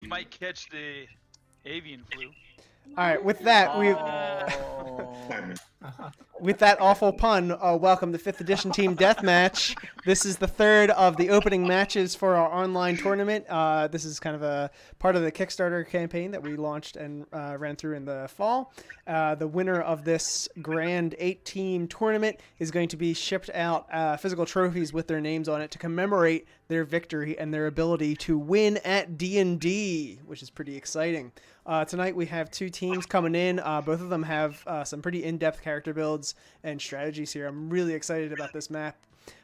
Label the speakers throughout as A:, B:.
A: might catch the avian flu.
B: All right, with that, with that awful pun, welcome to 5th Edition Team Deathmatch. This is the third of the opening matches for our online tournament. This is kind of a part of the Kickstarter campaign that we launched and ran through in the fall. The winner of this grand 8-team tournament is going to be shipped out physical trophies with their names on it to commemorate their victory and their ability to win at D&D, which is pretty exciting. Tonight we have 2 teams coming in. Both of them have some pretty in-depth character builds and strategies here. I'm really excited about this map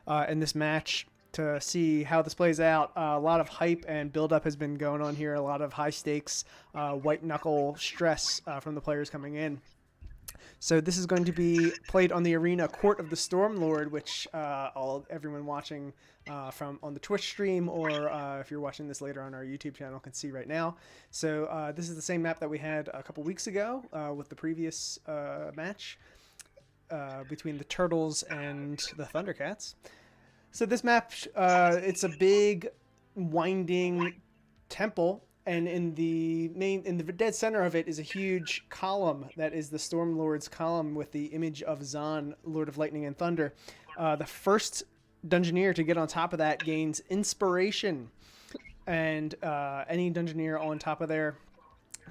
B: and this match to see how this plays out. A lot of hype and build-up has been going on here. A lot of high-stakes, white-knuckle stress from the players coming in. So this is going to be played on the arena Court of the Stormlord, which everyone watching from on the Twitch stream, or if you're watching this later on our YouTube channel, can see right now. So this is the same map that we had a couple weeks ago with the previous match between the Turtles and the Thundercats. So this map, it's a big, winding temple. And in the dead center of it is a huge column that is the Stormlord's column with the image of Zahn, Lord of Lightning and Thunder. The first Dungeoneer to get on top of that gains inspiration, and any Dungeoneer on top of there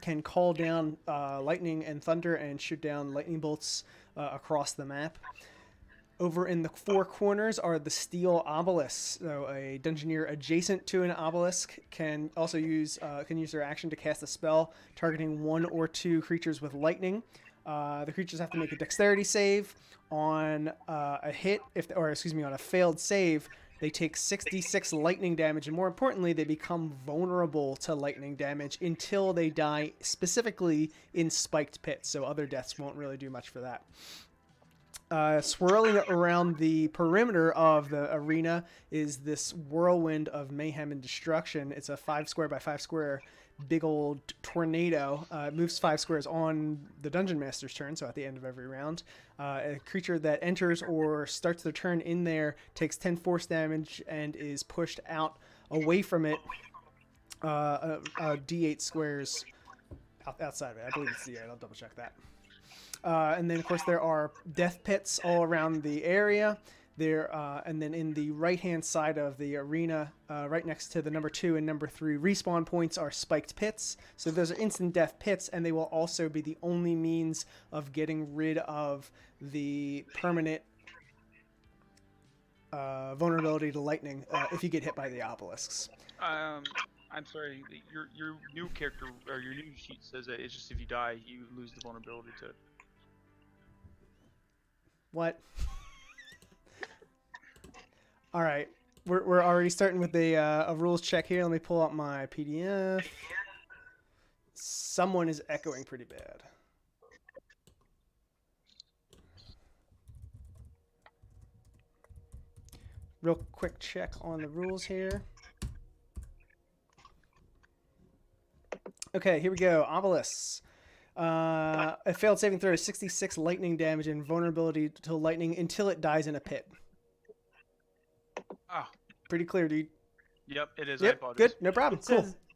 B: can call down lightning and thunder and shoot down lightning bolts across the map. Over in the 4 corners are the steel obelisks. So a Dungeoneer adjacent to an obelisk can also use their action to cast a spell targeting 1 or 2 creatures with lightning. The creatures have to make a dexterity save. On a hit, on a failed save, they take 66 lightning damage, and more importantly, they become vulnerable to lightning damage until they die, specifically in spiked pits. So other deaths won't really do much for that. Swirling around the perimeter of the arena is this whirlwind of mayhem and destruction. It's a 5 square by 5 square big old tornado. It moves 5 squares on the Dungeon Master's turn, so at the end of every round. A creature that enters or starts their turn in there takes 10 force damage and is pushed out away from it D8 squares outside of it. I believe it's D8. I'll double check that. And then, of course, there are death pits all around the area. And then in the right-hand side of the arena, right next to the number 2 and number 3 respawn points, are spiked pits. So those are instant death pits, and they will also be the only means of getting rid of the permanent vulnerability to lightning if you get hit by the obelisks.
A: I'm sorry, your new character, or your new sheet says that it's just if you die, you lose the vulnerability to it.
B: What? All right, we're already starting with a rules check here. Let me pull up my PDF. Someone is echoing pretty bad. Real quick check on the rules here. Okay, here we go. Obelisks. A failed saving throw is 66 lightning damage and vulnerability to lightning until it dies in a pit.
A: Ah,
B: pretty clear, dude.
A: Yep, it is.
B: Yep, good, no problem.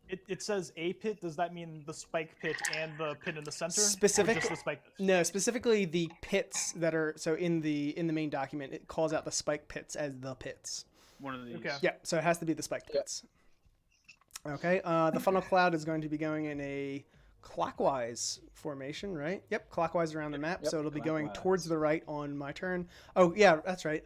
C: It says a pit. Does that mean the spike pit and the pit in the center? Just the spike pits?
B: No, specifically the pits that are in the main document. It calls out the spike pits as the pits.
A: One of these.
C: Okay.
B: Yeah, so it has to be the spike pits. Okay. The funnel cloud is going to be going in a clockwise formation, right? Yep, clockwise around the map. Yep, so it'll be going towards the right on my turn. Oh yeah, that's right.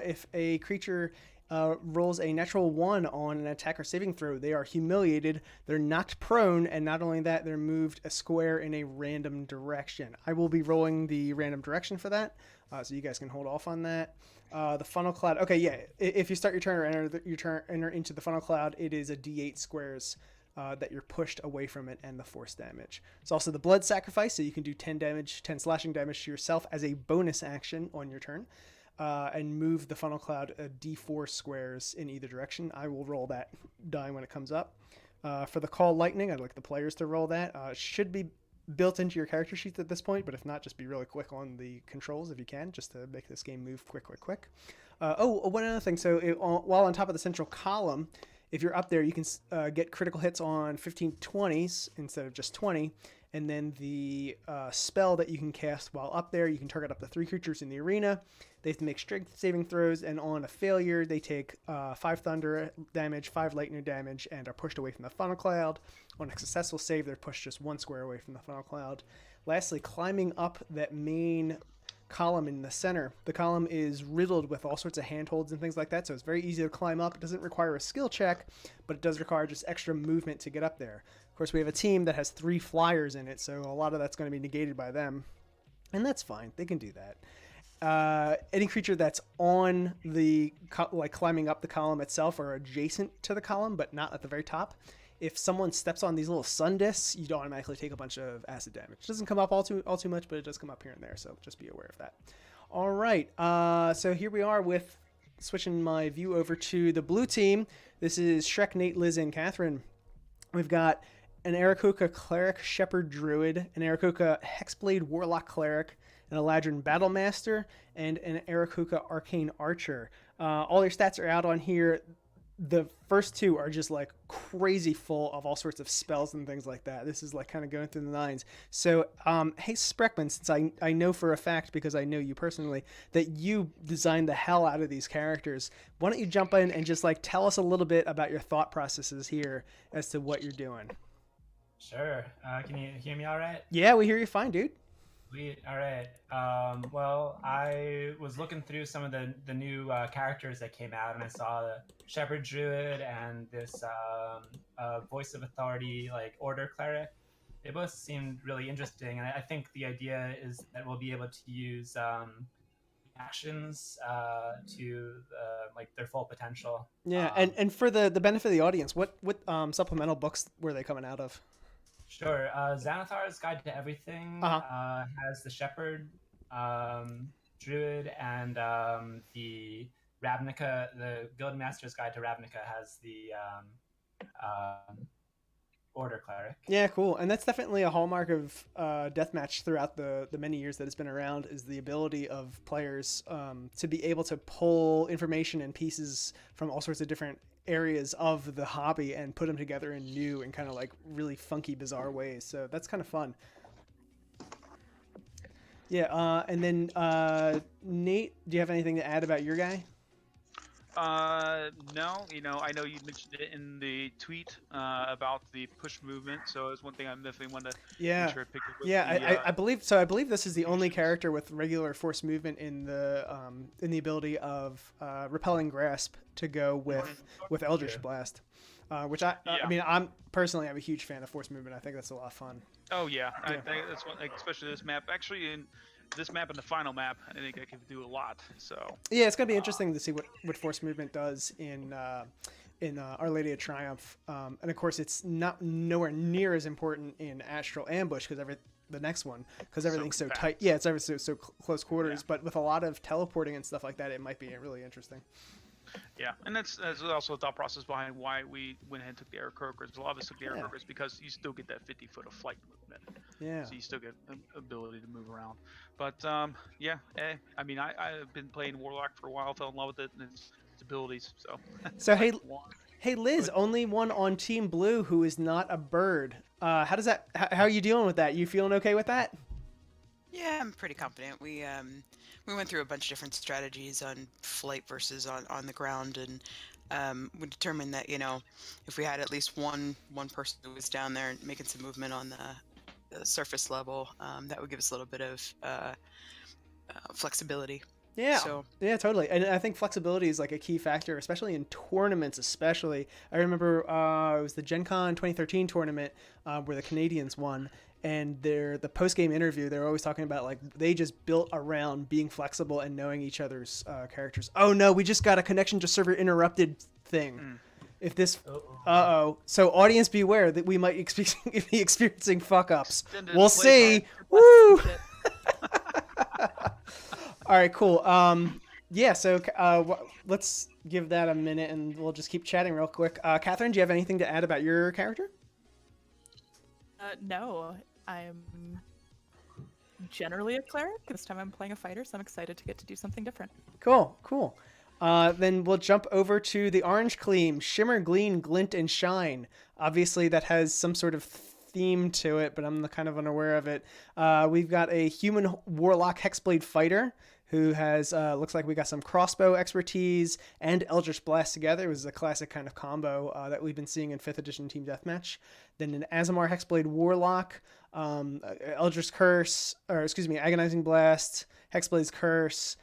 B: If a creature rolls a natural 1 on an attack or saving throw, they are humiliated, they're knocked prone, and not only that, they're moved a square in a random direction. I will be rolling the random direction for that, so you guys can hold off on that. The funnel cloud, okay, yeah, if you start your turn or enter into the funnel cloud, it is a D8 squares that you're pushed away from it, and the force damage. It's also the blood sacrifice, so you can do 10 slashing damage to yourself as a bonus action on your turn. And move the funnel cloud a D4 squares in either direction. I will roll that die when it comes up. For the call lightning, I'd like the players to roll that. It should be built into your character sheets at this point, but if not, just be really quick on the controls if you can, just to make this game move quick. One other thing. So while on top of the central column If you're up there, you can get critical hits on 15/20s instead of just 20. And then the spell that you can cast while up there, you can target up to 3 creatures in the arena. They have to make strength saving throws, and on a failure, they take 5 thunder damage, 5 lightning damage, and are pushed away from the funnel cloud. On a successful save, they're pushed just 1 square away from the funnel cloud. Lastly, climbing up that main column in the center. The column is riddled with all sorts of handholds and things like that, so it's very easy to climb up. It doesn't require a skill check, but it does require just extra movement to get up there. Of course, we have a team that has 3 flyers in it, so a lot of that's going to be negated by them, and that's fine. They can do that. Any creature that's on the climbing up the column itself or adjacent to the column, but not at the very top. If someone steps on these little sun discs, you'd automatically take a bunch of acid damage. It doesn't come up all too much, but it does come up here and there, so just be aware of that. All right, so here we are with switching my view over to the blue team. This is Shrek, Nate, Liz, and Catherine. We've got an Aarakocra Cleric Shepherd Druid, an Aarakocra Hexblade Warlock Cleric, an Eladrin Battlemaster, and an Aarakocra Arcane Archer. All your stats are out on here. The first 2 are just like crazy full of all sorts of spells and things like that. This is like kind of going through the nines. So, hey, Spreckman, since I know for a fact, because I know you personally, that you designed the hell out of these characters, why don't you jump in and just like tell us a little bit about your thought processes here as to what you're doing?
D: Sure. Can you hear me all right?
B: Yeah, we hear you fine, dude.
D: Sweet. All right. Well, I was looking through some of the new characters that came out, and I saw the Shepherd Druid and this Voice of Authority, like Order Cleric. They both seemed really interesting, and I think the idea is that we'll be able to use actions to like their full potential.
B: Yeah, and for the benefit of the audience, what supplemental books were they coming out of?
D: Sure. Xanathar's Guide to Everything has the Shepherd Druid, and the Ravnica, the Guildmaster's Guide to Ravnica has the Order Cleric.
B: Yeah, cool. And that's definitely a hallmark of Deathmatch throughout the many years that it's been around, is the ability of players to be able to pull information and pieces from all sorts of different areas of the hobby and put them together in new and kind of like really funky, bizarre ways. So that's kind of fun. Yeah, and then Nate, do you have anything to add about your guy?
A: No, I know you mentioned it in the tweet about the push movement, so it's one thing I definitely want to make sure I pick up with.
B: Yeah, I believe so. I believe this is the only character with regular force movement in the ability of repelling grasp to go with Eldritch Blast, which I mean, I'm personally a huge fan of force movement. I think that's a lot of fun.
A: Oh yeah, I think that's one, especially this map. Actually, in this map and the final map, I think I can do a lot. So
B: yeah, it's gonna be interesting to see what force movement does in Our Lady of Triumph, and of course it's nowhere near as important in Astral Ambush because the next one, because everything's so tight. Yeah, it's so close quarters. Yeah. But with a lot of teleporting and stuff like that, it might be really interesting.
A: Yeah, and that's also a thought process behind why we went ahead and took the Aarakocras. A lot of us took the Aarakocras because you still get that 50-foot of flight movement.
B: Yeah.
A: So you still get ability to move around. But yeah, I mean, I've been playing Warlock for a while, fell in love with it and its abilities. So
B: hey Liz, only one on Team Blue who is not a bird. How are you dealing with that? You feeling okay with that?
E: Yeah, I'm pretty confident. We went through a bunch of different strategies on flight versus on the ground, and we determined that if we had at least one person who was down there making some movement on the surface level, that would give us a little bit of flexibility.
B: Yeah, yeah, totally. And I think flexibility is like a key factor, especially in tournaments. Especially, I remember it was the Gen Con 2013 tournament where the Canadians won. And the post-game interview, they're always talking about like they just built around being flexible and knowing each other's characters. Oh no, we just got a connection to server interrupted thing. If this, so audience beware that we might be experiencing fuck ups. We'll see. Woo! All right, cool. Yeah, so let's give that a minute and we'll just keep chatting real quick. Catherine, do you have anything to add about your character?
F: No, I'm generally a cleric. This time I'm playing a fighter, so I'm excited to get to do something different.
B: Cool. Then we'll jump over to the orange claim, Shimmer, Gleam, Glint, and Shine. Obviously, that has some sort of theme to it, but I'm kind of unaware of it. We've got a human warlock hexblade fighter who has looks like we got some crossbow expertise and Eldritch Blast together. It was a classic kind of combo that we've been seeing in 5th edition Team Deathmatch. Then an Azamar hexblade warlock, Eldritch Curse, or excuse me, Agonizing Blast, Hexblade's Curse.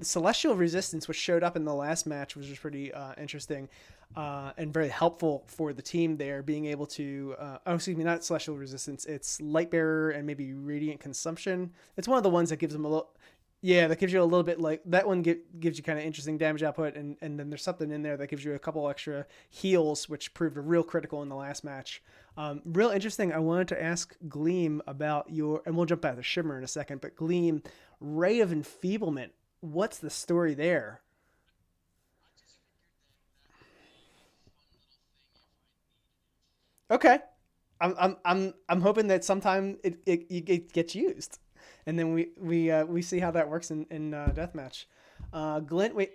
B: Celestial Resistance, which showed up in the last match, which was pretty interesting and very helpful for the team there, being able to not Celestial Resistance, it's Lightbearer and maybe Radiant Consumption. It's one of the ones that gives them a little, that gives you a little bit, like that one gives you kind of interesting damage output, and then there's something in there that gives you a couple extra heals, which proved a real critical in the last match. Real interesting. I wanted to ask Gleam about and we'll jump back to Shimmer in a second, but Gleam, Ray of Enfeeblement, what's the story there? Okay, I'm hoping that sometime it gets used, and then we see how that works in Deathmatch. Glint, wait.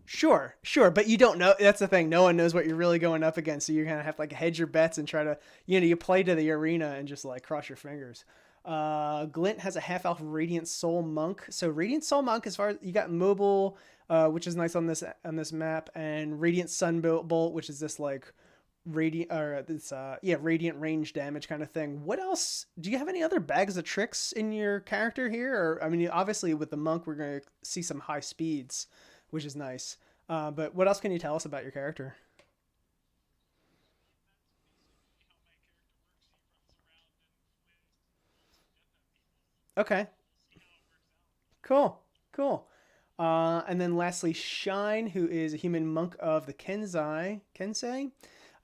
B: Sure, but you don't know. That's the thing. No one knows what you're really going up against, so you're gonna have to like hedge your bets and try to, you play to the arena and just like cross your fingers. Glint has a half-elf Radiant Soul Monk. So Radiant Soul Monk, as far as you got mobile, which is nice on this map, and Radiant Sunbolt, which is this like radiant range damage kind of thing. What else? Do you have any other bags of tricks in your character here? Or I mean, obviously with the monk, we're gonna see some high speeds, which is nice. But what else can you tell us about your character? Okay. Cool. And then lastly, Shine, who is a human monk of the Kensei.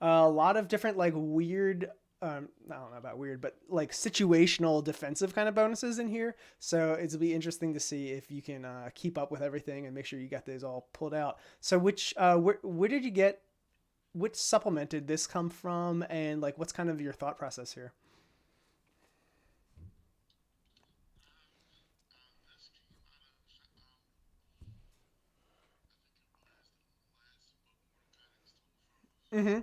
B: A lot of different like weird, I don't know about weird, but like situational defensive kind of bonuses in here. So it'll be interesting to see if you can keep up with everything and make sure you got those all pulled out. So where did you get, which supplement did this come from, and like what's kind of your thought process here? Mm-hmm.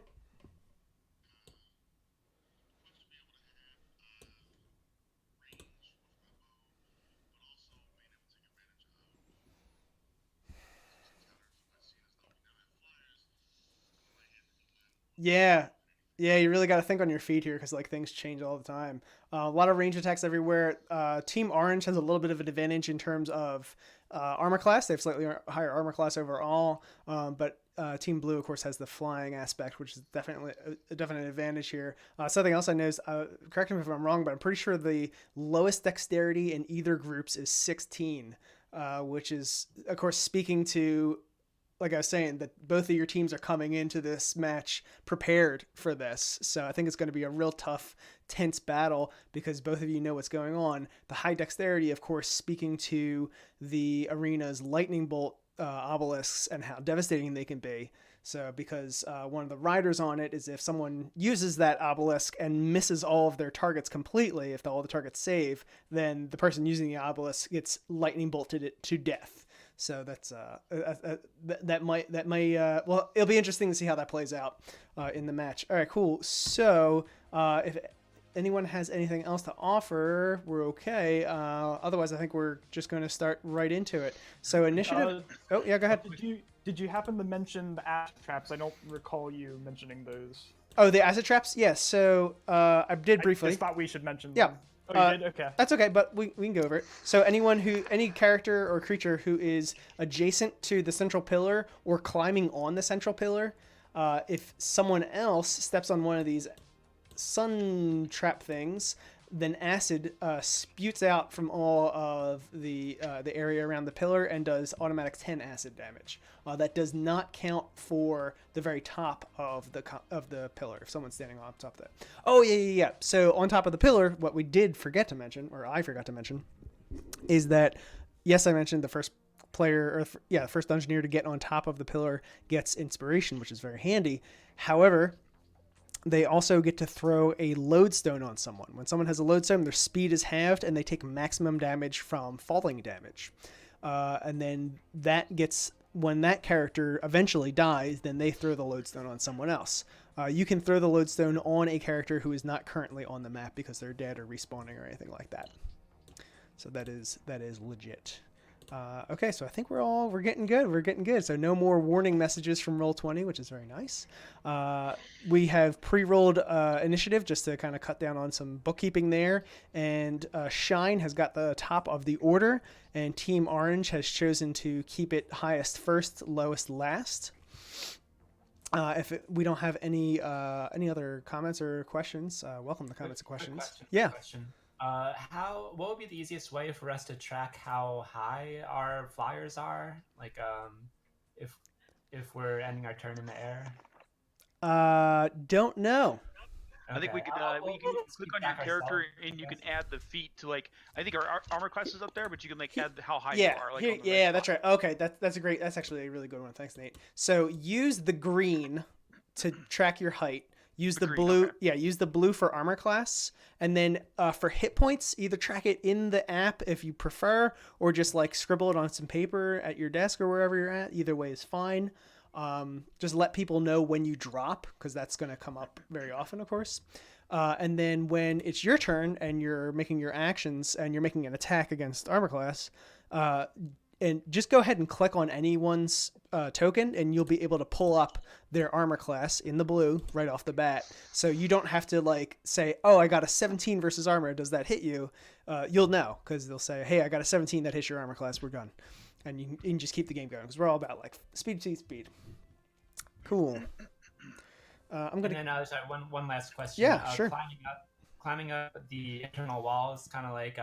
B: Yeah. Yeah, you really got to think on your feet here because like things change all the time. A lot of range attacks everywhere. Team Orange has a little bit of an advantage in terms of armor class. They have slightly higher armor class overall, but Team Blue, of course, has the flying aspect, which is definitely a definite advantage here. Something else I noticed, correct me if I'm wrong, but I'm pretty sure the lowest dexterity in either groups is 16, which is, of course, speaking to, like I was saying, that both of your teams are coming into this match prepared for this. So I think it's going to be a real tough, tense battle because both of you know what's going on. The high dexterity, of course, speaking to the arena's lightning bolt obelisks and how devastating they can be. So because one of the riders on it is if someone uses that obelisk and misses all of their targets completely, if all the targets save, then the person using the obelisk gets lightning bolted to death. So that's that might well, it'll be interesting to see how that plays out in the match. All right, cool. So if anyone has anything else to offer, we're okay. Otherwise, I think we're just going to start right into it. So initiative. Oh yeah, go ahead.
C: Did you happen to mention the acid traps? I don't recall you mentioning those.
B: Oh, the acid traps. Yes. So I did briefly.
C: I just thought we should mention
B: them.
C: Yeah. Oh, you did? Okay.
B: That's okay, but we can go over it. So any character or creature who is adjacent to the central pillar or climbing on the central pillar, if someone else steps on one of these sun trap things, then acid spewts out from all of the area around the pillar and does automatic 10 acid damage. That does not count for the very top of the pillar if someone's standing on top of that. Oh yeah. So on top of the pillar, what we did forget to mention, or I forgot to mention, is that yes, I mentioned the first player, the first Dungeoneer to get on top of the pillar gets inspiration, which is very handy. However, they also get to throw a lodestone on someone. When someone has a lodestone, their speed is halved, and they take maximum damage from falling damage. And then when that character eventually dies, then they throw the lodestone on someone else. You can throw the lodestone on a character who is not currently on the map because they're dead or respawning or anything like that. So that is legit. Okay, so I think we're getting good. We're getting good. So no more warning messages from Roll20, which is very nice. We have pre-rolled initiative just to kind of cut down on some bookkeeping there. And Shine has got the top of the order, and Team Orange has chosen to keep it highest first, lowest last. We don't have any other comments or questions, welcome the comments and questions.
D: Quick question. What would be the easiest way for us to track how high our flyers are? Like, if we're ending our turn in the air?
B: Don't know.
A: I think we could you can click on your character and you can add the feat to, like, I think our armor class is up there, but you can like add how high you are. Like,
B: that's right. Okay, that's actually a really good one. Thanks, Nate. So use the green to track your height. Use the blue. Okay. Yeah, use the blue for armor class, and then for hit points, either track it in the app if you prefer, or just like scribble it on some paper at your desk or wherever you're at. Either way is fine. Just let people know when you drop, because that's going to come up very often, of course. And then when it's your turn and you're making your actions and you're making an attack against armor class, and just go ahead and click on anyone's token, and you'll be able to pull up their armor class in the blue right off the bat. So you don't have to like say, oh, I got a 17 versus armor. Does that hit you? You'll know, because they'll say, hey, I got a 17 that hits your armor class. We're done. And you can just keep the game going, because we're all about like speed. Cool.
D: And then sorry, one last question.
B: Yeah, sure.
D: Climbing up the internal walls, kind of like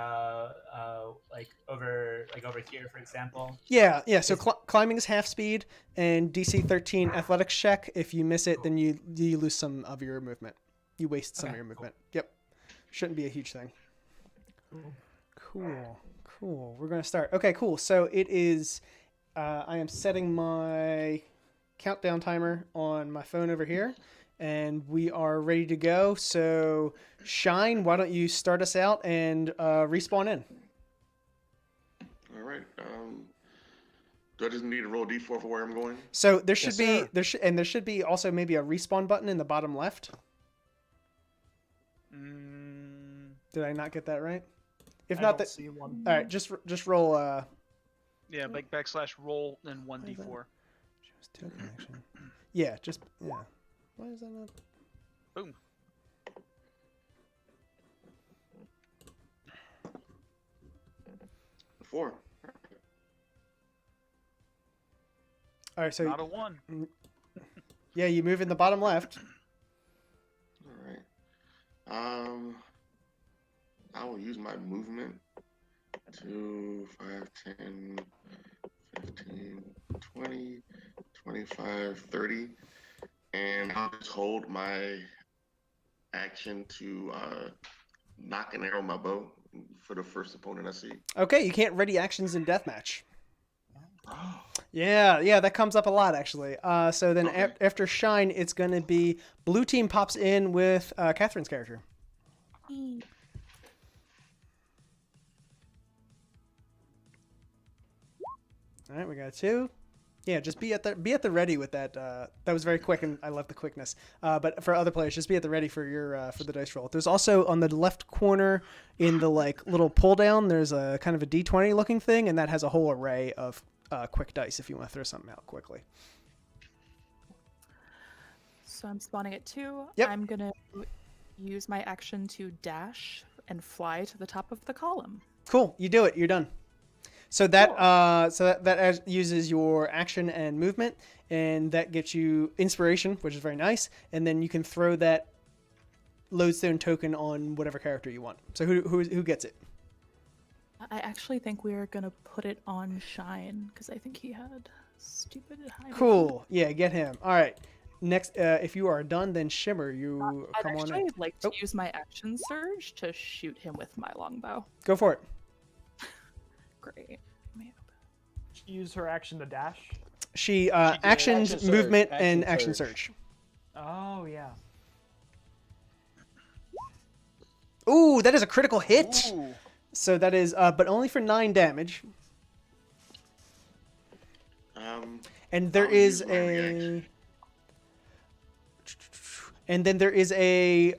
D: over here, for example.
B: Yeah. So climbing is half speed, and DC 13 athletics check. If you miss it, then you lose some of your movement. You waste some of your movement. Cool. Yep. Shouldn't be a huge thing. Cool. We're gonna start. Okay, cool. So it is. I am setting my countdown timer on my phone over here, and we are ready to go. So Shine, why don't you start us out and respawn in?
F: All right. Do I just need to roll D4 for where I'm going?
B: So there should there should be also maybe a respawn button in the bottom left. Did I not get that right? If not, that. All right, just roll.
A: Yeah, like /roll and 1d4.
B: Yeah, just yeah. Why is that not?
A: Boom.
F: Four.
B: All right, so
A: not a 1.
B: Yeah, you move in the bottom left.
F: All right. I will use my movement to 5, 10, 15, 20, 25, 30, and I'll just hold my action to knock an arrow in my bow for the first opponent I see.
B: Okay, you can't ready actions in Deathmatch. Yeah, that comes up a lot, actually. So then after Shine, it's going to be blue team pops in with Catherine's character. All right, we got 2. Yeah, just be at the ready with that. That was very quick, and I love the quickness. But for other players, just be at the ready for your for the dice roll. There's also on the left corner in the like little pull down. There's a kind of a D20 looking thing, and that has a whole array of quick dice if you want to throw something out quickly.
G: So I'm spawning at 2.
B: Yep.
G: I'm gonna use my action to dash and fly to the top of the column.
B: Cool. You do it. You're done. So that that uses your action and movement, and that gets you inspiration, which is very nice. And then you can throw that lodestone token on whatever character you want. So who gets it?
G: I actually think we're gonna put it on Shine because I think he had stupid high.
B: Cool. Yeah, get him. All right. Next, if you are done, then Shimmer, you come on in.
G: I'd like to use my action surge to shoot him with my longbow.
B: Go for it.
G: Great.
C: She used her action to dash.
B: She actions, movement, and action surge.
C: Oh yeah.
B: Ooh, that is a critical hit.
A: Ooh.
B: So that is, but only for 9 damage. And there
F: I'll
B: is
F: use my reaction.
B: and then there is a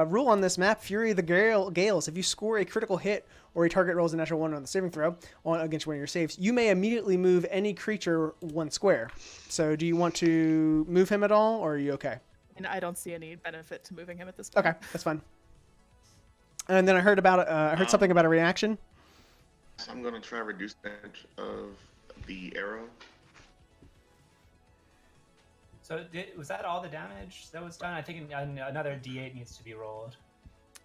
B: rule on this map: Fury of the Gales. If you score a critical hit or a target rolls a natural 1 on the saving throw against one of your saves, you may immediately move any creature 1 square. So, do you want to move him at all, or are you okay?
G: And I don't see any benefit to moving him at this point.
B: Okay, that's fine. And then I heard something about a reaction.
F: So I'm gonna try to reduce the damage of the arrow.
D: So was that all the damage that was done? I think another D8 needs to be rolled.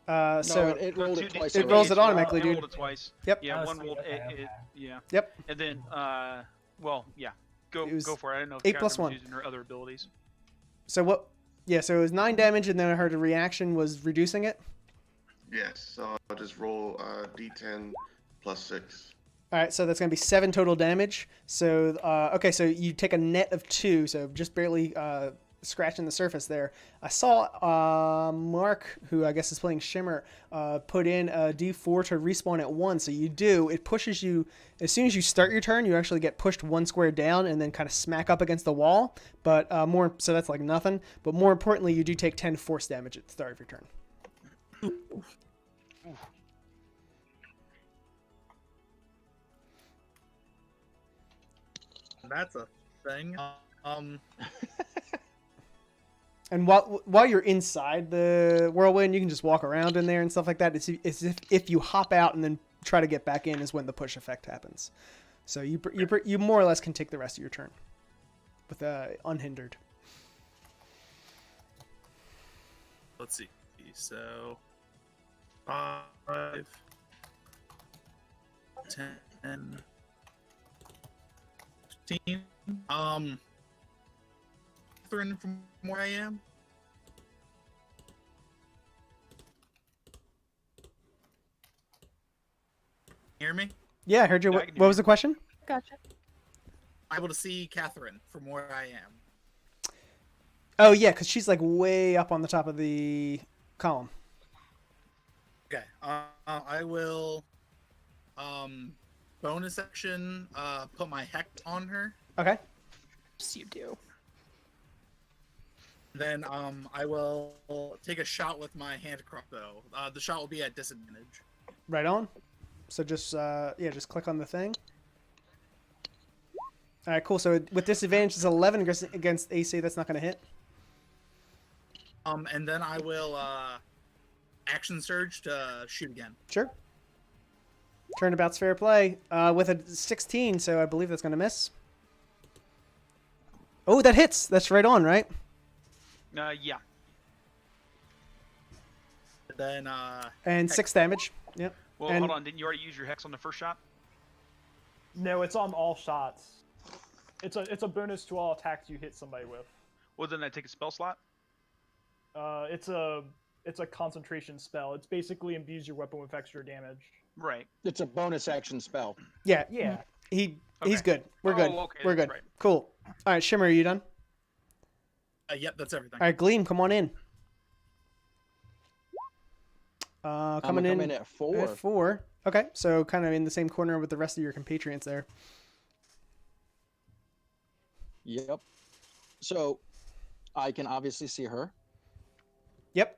B: So
H: it rolled it twice.
B: it rolls it
A: Oh,
B: automatically,
A: it
B: dude.
A: rolled it twice.
B: Yep.
A: Yeah,
D: Oh,
A: one
D: sweet.
A: rolled.
D: Okay.
A: Yeah.
B: Yep.
A: And then, well, yeah. Go
B: It was
A: for it. I didn't know if
B: 8
A: Catherine
B: plus
A: was
B: 1.
A: using her other abilities.
B: So what? Yeah. So it was 9 damage, and then I heard a reaction was reducing it.
F: Yes, so I'll just roll D10 plus 6.
B: All right, so that's going to be 7 total damage. So, okay, so you take a net of 2, so just barely scratching the surface there. I saw Mark, who I guess is playing Shimmer, put in a D4 to respawn at 1. So you do. It pushes you, as soon as you start your turn, you actually get pushed 1 square down and then kind of smack up against the wall. But so that's like nothing. But more importantly, you do take 10 force damage at the start of your turn.
I: That's a thing.
B: And while you're inside the whirlwind, you can just walk around in there and stuff like that. It's if you hop out and then try to get back in is when the push effect happens. So you more or less can take the rest of your turn with unhindered.
I: Let's see. So 5, 10, 15. Catherine, from where I am. Hear me?
B: Yeah, I heard you.
A: Yeah, I
B: What
A: can hear
B: was
A: you.
B: the question?
G: Gotcha.
I: I'm able to see Catherine from where I am.
B: Oh yeah, because she's like way up on the top of the column.
I: Okay. I will bonus action put my hex on her.
B: Okay.
G: Yes, you do.
I: Then I will take a shot with my hand crossbow. The shot will be at disadvantage.
B: Right on. So just just click on the thing. All right, cool. So with disadvantage, it's 11 against AC. That's not going to hit.
I: And then I will action surge to shoot again.
B: Sure. Turnabout's fair play. With a 16, so I believe that's going to miss. Oh, that hits. That's right on, right?
A: Yeah.
I: Then
B: And 6 damage. Yep.
A: Well,
B: And-
A: hold on. Didn't you already use your hex on the first shot?
C: No, it's on all shots. It's a bonus to all attacks you hit somebody with.
A: Well, then I take a spell slot.
C: It's a concentration spell. It's basically imbues your weapon with extra damage.
A: Right.
H: It's a bonus action spell.
B: Yeah.
C: Yeah.
B: He's
A: Okay.
B: good. We're good.
A: Okay,
B: We're
A: that's
B: good.
A: right.
B: Cool. All right, Shimmer, are you done?
I: yep, that's everything.
B: All right, Gleam, come on in. Coming
H: I'm
B: in
H: coming at 4.
B: at 4. Okay, so kind of in the same corner with the rest of your compatriots there.
H: Yep. So I can obviously see her.
B: Yep.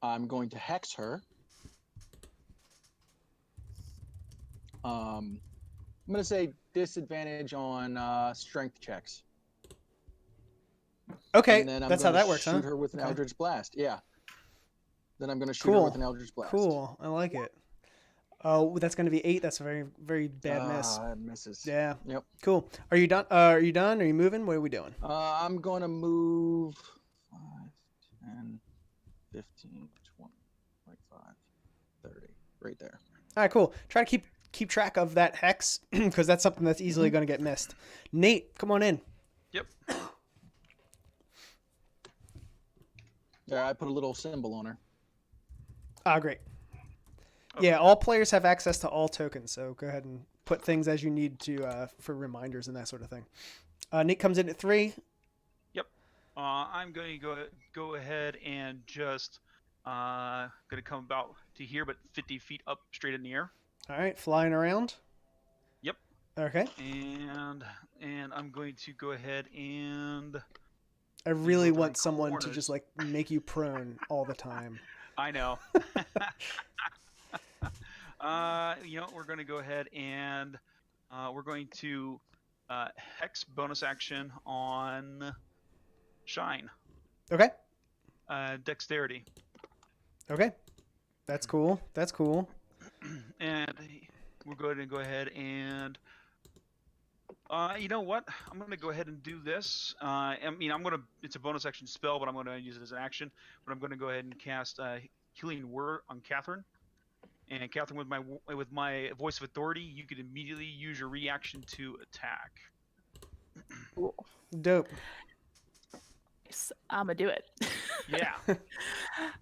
H: I'm going to hex her. I'm going to say disadvantage on strength checks.
B: Okay,
H: And then I'm
B: that's how
H: gonna
B: that works,
H: shoot
B: huh?
H: her with an
B: Okay.
H: Eldritch Blast. Yeah. Then I'm going to shoot her
B: Cool.
H: with an Eldritch Blast.
B: Cool. I like it. Oh, that's going to be 8. That's a very, very bad miss.
H: It misses.
B: Yeah.
H: Yep.
B: Cool. Are you done? Are you done? Are you moving? What are we doing?
H: I'm going to move 5, 10, 15, 20, 25, 30. Right there.
B: All right, cool. Try to keep track of that hex because that's something that's easily going to get missed. Nate, come on in.
A: Yep.
H: There, I put a little symbol on her.
B: Ah, great.
A: Okay.
B: Yeah, all players have access to all tokens, so go ahead and put things as you need to for reminders and that sort of thing. Nate comes in at 3.
A: I'm going to go ahead and just Gonna come about to here, but 50 feet up, straight in the air.
B: All right, flying around.
A: Yep.
B: Okay.
A: And I'm going to go ahead and.
B: I really
A: go
B: want
A: through
B: someone to
A: corners.
B: just like make you prone all the time.
A: I know. We're going to go ahead and we're going to hex bonus action on Shine.
B: Okay.
A: Dexterity.
B: Okay. That's cool. That's cool.
A: And we're going to go ahead and you know what? I'm going to go ahead and do this. It's a bonus action spell, but I'm going to use it as an action. But I'm going to go ahead and cast Healing Word on Catherine. And Catherine, with my voice of authority, you could immediately use your reaction to attack.
G: Cool.
B: Dope.
G: Yes, I'm gonna do it.
A: Yeah. All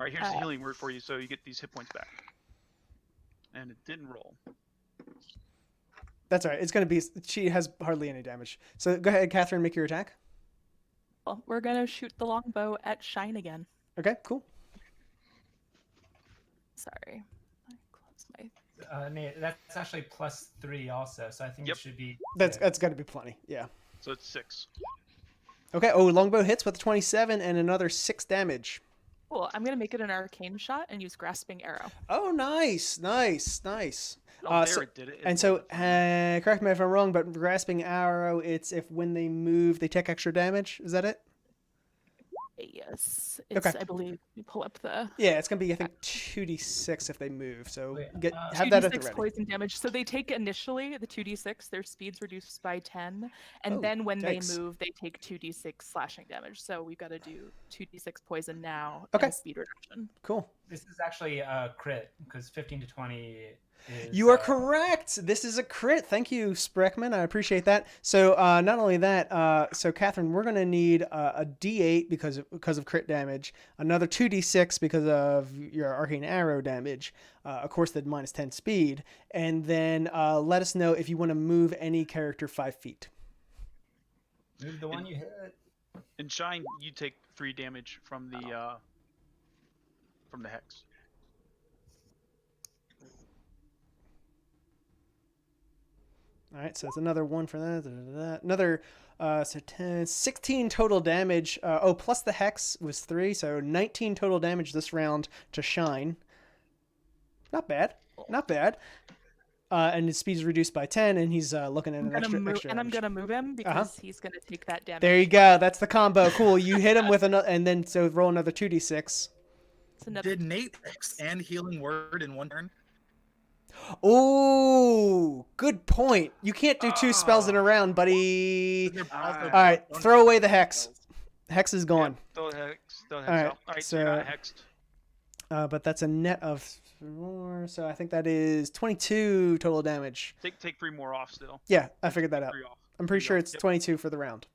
A: right, here's the healing word for you, so you get these hit points back. And it didn't roll.
B: That's all right. It's going to be... She has hardly any damage. So go ahead, Catherine, make your attack.
G: Well, we're gonna shoot the longbow at Shine again.
B: Okay, cool.
G: Sorry. I closed my...
D: Nate, that's actually +3 also, so I think it should be...
B: That's going to be plenty, yeah.
A: So it's 6.
B: Okay, oh, longbow hits with a 27 and another 6 damage.
G: Cool. I'm gonna make it an arcane shot and use grasping arrow.
B: Oh, nice, nice, nice.
A: It did it.
B: And so, correct me if I'm wrong, but grasping arrow, it's if when they move, they take extra damage. Is that it?
G: Yes. It's,
B: Okay.
G: I believe you pull up the...
B: Yeah, it's going to be, I think, 2d6 if they move. So
D: Wait,
B: have that at the
G: 2d6
B: ready.
G: poison damage. So they take initially the 2d6, their speed's reduced by 10, and
B: Oh,
G: then when
B: thanks.
G: they move, they take 2d6 slashing damage. So we've got to do 2d6 poison now
B: Okay.
G: and speed reduction.
B: Cool.
D: This is actually a crit, because 15 to 20 is...
B: You are correct. This is a crit. Thank you, Spreckman. I appreciate that. So not only that, so Catherine, we're going to need a D8 because of crit damage, another 2d6 because of your arcane arrow damage, of course the -10 speed, and then let us know if you want to move any character 5 feet.
D: Move the one you hit.
A: In Shine, you take 3 damage from the hex.
B: All right, so it's another 1 for that. Another, so 10, 16 total damage. Plus the hex was 3, so 19 total damage this round to Shine. Not bad. Not bad. And his speed's reduced by 10, and he's looking at an extra
G: And I'm
B: damage.
G: going to move him because he's going to take that damage.
B: There you go. That's the combo. Cool. You hit him with another, and then so roll another 2d6.
I: Did Nate and Healing Word in one turn?
B: Oh, good point. You can't do 2 spells in a round, buddy.
I: All
B: All right, throw away the hex. Hex is gone.
A: Throw the hex.
B: All right,
A: All right,
B: so
A: you're not hexed.
B: but that's a net of 4, so I think that is 22 total damage.
A: Take 3 more off still.
B: Yeah, I figured that out.
A: 3 off.
B: I'm pretty sure it's
A: Yep.
B: 22 for the round.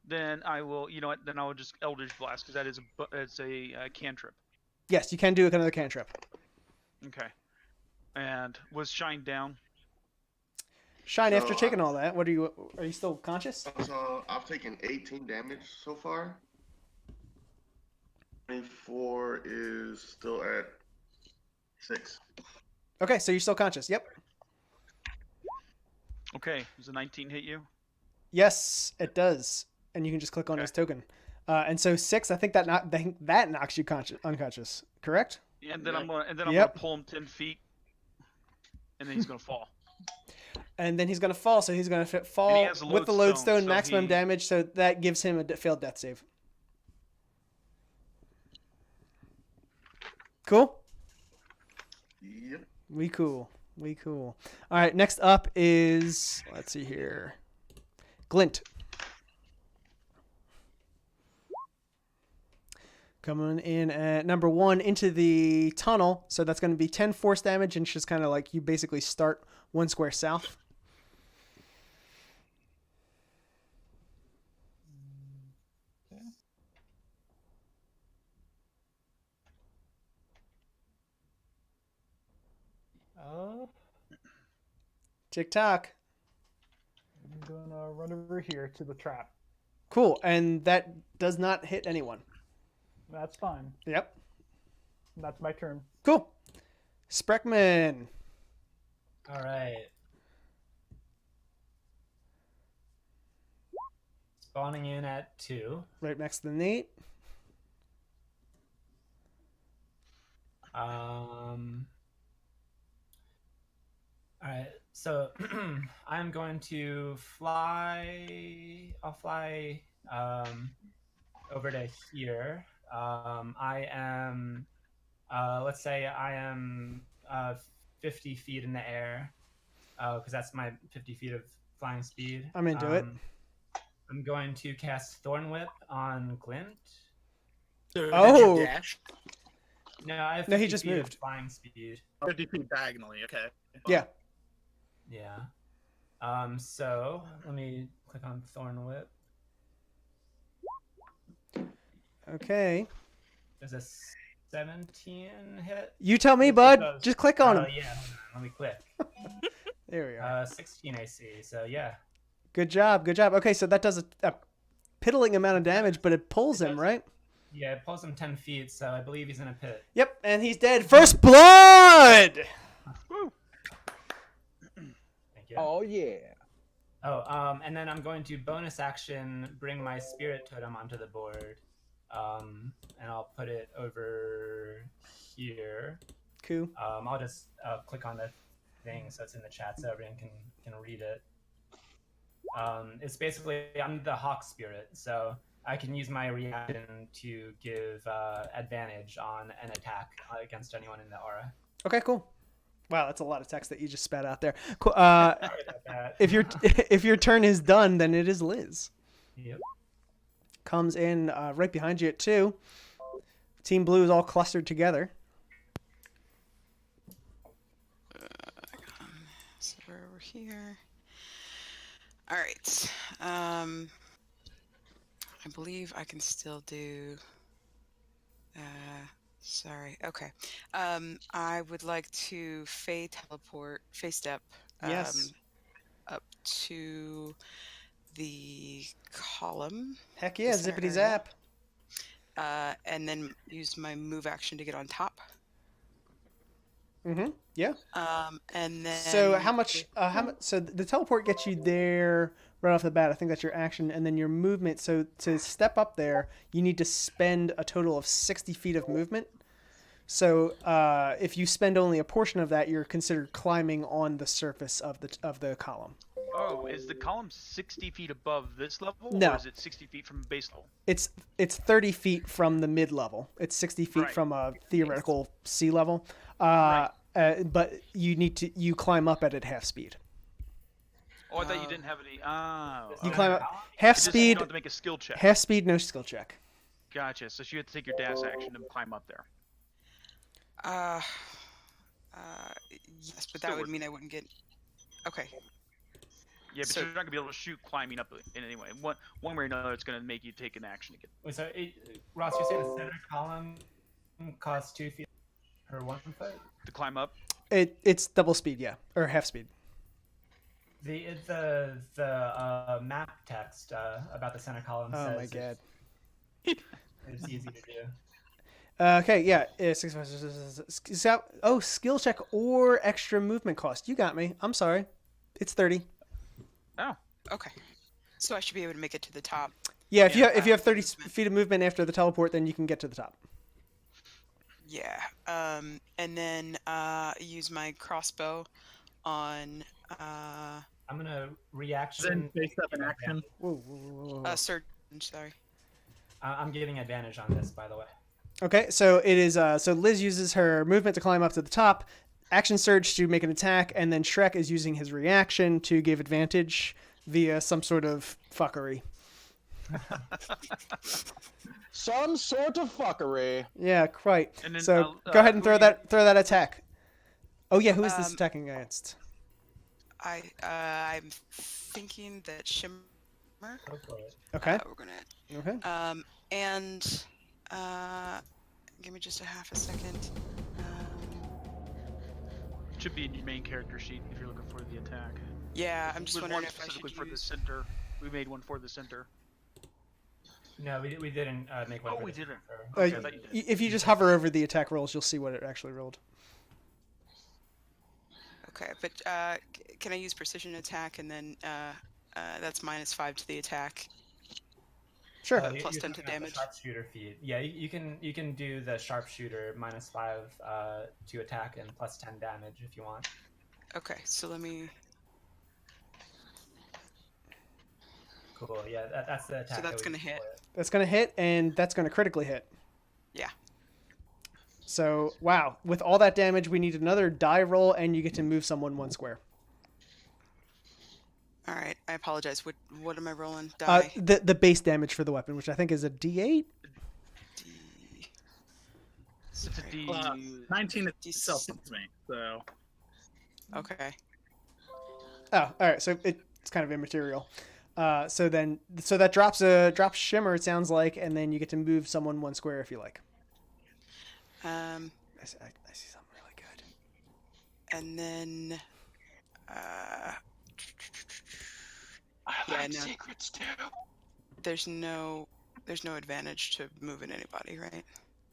A: Then I will. You know what? Then I will just Eldritch Blast because that is a cantrip.
B: Yes, you can do another cantrip.
A: Okay. And was Shine down?
B: Shine,
F: So,
B: after taking all that, are you still conscious?
F: So I've taken 18 damage so far. 24 is still at 6.
B: Okay, so you're still conscious. Yep.
A: Okay. Does a 19 hit you?
B: Yes, it does. And you can just click on his token. And so 6, I think that knocks you unconscious. Correct?
A: And then I'm gonna
B: Yep.
A: pull him 10 feet, and then he's gonna fall.
B: And then he's going to fall, so he's going to fall
A: And he has a
B: with the lodestone,
A: lodestone, so
B: maximum
A: he-
B: damage, so that gives him a failed death save. Cool?
F: Yep.
B: We cool. All right, next up is, let's see here, Glint. Coming in at number 1 into the tunnel, so that's going to be 10 force damage, and it's just kind of like you basically start 1 square south. Tick-tock.
C: I'm gonna run over here to the trap.
B: Cool, and that does not hit anyone.
C: That's fine.
B: Yep.
C: That's my turn.
B: Cool. Spreckman.
D: All right. Spawning in at 2.
B: Right next to the Nate.
D: All right. So I'm going to fly. I'll fly over to here. I am. Let's say I am 50 feet in the air, because that's my 50 feet of flying speed.
B: I'm into it.
D: I'm going to cast Thorn Whip on Glint.
I: So
B: Oh.
I: Did you dash?
D: No, I have 50
B: No, he just
D: feet
B: moved.
D: of flying speed.
I: 50 feet diagonally. Okay.
B: Yeah.
D: Yeah. So let me click on Thorn Whip.
B: Okay.
D: Does a 17 hit?
B: You tell me,
C: Yes, it
B: bud.
C: does.
B: Just click on him.
D: Yeah. Hold on, let me click.
B: There we are.
D: 16 AC. So yeah.
B: Good job. Good job. Okay, so that does a piddling amount of damage, but it pulls him, right?
D: Yeah, it pulls him 10 feet, so I believe he's in a pit.
B: Yep, and he's dead. First blood!
A: Woo!
D: Thank you.
H: Oh yeah.
D: Oh, and then I'm going to bonus action bring my spirit totem onto the board. And I'll put it over here.
B: Cool.
D: I'll just click on the thing so it's in the chat so everyone can read it. It's basically, I'm the hawk spirit, so I can use my reaction to give advantage on an attack against anyone in the aura.
B: Okay, cool. Wow, that's a lot of text that you just spat out there. Cool.
D: Sorry about that.
B: if your turn is done, then it is Liz.
D: Yep.
B: Comes in right behind you at 2. Team Blue is all clustered together.
E: So we're over here. All right. I believe I can still do. Sorry. Okay. I would like to Fey step.
B: Yes.
E: Up to the column.
B: Heck yeah,
E: the center
B: zippity
E: area.
B: zap.
E: And then use my move action to get on top.
B: Mm-hmm. Yeah.
E: And then.
B: So how much? So the teleport gets you there right off the bat. I think that's your action, and then your movement. So to step up there, you need to spend a total of 60 feet of movement. So if you spend only a portion of that, you're considered climbing on the surface of the column.
A: Oh, is the column 60 feet above this level?
B: No.
A: Or is it 60 feet from base level?
B: It's 30 feet from the mid level. It's 60 feet
A: Right.
B: from a theoretical sea level.
A: Right.
B: But you climb up at half speed.
A: Oh, I thought you didn't have any.
B: You
A: okay.
B: climb up half
A: You
B: speed.
A: don't have to make a skill check.
B: Half speed, no skill check.
A: Gotcha. So you have to take your dash action to climb up there.
E: Yes, but
A: Still
E: that would
A: worth
E: mean I wouldn't get. Okay.
A: Yeah, but
E: So-
A: you're not gonna be able to shoot climbing up in any way. One way or another, it's gonna make you take an action again.
D: Wait, so Ross, you say the center column costs 2 feet per 1 foot?
A: To climb up.
B: It's double speed, yeah, or half speed.
D: The map text about the center column
B: Oh
D: says
B: my god.
D: it's easy to do.
B: Okay, yeah. Skill check or extra movement cost. You got me. I'm sorry. It's 30.
A: Oh.
E: Okay. So I should be able to make it to the top.
B: Yeah, if you have 30
E: movement.
B: feet of movement after the teleport, then you can get to the top.
E: Yeah. And then use my crossbow on
D: I'm gonna reaction.
I: Then face up in action.
B: Whoa.
E: surge. Sorry.
D: I'm giving advantage on this, by the way.
B: Okay, so it is. So Liz uses her movement to climb up to the top, action surge to make an attack, and then Shrek is using his reaction to give advantage via some sort of fuckery.
H: Some sort of fuckery.
B: Yeah, quite.
A: And then,
B: So go ahead and
A: who
B: throw
A: are you-
B: that attack. Oh yeah, who is this attacking against?
E: I'm thinking that Shimmer.
D: Go for it.
B: Okay.
E: We're gonna.
B: Okay.
E: And give me just a half a second.
A: It should be in your main character sheet if you're looking for the attack.
E: Yeah, I'm just
A: With
E: wondering
A: one
E: if I should
A: specifically for the
E: use.
A: center. We made one for the center.
D: No, we didn't make one.
A: Oh,
D: for
A: we
D: this
A: didn't.
D: for-
A: Okay, I
B: Uh,
A: thought you did.
B: if you just hover over the attack rolls, you'll see what it actually rolled.
E: Okay, but can I use precision attack and then that's -5 to the attack,
B: Sure.
E: plus
D: You're
E: 10 to
D: talking about the
E: damage?
D: sharpshooter feat. Yeah, you can do the sharpshooter -5 to attack and +10 damage if you want.
E: Okay, so let me.
D: Cool. Yeah, that's the attack.
E: So that's
D: that we
E: gonna hit.
D: for it.
B: That's going to hit, and that's going to critically hit.
E: Yeah.
B: So, wow. With all that damage, we need another die roll, and you get to move someone 1 square.
E: All right. I apologize. What am I rolling? Die.
B: The base damage for the weapon, which I think is a D8?
E: D.
A: It's a
E: Sorry.
A: D.
I: 19
E: D-
I: itself to me, so
E: Okay.
B: Oh, all right. So it's kind of immaterial. So that drops Shimmer, it sounds like, and then you get to move someone 1 square if you like. I see something really good.
E: And then.
F: I
E: Yeah,
F: like
E: no.
F: secrets too.
E: There's no advantage to moving anybody, right?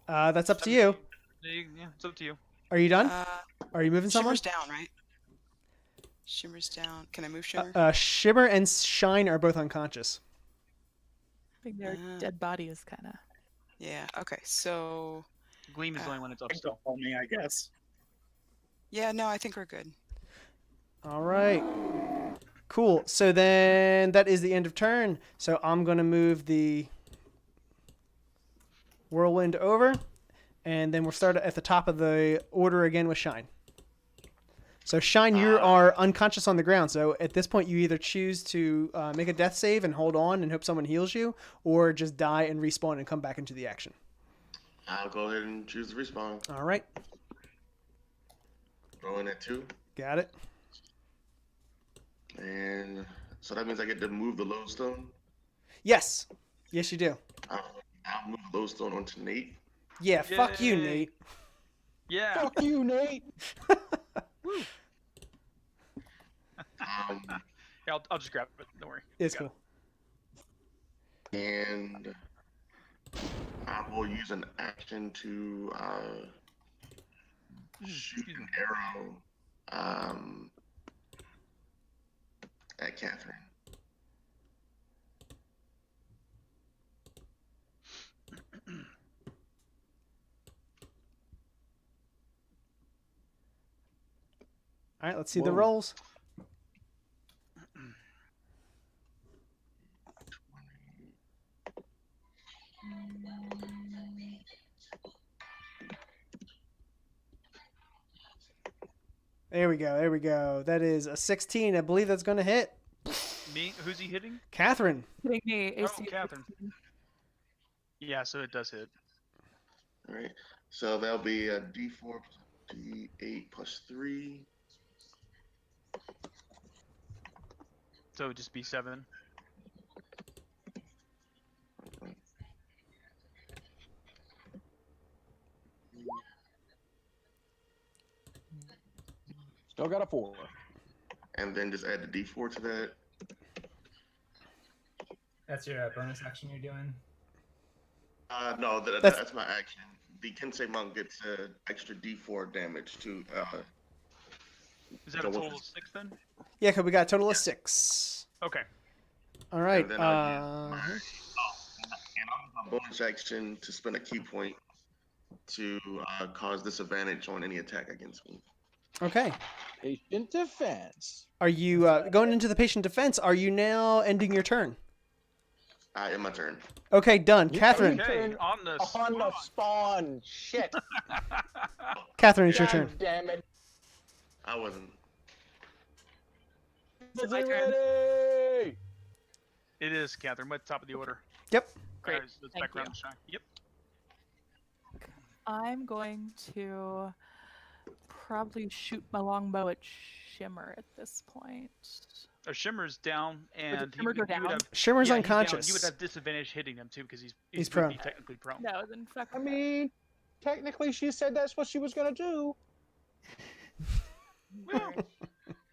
B: That's up to you.
A: Yeah, it's up to you.
B: Are you done?
E: Uh,
B: Are you moving someone?
E: Shimmer's down, right? Shimmer's down. Can I move Shimmer?
B: Shimmer and Shine are both unconscious.
G: I think their dead body is kind of.
E: Yeah. Okay. So.
A: Gleam is the only one that's up
I: still
A: still.
I: on me, I guess.
E: Yeah. No, I think we're good.
B: All right. Cool. So then that is the end of turn. So I'm going to move the whirlwind over, and then we'll start at the top of the order again with Shine. So Shine, you are unconscious on the ground. So at this point, you either choose to make a death save and hold on and hope someone heals you, or just die and respawn and come back into the action.
F: I'll go ahead and choose the respawn.
B: All right.
F: Throw in at 2.
B: Got it.
F: And so that means I get to move the lodestone.
B: Yes. Yes, you do.
F: I'll move the lodestone onto Nate.
B: Yeah, fuck you,
A: Yay.
B: Nate.
A: Yeah.
H: Fuck you, Nate.
A: Yeah, I'll just grab it. Don't worry.
B: It's
A: Got
B: cool.
F: And I will use an action to shoot
A: Excuse
F: an
A: me.
F: arrow at Catherine.
B: All right, let's see the
H: Whoa.
B: rolls. There we go. There we go. That is a 16. I believe that's going to hit.
A: Me? Who's he hitting?
B: Catherine.
G: Hitting me.
A: Oh,
G: AC
A: Catherine. Yeah, so it does hit.
F: All right. So that'll be a D4 plus D8 plus 3.
A: So it would just be 7.
H: Still got a 4.
F: And then just add the D4 to that.
D: That's your bonus action you're doing.
F: No,
B: That's-
F: that's my action. The Kensei monk gets an extra D4 damage to.
A: Is that
F: So
A: a
F: what's
A: total of
F: this?
A: 6 then?
B: Yeah, because we got a total of 6.
A: Okay.
B: All right.
F: And then I'll use my bonus action to spend a key point to cause disadvantage on any attack against me.
B: Okay.
H: Patient defense.
B: Are you going into the patient defense? Are you now ending your turn?
F: In my turn.
B: Okay, done. Catherine.
A: Okay, on the
H: On the spawn. Shit.
B: Catherine, it's your
H: God
B: turn.
H: damn it.
F: I wasn't.
H: Is
E: my
H: he
E: turn.
H: ready?
A: It is, Catherine. We're at the top of the order.
B: Yep.
E: Great.
A: Let's
G: Thank
A: back around
G: you.
A: the shine. Yep.
G: I'm going to probably shoot my longbow at Shimmer at this point.
A: Shimmer's down, and
G: Shimmer go
A: would
G: down?
A: have,
B: Shimmer's
A: yeah, he's down.
B: unconscious.
A: You would have disadvantage hitting him too because he's
B: He's
A: would
B: prone.
A: be technically prone.
G: No, then fuck.
H: I mean, technically, she said that's what she was gonna do.
A: Well,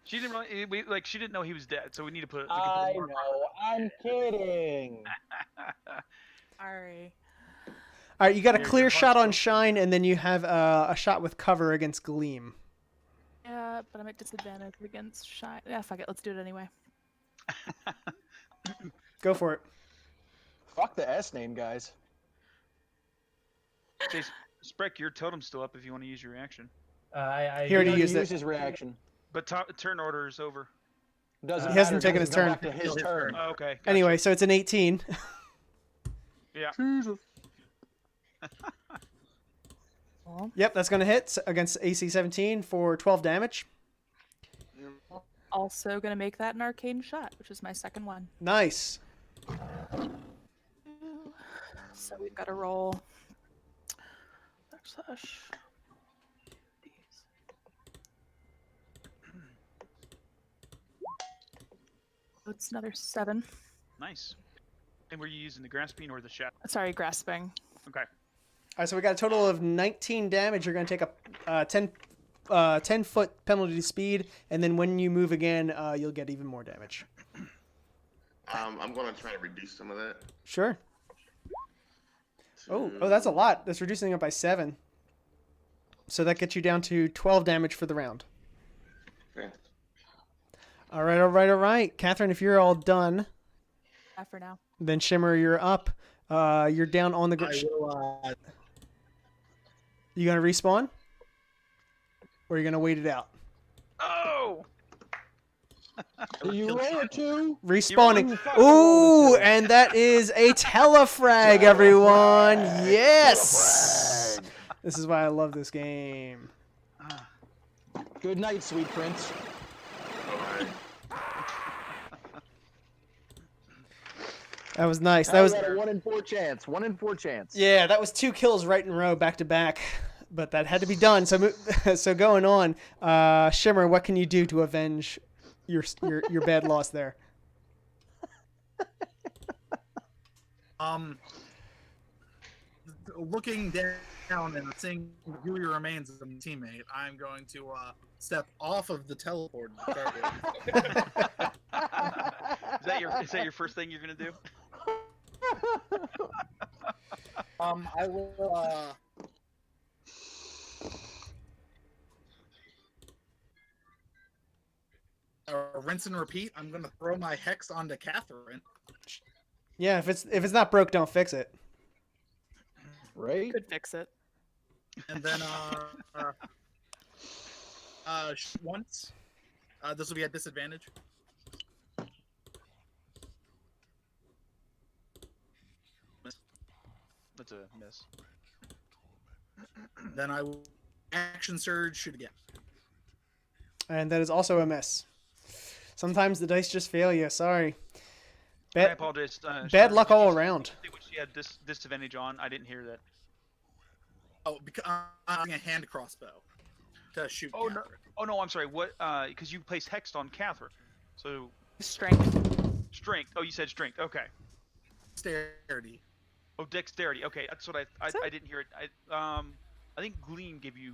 A: she didn't really. She didn't know he was dead, so we need to put. We can
H: I
A: put more
H: know. I'm kidding.
G: Sorry.
B: All right, you got a
A: Your
B: clear
A: heart's
B: shot on
A: broken.
B: Shine, and then you have a shot with cover against Gleam.
G: Yeah, but I'm at disadvantage against Shine. Yeah, fuck it. Let's do it anyway.
B: Go for it.
H: Fuck the S name, guys.
A: Say, Spreck, your totem's still up if you want to use your reaction.
B: He already
H: He
B: used it.
H: used his reaction.
A: But turn order is over.
H: Doesn't
B: He hasn't
H: matter,
B: taken
H: doesn't
B: his
H: come
B: turn.
H: back to his turn.
A: Oh, okay. Gotcha.
B: Anyway, so it's an 18.
A: Yeah.
H: Jesus.
G: Cool.
B: Yep, that's going to hit against AC 17 for 12 damage.
G: Also gonna make that an arcane shot, which is my second one.
B: Nice.
G: So we've got to roll. / It's another 7.
A: Nice. And were you using the grasping or the shadow?
G: Sorry, grasping.
A: Okay.
B: All right, so we got a total of 19 damage. You're going to take a 10-foot penalty to speed, and then when you move again, you'll get even more damage.
F: I'm gonna try to reduce some of that.
B: Sure. Oh, that's a lot. That's reducing it by 7. So that gets you down to 12 damage for the round.
F: Okay.
B: All right. Catherine, if you're all done,
G: For now.
B: then Shimmer, you're up. You're down on the
I: I
B: ground.
I: will.
B: You gonna respawn? Or are you gonna wait it out?
A: Oh!
H: Are you ready to?
B: Respawning. Ooh, and that is a telefrag, everyone. Yes. This is why I love this game.
H: Good night, sweet prince.
B: That was nice. That
H: That
B: was
H: was a 1 in 4 chance. 1 in 4 chance.
B: yeah. That was 2 kills right in a row, back to back. But that had to be done. So so going on, Shimmer, what can you do to avenge your bad loss there?
I: Looking down and seeing who remains as a teammate, I'm going to step off of the teleport. And start with.
A: Is that your first thing you're gonna do?
I: I will. Rinse and repeat. I'm going to throw my hex onto Catherine.
B: Yeah, if it's not broke, don't fix it.
H: Right?
G: Could fix it.
I: And then once. This will be at disadvantage.
A: That's a miss.
I: Then I will action surge, shoot again.
B: And that is also a miss. Sometimes the dice just fail you. Sorry.
A: I
B: Bad,
A: apologize.
B: bad
A: Sharon,
B: luck
A: did you
B: all
A: say
B: around.
A: what she had disadvantage on? I didn't hear that.
I: Oh, because I'm using a hand crossbow to shoot.
A: Oh no!
I: Catherine.
A: Oh no! I'm sorry. What? Because you placed hex on Catherine. So
G: Strength.
A: strength. Oh, you said strength. Okay.
I: Dexterity.
A: Oh, dexterity. Okay, that's what I didn't hear it. I think Gleam gave you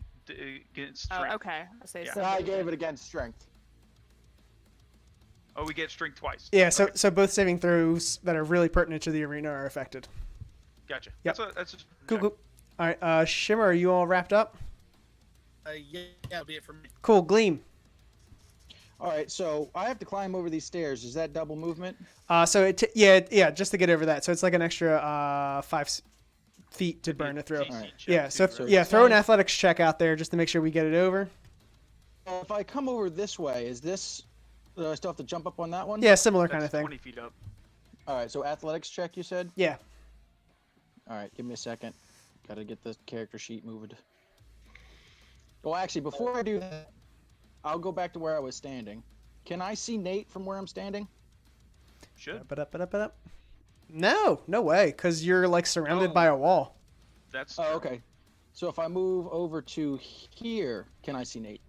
A: against strength.
G: Oh, okay. I say
A: Yeah.
G: so.
H: I gave it against strength.
A: Oh, we get strength twice.
B: Yeah, so both saving throws that are really pertinent to the arena are affected.
A: Gotcha.
B: Yep.
A: That's just
B: Cool, cool. All right, Shimmer, are you all wrapped up?
I: Yeah, that'll be it for me.
B: Cool, Gleam.
H: All right, so I have to climb over these stairs. Is that double movement?
B: So yeah, just to get over that. So it's like an extra 5 feet to burn it through.
A: DC check
B: Yeah, so
A: too, right?
B: yeah, throw an athletics check out there just to make sure we get it over.
H: If I come over this way, is this? Do I still have to jump up on that one?
B: Yeah, similar kind
A: That's
B: of thing.
A: 20 feet up.
H: All right, so athletics check, you said?
B: Yeah.
H: All right, give me a second. Got to get the character sheet moved. Well, actually, before I do that, I'll go back to where I was standing. Can I see Nate from where I'm standing?
A: Should.
B: Ba-da-ba-da-ba-da. No way, because you're like surrounded
A: Oh.
B: by a wall.
A: That's.
H: Oh, okay. So if I move over to here, can I see Nate?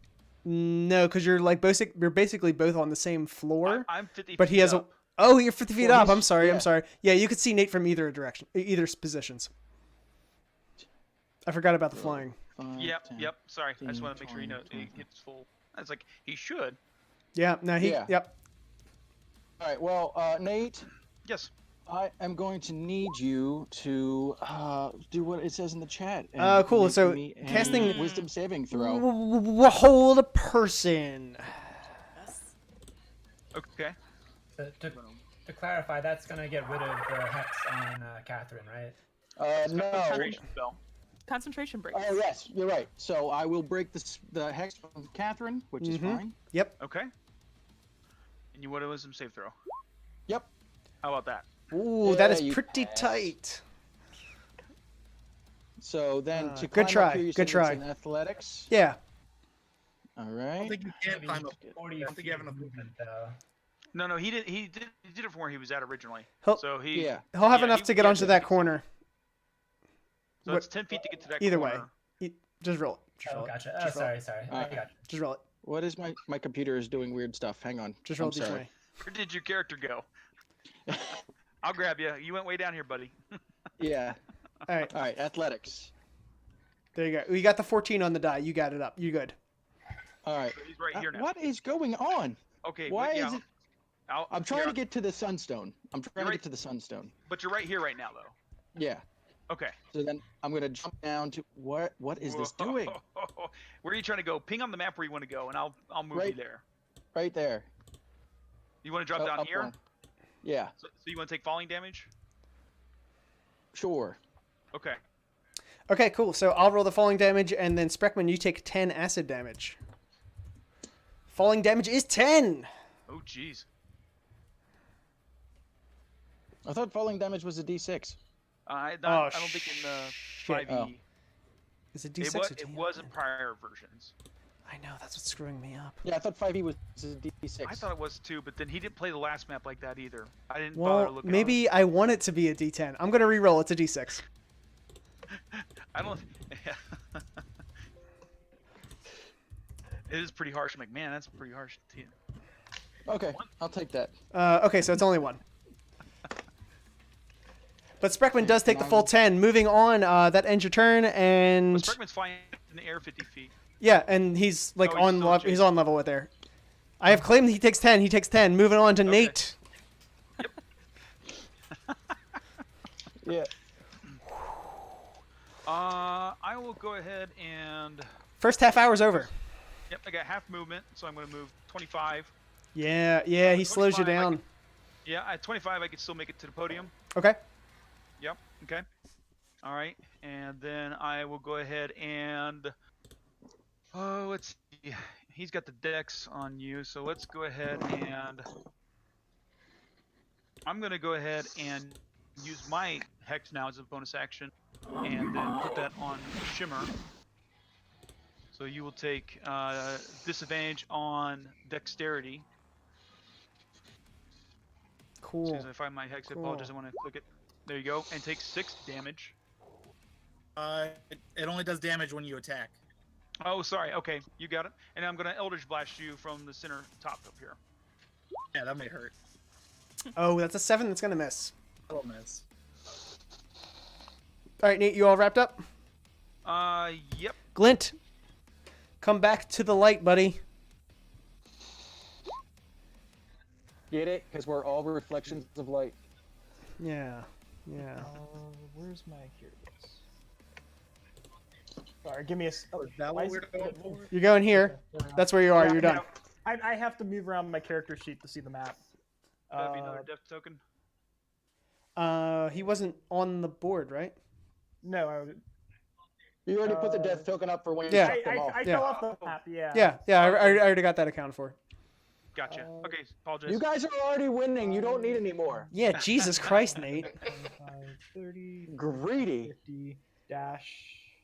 B: No, because you're like you're basically both on the same floor.
A: I'm 50
B: but
A: feet
B: he has
A: up.
B: Oh, you're 50 feet
H: Well,
B: up.
H: he's-
B: I'm sorry.
H: yeah.
B: Yeah, you could see Nate from either direction, either positions. I forgot about the flying.
H: 5,
A: Yep.
H: 10.
A: Yep. Sorry. I just
H: 15,
A: want to make sure you know
H: 20,
A: he hits full. I was like, he should.
B: Yeah. No, he.
H: Yeah.
B: Yep.
H: All right, well, Nate,
A: Yes.
H: I am going to need you to do what it says in the chat. And
B: Cool.
H: make
B: So
H: me a
B: casting
H: wisdom saving throw.
B: hold a person.
A: Okay.
D: To clarify, that's gonna get rid of the hex on Catherine, right?
H: No.
A: Concentration spell.
G: Concentration breaks.
H: Oh yes, you're right. So I will break the hex from Catherine, which is fine.
B: Yep.
A: Okay. And you want a wisdom save throw?
H: Yep.
A: How about that?
B: Ooh, that is
H: you
B: pretty
H: pass.
B: tight.
H: So then to
B: good
H: climb
B: try,
H: up here, you
B: good
H: said it's
B: try.
H: in athletics.
B: Yeah.
H: All
I: I
H: right.
I: don't think you can
D: Maybe
I: climb up.
D: 40
I: I don't think
D: feet
I: you have
D: of
I: enough
D: movement, though.
A: No, he did it from where he was at originally.
B: He'll-
A: So he
H: Yeah.
B: He'll have
A: Yeah,
B: enough
A: he-
B: to get
A: yeah,
B: onto
A: he
B: that
A: gets-
B: corner.
A: So it's 10 feet to get to that
B: Either way.
A: corner.
B: Just roll it. Just
D: Oh,
B: roll it.
D: gotcha. Oh,
B: Just roll
D: sorry,
B: it.
D: sorry.
H: All
D: I
H: right.
D: got you.
B: Just roll it.
H: What is my computer is doing weird stuff? Hang on.
B: Just roll
H: I'm
B: it each
H: sorry.
B: way.
A: Where did your character go? I'll grab you. You went way down here, buddy.
H: Yeah.
B: All right.
H: All right. Athletics.
B: There you go. You got the 14 on the die. You got it up. You good.
H: All right.
A: So he's right here now.
H: What is going on?
A: Okay.
H: Why
A: yeah,
H: is it?
A: I'll-
H: I'm trying
A: here,
H: to get to the sunstone. I'm trying
A: You're
H: to
A: right.
H: get to the sunstone.
A: But you're right here right now, though.
H: Yeah.
A: Okay.
H: So then I'm gonna jump down to what? What is this doing?
A: Where are you trying to go? Ping on the map where you want to go, and I'll move you
H: Right.
A: there.
H: Right there.
A: You want to drop
H: Oh,
A: down
H: up
A: here?
H: one. Yeah.
A: So you want to take falling damage?
H: Sure.
A: Okay.
B: Okay, cool. So I'll roll the falling damage, and then Spreckman, you take 10 acid damage. Falling damage is 10.
A: Oh, jeez.
H: I thought falling damage was a D6.
A: I
B: Oh,
A: don't think in the
B: shit.
A: 5e.
H: Oh.
B: Is it
A: It
B: D6
A: was,
B: or
A: it
B: 10?
A: was in prior versions.
B: I know, that's what's screwing me up.
H: Yeah, I thought 5e was a D6.
A: I thought it was too, but then he didn't play the last map like that either. I didn't bother
B: Well,
A: looking.
B: maybe I want it to be a D10. I'm going to re-roll. It's a D6.
A: I don't. It is pretty harsh. I'm like, man, that's pretty harsh.
H: Okay, I'll take that.
B: Okay, so it's only one. But Spreckman does take the full 10. Moving on, that ends your turn, and
A: But Spreckman's flying in the air 50 feet.
B: yeah, and he's like
A: Oh, he's
B: on
A: still
B: level. He's
A: chasing.
B: on level with there. I have claimed he takes 10. He takes 10. Moving on to
A: Okay.
B: Nate.
H: Yeah.
A: I will go ahead and.
B: First half hour's over.
A: Yep, I got half movement, so I'm going to move 25.
B: Yeah, he slows you
A: 25, I
B: down.
A: can- Yeah, at 25, I could still make it to the podium.
B: Okay.
A: Yep. Okay. All right, and then I will go ahead and. Oh, let's see. He's got the dex on you, so let's go ahead and. I'm gonna go ahead and use my hex now as a bonus action, and then put that on Shimmer. So you will take disadvantage on dexterity. As
B: Cool.
A: soon as I find my hex, I apologize. I want to click it. There you go, and take 6 damage.
I: It only does damage when you attack.
A: Oh, sorry. Okay, you got it. And I'm gonna Eldritch Blast you from the center top up here.
I: Yeah, that may hurt.
B: Oh, that's a 7 that's going to miss.
I: That'll miss.
B: All right, Nate, you all wrapped up?
A: Yep.
B: Glint, come back to the light, buddy.
H: Get it? Because we're all reflections of light.
B: Yeah.
C: Where's my here it is. Sorry, give me a.
I: Oh, is that
C: why
I: what
C: is
I: we're
C: it-
I: going for?
B: You're going here. That's where you are.
C: Yeah,
B: You're done.
C: I have to move around my character sheet to see the map.
A: That'd be another death token.
B: He wasn't on the board, right?
C: No,
H: You already put the death token up for when you
B: Yeah.
H: shut them off.
C: I
B: Yeah.
C: fell off the map. Yeah.
B: Yeah. I already got that accounted for.
A: Gotcha. Okay, apologize.
H: You guys are already winning. You don't need any more.
B: Yeah, Jesus Christ, Nate.
C: 25, 30,
H: Greedy.
C: 50, dash,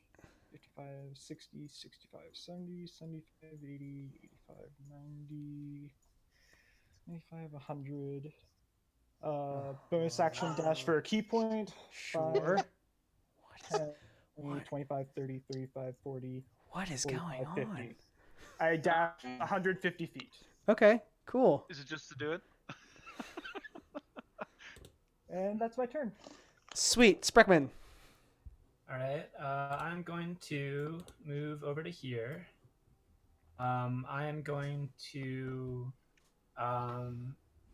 C: 55, 60, 65, 70, 75, 80, 85, 90, 95, 100. Bonus action dash for a key point.
B: Sure.
C: 10, 25, 30, 35, 40,
B: What is
C: 45,
B: going
C: 50.
B: on?
C: I dash 150 feet.
B: Okay, cool.
A: Is it just to do it?
C: And that's my turn.
B: Sweet. Spreckman.
D: All right, I'm going to move over to here. I am going to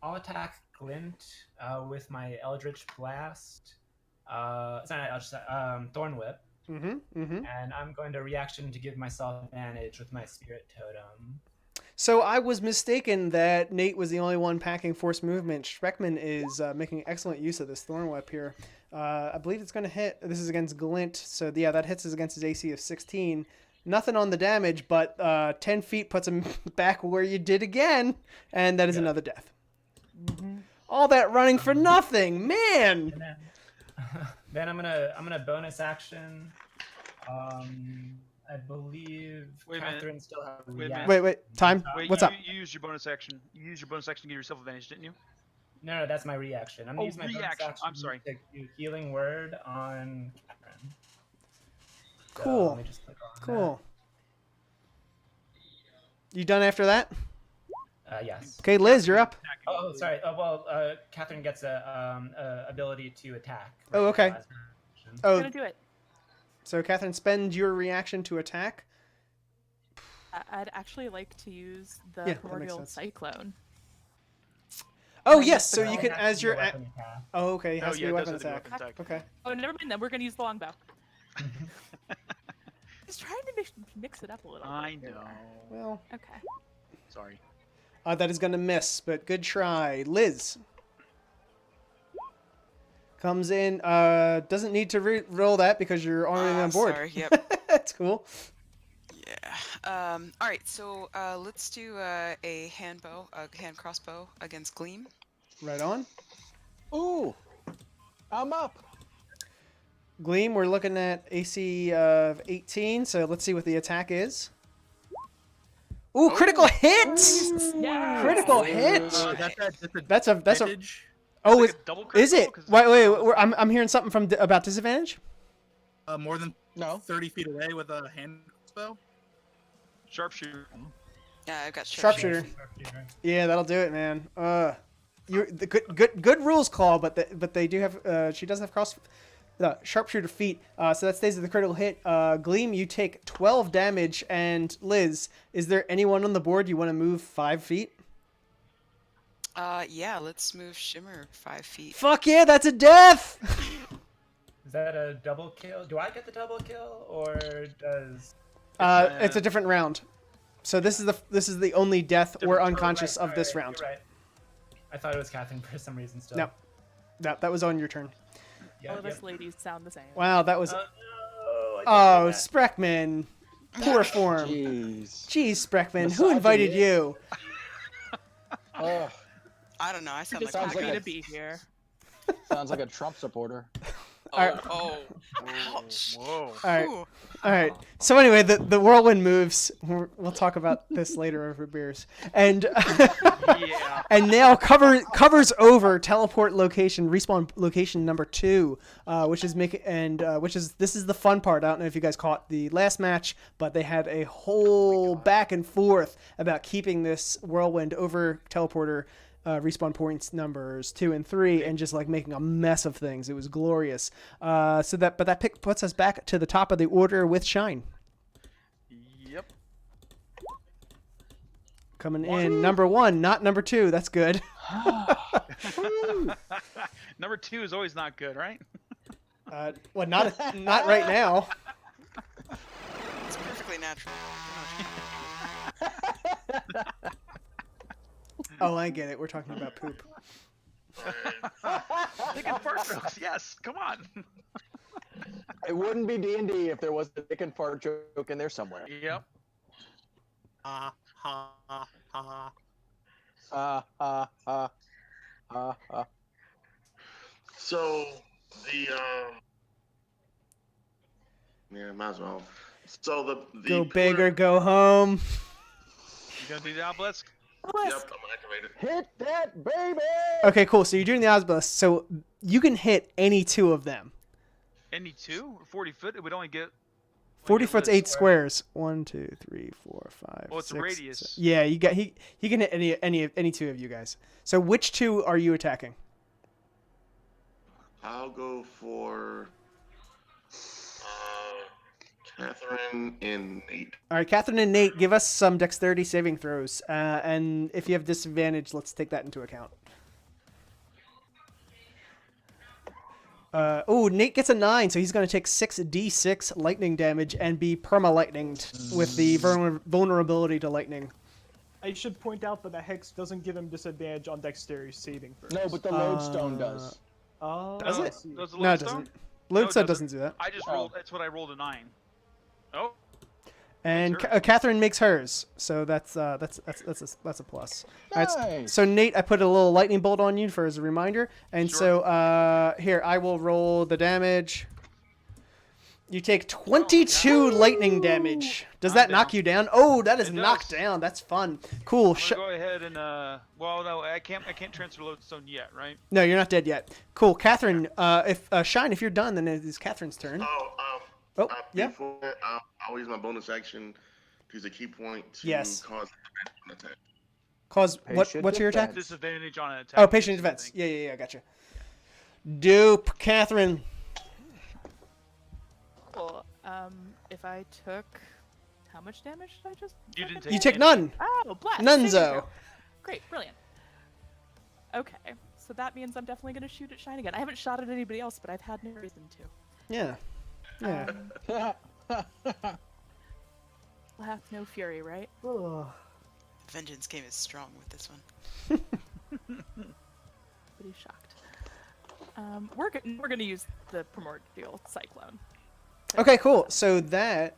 D: I'll attack Glint with my Eldritch Blast. Sorry, I'll just Thorn Whip, and I'm going to reaction to give myself advantage with my Spirit Totem.
B: So I was mistaken that Nate was the only one packing force movement. Schreckman is making excellent use of this Thorn Whip here. I believe it's going to hit. This is against Glint, so yeah, that hits us against his AC of 16. Nothing on the damage, but 10 feet puts him back where you did again, and that is another death. All that running for nothing, man.
D: And then I'm gonna bonus action. I believe
A: Wait a minute.
D: Catherine still has a
A: Wait a minute.
D: reaction.
B: Wait, time.
A: Wait,
B: What's
A: you,
B: up?
A: You used your bonus action. You used your bonus action to give yourself advantage, didn't you?
D: No, that's my reaction. I'm gonna
A: Oh,
D: use my bonus
A: reaction.
D: action
A: I'm sorry.
D: to do Healing Word on Catherine. So
B: Cool.
D: let me just click on
B: Cool. You done after that?
D: that. Yes.
B: Okay, Liz, you're up.
D: Oh, sorry. Catherine gets a ability to attack.
B: Oh,
D: right
B: okay.
D: now as her action.
G: I'm
B: Oh,
G: gonna do it.
B: so Catherine, spend your reaction to attack.
G: I'd actually like to use the
B: Yeah, that makes
G: Primordial
B: sense.
G: Cyclone.
B: Oh,
G: Like
B: yes,
G: just
B: so
G: the
B: you
D: It
B: can,
D: has
B: as
D: to be a
B: your...
D: weapon attack.
B: Oh, okay, it has to be a
A: it does
B: weapon
A: have to be a
B: attack.
A: weapon attack.
B: Okay.
G: Oh, never mind then. We're gonna use the longbow. Just trying to mix it up a little.
A: I
G: bit here.
A: know.
B: Well,
G: Okay.
A: Sorry.
B: that is going to miss, but good try. Liz. Comes in, doesn't need to roll that because you're already on board.
E: Sorry. Yep.
B: That's cool.
E: Yeah. All right. So let's do a hand crossbow against Gleam.
B: Right on.
H: Ooh, I'm up.
B: Gleam, we're looking at AC of 18, so let's see what the attack is. Ooh, critical hit!
G: Yeah.
B: Critical hit! That's a
I: Advantage?
B: oh,
A: Is
B: is,
A: it a double
B: is
A: critical?
B: it?
A: 'Cause
B: Wait, I'm hearing something from about disadvantage.
I: More than
H: No.
I: 30 feet away with a hand spell?
A: Sharpshooter.
E: Yeah, I've got
B: Sharpshooter. Yeah, that'll do it, man. The good rules call, but they do have. She does have sharpshooter feat, so that stays at the critical hit. Gleam, you take 12 damage, and Liz, is there anyone on the board you want to move 5 feet?
E: Yeah, let's move Shimmer 5 feet.
B: Fuck yeah, that's a death!
D: Is that a double kill? Do I get the double kill, or does?
B: It's a different round. So this is the only death or unconscious of this round.
D: You're right. I thought it was Catherine for some reason still.
B: No. No, that was on your turn.
D: Yeah,
G: All of us
D: yep.
G: ladies sound the same.
B: Wow, that was.
D: No,
B: Oh, Spreckman. Poor form.
H: Jeez.
B: Jeez, Spreckman. Who invited you?
H: Oh,
E: I don't know. I sound
G: Just
E: like
H: sounds
G: happy
H: like
G: to
H: a-
G: be here.
H: sounds like a Trump supporter.
E: Oh, oh, ouch.
A: Whoa.
B: All right.
E: Ooh.
B: All right. So anyway, the whirlwind moves. We'll talk about this later over beers. And
A: Yeah.
B: and now covers over teleport location, respawn location number 2, which is this is the fun part. I don't know if you guys caught the last match, but they had a whole back and forth about keeping this whirlwind over teleporter respawn points numbers 2 and 3, and just like making a mess of things. It was glorious. But that pick puts us back to the top of the order with Shine.
A: Yep.
B: Coming in number 1, not number 2. That's good.
A: Number 2 is always not good, right?
B: Well, not right now.
E: It's perfectly natural.
B: Oh, I get it. We're talking about poop.
A: Dick and fart jokes. Yes. Come on.
H: It wouldn't be D&D if there was a dick and fart joke in there somewhere.
A: Yep.
I: Ha ha ha ha.
F: So the yeah, might as well. So the
B: Go
F: pillar-
B: big or go home.
A: You gonna do the obelisk?
F: Yep, I'm gonna activate it.
H: Hit that baby!
B: Okay, cool. So you're doing the obelisk. So you can hit any 2 of them.
A: Any 2? 40 foot? It would only get.
B: 40
A: get
B: foot's
A: Liz.
B: 8 squares. 1, 2, 3, 4, 5.
A: Oh, it's a
B: 6,
A: radius.
B: 7. Yeah, you got he can hit any 2 of you guys. So which 2 are you attacking?
F: I'll go for Catherine and Nate.
B: All right, Catherine and Nate, give us some dexterity saving throws. And if you have disadvantage, let's take that into account. Nate gets a 9, so he's going to take 6d6 lightning damage and be perma-lightninged with the vulnerability to lightning.
C: I should point out that the hex doesn't give him disadvantage on dexterity saving throws.
H: No, but the lodestone does.
C: Oh,
B: Does
C: I
B: it?
C: see.
A: Does the
B: No, it
A: lodestone?
B: doesn't. Lodestone doesn't do that.
A: I just
H: Oh.
A: rolled. That's what I rolled a 9. Oh.
B: And
A: Makes hers.
B: Catherine makes hers, so that's a plus. All right,
H: Nice.
B: so Nate, I put a little lightning bolt on you for as a reminder, and
A: Sure.
B: so here I will roll the damage. You take 22 lightning damage. Does
A: I'm
B: that knock
A: down.
B: you down? Oh, that is
A: It
B: knocked
A: does.
B: down. That's fun. Cool.
A: I'm gonna go ahead and well, no, I can't transfer lodestone yet, right?
B: No, you're not dead yet. Cool, Catherine. If Shine, if you're done, then it is Catherine's turn. Oh, yeah.
F: Before that, I'll use my bonus action to use a key point to
B: Yes.
F: cause an attack.
B: Cause
H: Patient
B: what's your attack?
H: defense.
A: Disadvantage on an attack.
B: Oh, patient
A: I
B: defense.
A: think.
B: Yeah, gotcha. Dupe, Catherine.
G: Cool. If I took, how much damage did I just?
A: You didn't
G: fucking
A: take
B: You
G: take?
B: take none.
G: Oh, blast.
B: Nunzo.
G: Saving throw. Great, brilliant. Okay, so that means I'm definitely gonna shoot at Shine again. I haven't shot at anybody else, but I've had no reason to.
B: Yeah. Yeah.
G: Laugh, no fury, right?
E: Vengeance came as strong with this one.
G: Pretty shocked. We're gonna use the primordial cyclone.
B: Okay, cool. So that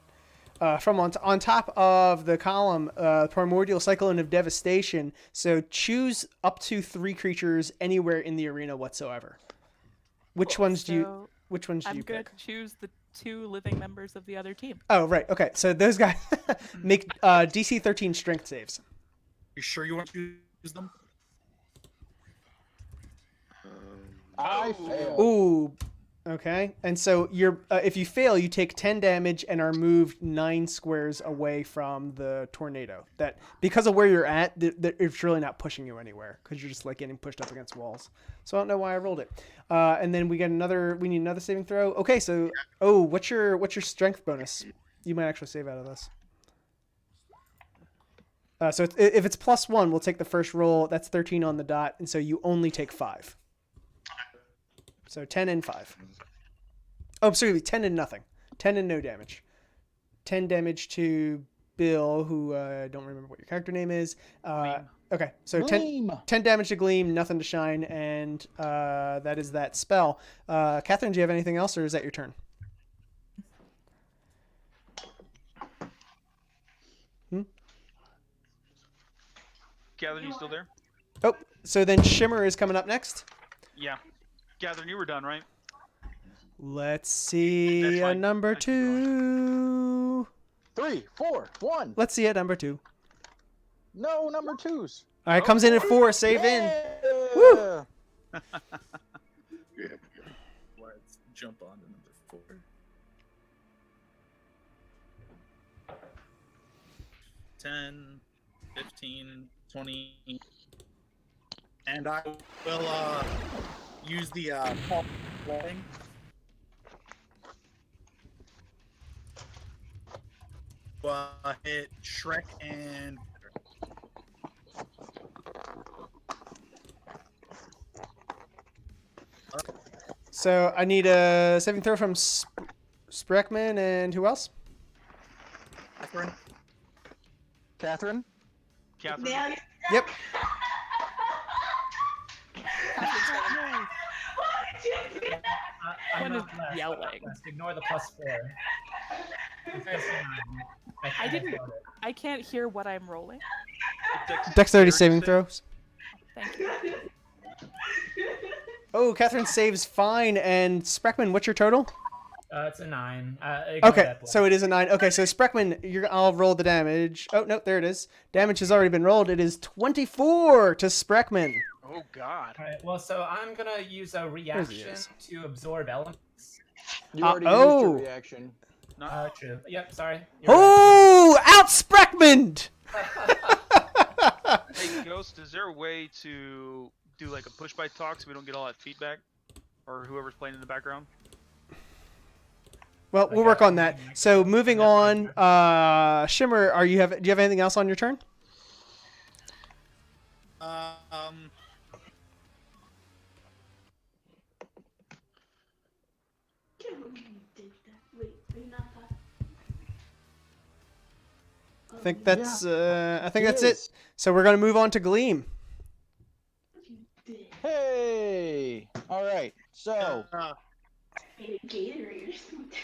B: from on top of the column, primordial cyclone of devastation. So choose up to 3 creatures anywhere in the arena whatsoever. Which ones do you?
G: So
B: Which ones do
G: I'm
B: you
G: gonna
B: pick?
G: choose the 2 living members of the other team.
B: Oh, right. Okay. So those guys make DC 13 strength saves.
I: You sure you want to use them?
H: I
A: Oh.
H: failed.
B: Ooh. Okay. And so you're if you fail, you take 10 damage and are moved 9 squares away from the tornado. That because of where you're at, it's really not pushing you anywhere because you're just like getting pushed up against walls. So I don't know why I rolled it. And then we need another saving throw. Okay. So what's your strength bonus? You might actually save out of this. So if it's +1, we'll take the first roll. That's 13 on the dot, and so you only take 5. So 10 and 5. Oh, excuse me, 10 and nothing. 10 and no damage. 10 damage to Bill, who I don't remember what your character name is. Okay, so 10 damage to Gleam, nothing to Shine, and that is that spell. Catherine, do you have anything else, or is that your turn?
A: Catherine, you still there?
B: Oh, so then Shimmer is coming up next.
A: Yeah. Catherine, you were done, right?
B: Let's see
A: That's fine.
B: number
A: I keep going.
B: 2.
H: 3, 4, 1.
B: Let's see number 2.
H: No number 2s.
B: All right, comes in at 4. Save in.
H: Yeah.
B: Woo.
F: Yeah.
I: Let's jump on to number 4. $10, 15, 20, and I will use the pulse thing. Hit Shrek and
B: So I need a saving throw from Spreckman and who else?
I: Catherine.
H: Catherine?
A: Catherine.
B: Yep.
D: I'm
G: One
D: not
G: is
D: blessed.
G: yelling.
D: Let's ignore the +4.
G: I didn't. I can't hear what I'm rolling.
B: Dexterity saving throws.
G: Thank you.
B: Oh, Catherine saves fine. And Spreckman, what's your total?
D: It's a 9. Ignore
B: Okay,
D: that
B: so it is a 9. Okay, so Spreckman, I'll roll the damage. Oh, no, there it is. Damage has already been rolled. It is 24 to Spreckman.
A: Oh God.
D: All right. Well, so I'm gonna use a reaction
B: is.
D: to absorb elements.
H: You already
B: oh.
H: used your reaction.
D: True. Yep. Sorry. You're right.
B: Oh, out Spreckman!
A: Hey, Ghost, is there a way to do like a push by talk so we don't get all that feedback, or whoever's playing in the background?
B: Well, we'll work on that. So moving on, Shimmer, do you have anything else on your turn? I think that's
H: He
B: it.
H: is.
B: So we're gonna move on to Gleam.
H: Hey! All right. So,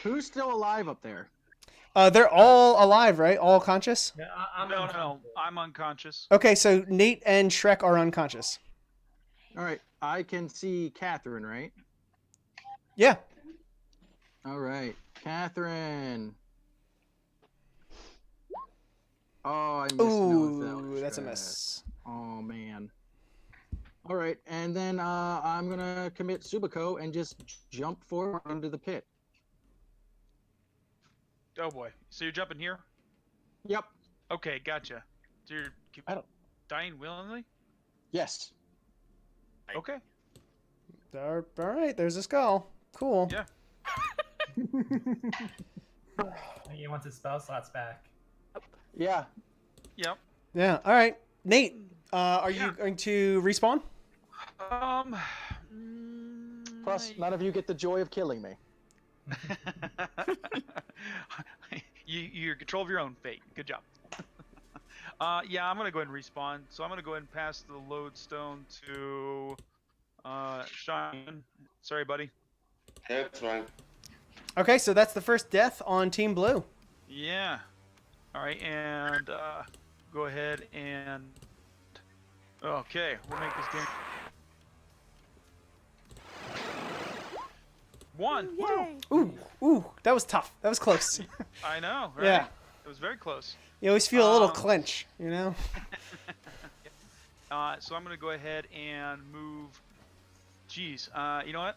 H: who's still alive up there?
B: They're all alive, right? All conscious.
D: No, I'm
A: No,
D: unconscious.
A: I'm unconscious.
B: Okay, so Nate and Shrek are unconscious.
H: All right. I can see Catherine, right?
B: Yeah.
H: All right. Catherine. Oh, I missed no if that
B: Ooh,
H: was
B: that's a
H: Shrek.
B: miss.
H: Oh, man. All right. And then I'm going to commit Subako and just jump forward into the pit.
A: Oh boy. So you're jumping here?
H: Yep.
A: Okay, gotcha. So you're
H: I don't-
A: dying willingly?
H: Yes.
A: Okay.
B: All right, there's a skull. Cool.
A: Yeah.
D: He wants his spell slots back.
H: Yeah.
A: Yep.
B: Yeah. All right, Nate. Are
A: Yeah.
B: you going to respawn?
H: Plus, none of you get the joy of killing me.
A: You're in control of your own fate. Good job. Yeah, I'm gonna go ahead and respawn. So I'm gonna go ahead and pass the lodestone to Sean. Sorry, buddy.
F: Yeah, that's fine.
B: Okay, so that's the first death on Team Blue.
A: Yeah. All right, and go ahead and okay, we'll make this game. One.
G: Yay!
B: Ooh, that was tough. That was close.
A: I know, right?
B: Yeah.
A: It was very close.
B: You always feel a little
A: Um,
B: clench, you know?
A: So I'm gonna go ahead and move. Jeez. You know what?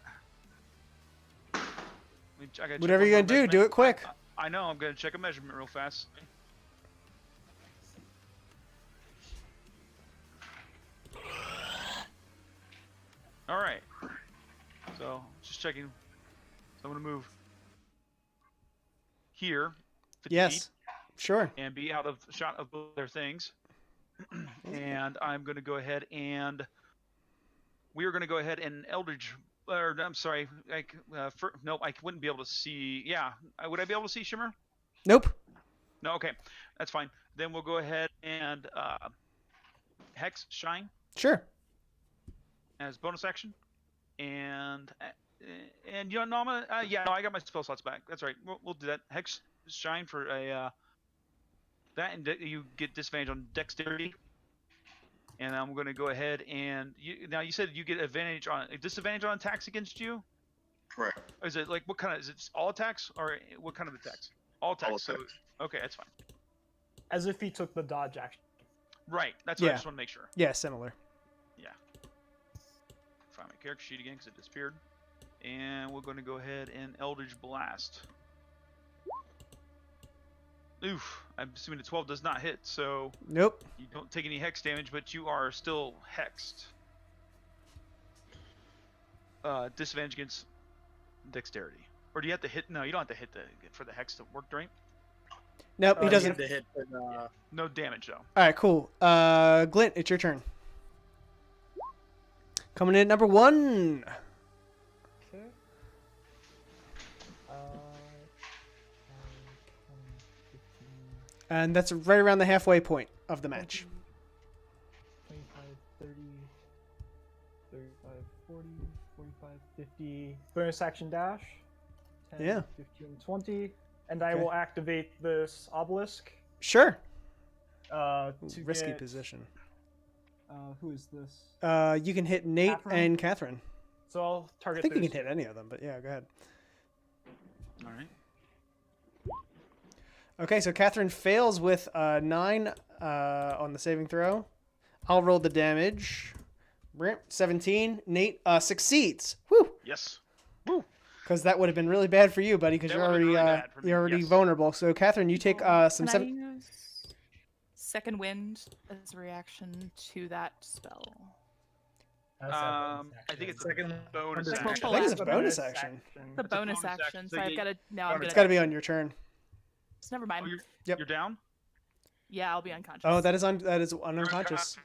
A: I gotta check
B: Whatever
A: one
B: you're
A: more
B: gonna do,
A: measurement.
B: do it quick.
A: I know. I'm gonna check a measurement real fast. All right. So just checking. So I'm gonna move here. 50
B: Yes.
A: feet,
B: Sure.
A: and be out of shot of both their things. And I'm going to go ahead and we are going to go ahead and Eldridge. Or I'm sorry, nope, I wouldn't be able to see. Yeah, would I be able to see Shimmer?
B: Nope.
A: No, okay, that's fine. Then we'll go ahead and Hex Shine
B: Sure.
A: as bonus action, and you know, no, I'm gonna, yeah, no, I got my spell slots back. That's right. We'll do that. Hex Shine for a that, and you get disadvantage on Dexterity. And I'm going to go ahead and now you said you get disadvantage on attacks against you.
F: Correct.
A: Or is it like what kind of, is it all attacks or what kind of attacks? All attacks.
F: All
A: So
F: attacks.
A: okay, that's fine.
C: As if he took the dodge action.
A: Right. That's what I
B: Yeah.
A: just want to make sure.
B: Yeah, similar.
A: Yeah. Find my character sheet again because it disappeared. And we're going to go ahead and Eldritch Blast. Oof. I'm assuming the 12 does not hit, so
B: Nope.
A: you don't take any hex damage, but you are still hexed. Disadvantage against dexterity. Or do you have to hit? No, you don't have to hit for the hex to work, right?
B: Nope, he
I: You
B: doesn't.
I: have to hit the,
A: No damage though.
B: All right, cool. Glint, it's your turn. Coming in at number 1.
C: Okay.
B: And that's right around the halfway point of the match.
C: 25, 30, 35, 40, 45, 50. Bonus action dash. 10,
B: Yeah.
C: 15, 20. And I
B: Okay.
C: will activate this obelisk.
B: Sure.
C: To
B: Risky
C: get,
B: position.
C: Who is this?
B: You can hit Nate
C: Catherine?
B: and Catherine.
C: So I'll
B: I
C: target
B: think you
C: those
B: can hit
C: two.
B: any of them, but yeah, go ahead.
A: All right.
B: Okay, so Catherine fails with 9 on the saving throw. I'll roll the damage. 17. Nate succeeds. Woo!
A: Yes. Woo.
B: Because that would have been really bad for you, buddy. Because
A: That
B: you're
A: would've been
B: already
A: really bad for me,
B: you're already
A: yes.
B: vulnerable. So Catherine, you take some
G: Can I
B: seven.
G: use Second Wind as a reaction to that spell?
A: I think it's a
I: second
A: bonus
I: bonus
A: action.
B: I think it's a
C: The
B: bonus action.
G: The
A: It's a
G: bonus
A: bonus
G: action,
A: action,
G: so
A: so
G: I've
A: you-
G: got to. Now I'm
B: It's
G: gonna.
B: got to be on your turn.
G: Just never mind.
A: Oh,
B: Yep.
A: you're down.
G: Yeah, I'll be unconscious.
B: Oh, that is
A: You're
B: unconscious.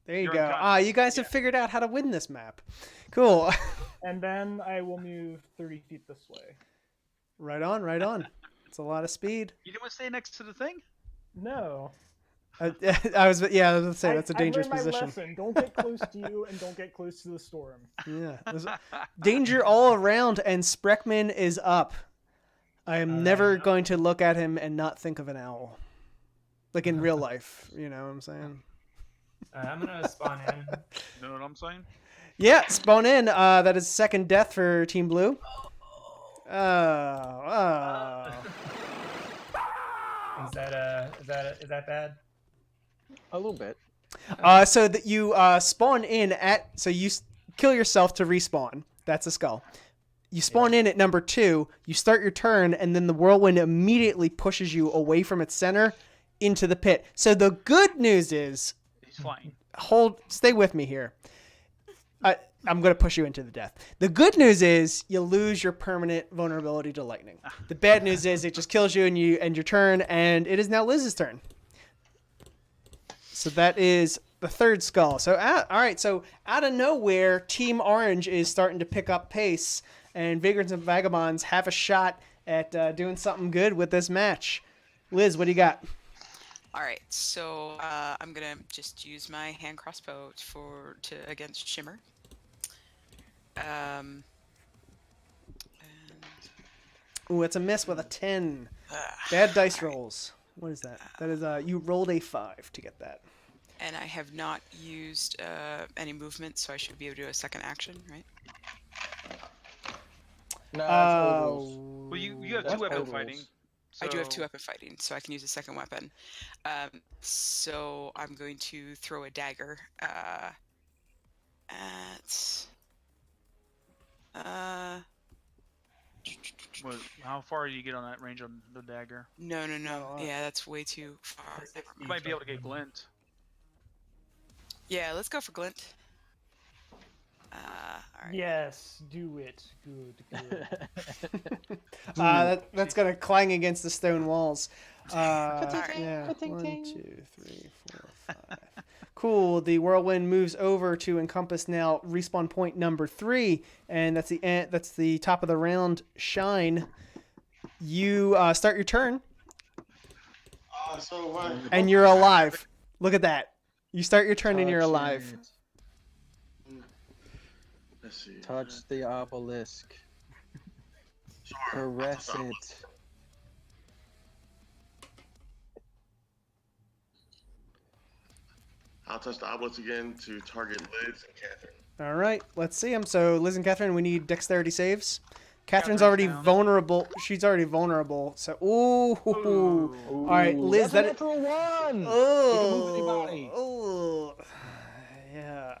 B: There you
A: You're
B: go.
A: unconscious.
B: You guys have
A: Yeah.
B: figured out how to win this map. Cool.
C: And then I will move 30 feet this way.
B: Right on, right on. It's a lot of speed.
A: You didn't want to stay next to the thing?
C: No.
B: I was gonna say that's a dangerous
C: I've learned my
B: position.
C: lesson. Don't get close to you, and don't get close to the storm.
B: Yeah, danger all around, and Spreckman is up. I am never going to look at him and not think of an owl, like in real life. You know what I'm saying?
D: I'm gonna spawn in.
A: You know what I'm saying?
B: Yeah, spawn in. That is second death for Team Blue. Oh.
D: Is that bad?
H: A little bit.
B: So that you spawn in at, so you kill yourself to respawn. That's a skull. You spawn in at number 2. You start your turn, and then the whirlwind immediately pushes you away from its center into the pit. So the good news is,
A: He's flying.
B: stay with me here. I'm going to push you into the death. The good news is you lose your permanent vulnerability to lightning. The bad news is it just kills you and your turn, and it is now Liz's turn. So that is the third skull. So all right, so out of nowhere, Team Orange is starting to pick up pace, and Vagrants and Vagabonds have a shot at doing something good with this match. Liz, what do you got?
E: All right, so I'm gonna just use my hand crossbow against Shimmer. And,
B: Ooh, it's a miss with a 10. Bad dice rolls. What is that? That is you rolled a 5 to get that.
E: and I have not used any movement, so I should be able to do a second action, right?
H: No, that's old rules.
A: Well, you have
H: That's
A: 2 weapon
H: old
A: fighting.
H: rules.
E: I do have 2
A: so-
E: weapon fighting, so I can use a second weapon. So I'm going to throw a dagger at.
A: How far do you get on that range on the dagger?
E: No.
B: Not a lot.
E: Yeah, that's way too far.
A: You might be able to get glint.
E: Yeah, let's go for glint. All right.
C: Yes, do it. Good.
B: That's gonna clang against the stone walls.
E: Alright.
B: Yeah. 1, 2, 3, 4, 5. Cool. The whirlwind moves over to encompass now respawn point number 3, and that's the top of the round. Shine. You start your turn,
F: So what?
B: and you're alive. Look at that. You start your turn, and you're
H: Touch
B: alive.
H: it.
F: Let's see.
H: Touch the obelisk.
F: Sure.
H: Caress it.
F: I'll touch the obelisk again to target Liz and Catherine.
B: All right, let's see them. So Liz and Catherine, we need dexterity saves. Catherine's
A: Catherine's
B: already
A: down.
B: vulnerable. She's already vulnerable. So, ooh. All right, Liz,
H: That's
B: that
H: a natural one.
B: Oh,
H: You can move anybody.
B: oh, yeah.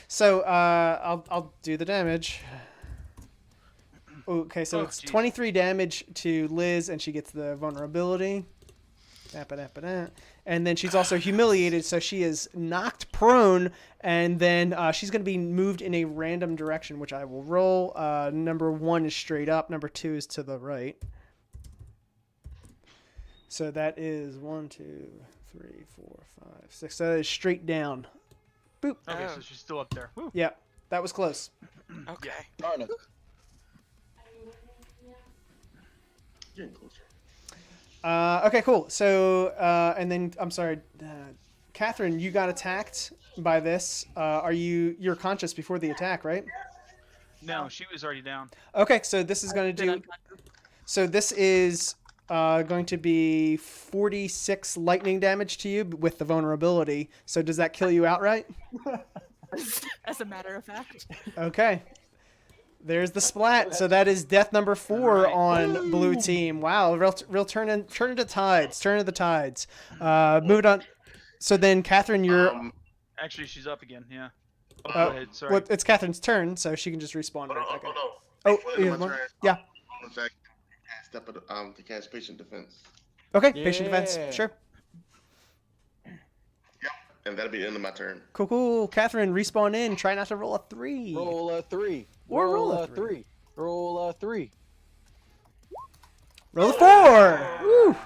B: So I'll do the damage. Okay, so
A: Oh,
B: it's
A: geez.
B: 23 damage to Liz, and she gets the vulnerability. And then she's also humiliated, so she is knocked prone, and then she's going to be moved in a random direction, which I will roll. Number 1 is straight up, number 2 is to the right. So that is 1, 2, 3, 4, 5, 6. So that is straight down. Boop.
A: Okay,
E: Oh.
A: so she's still up there. Woo.
B: Yeah, that was close.
E: Okay.
H: Darn it.
F: Getting closer.
B: Okay, cool. So, and then I'm sorry, Catherine, you got attacked by this. You're conscious before the attack, right?
A: No, she was already down.
B: Okay, so this is going to
G: Been
B: do.
G: unconscious.
B: So this is going to be 46 lightning damage to you with the vulnerability. So does that kill you outright?
G: As a matter of fact.
B: Okay. There's the splat. So that is death number 4
A: Alright.
B: on blue team. Wow, real turn into tides. Turn of the tides. Moved on. So then, Catherine, you're.
A: Actually, she's up again. Yeah. Oh,
B: Uh,
A: go ahead. Sorry.
B: Well, it's Catherine's turn, so she can just respawn right back in.
F: no.
B: Oh,
F: Before
B: yeah,
F: my
B: one-
F: turn,
B: yeah.
F: bonus action, step of to cast patient defense,
B: Okay, patient defense.
H: Yeah.
B: Sure.
F: and that'll be the end of my turn.
B: Cool. Catherine, respawn in. Try not to roll a 3.
H: Roll a 3.
B: Or roll a
H: a 3. Roll a 3.
B: Roll a 4. Woo.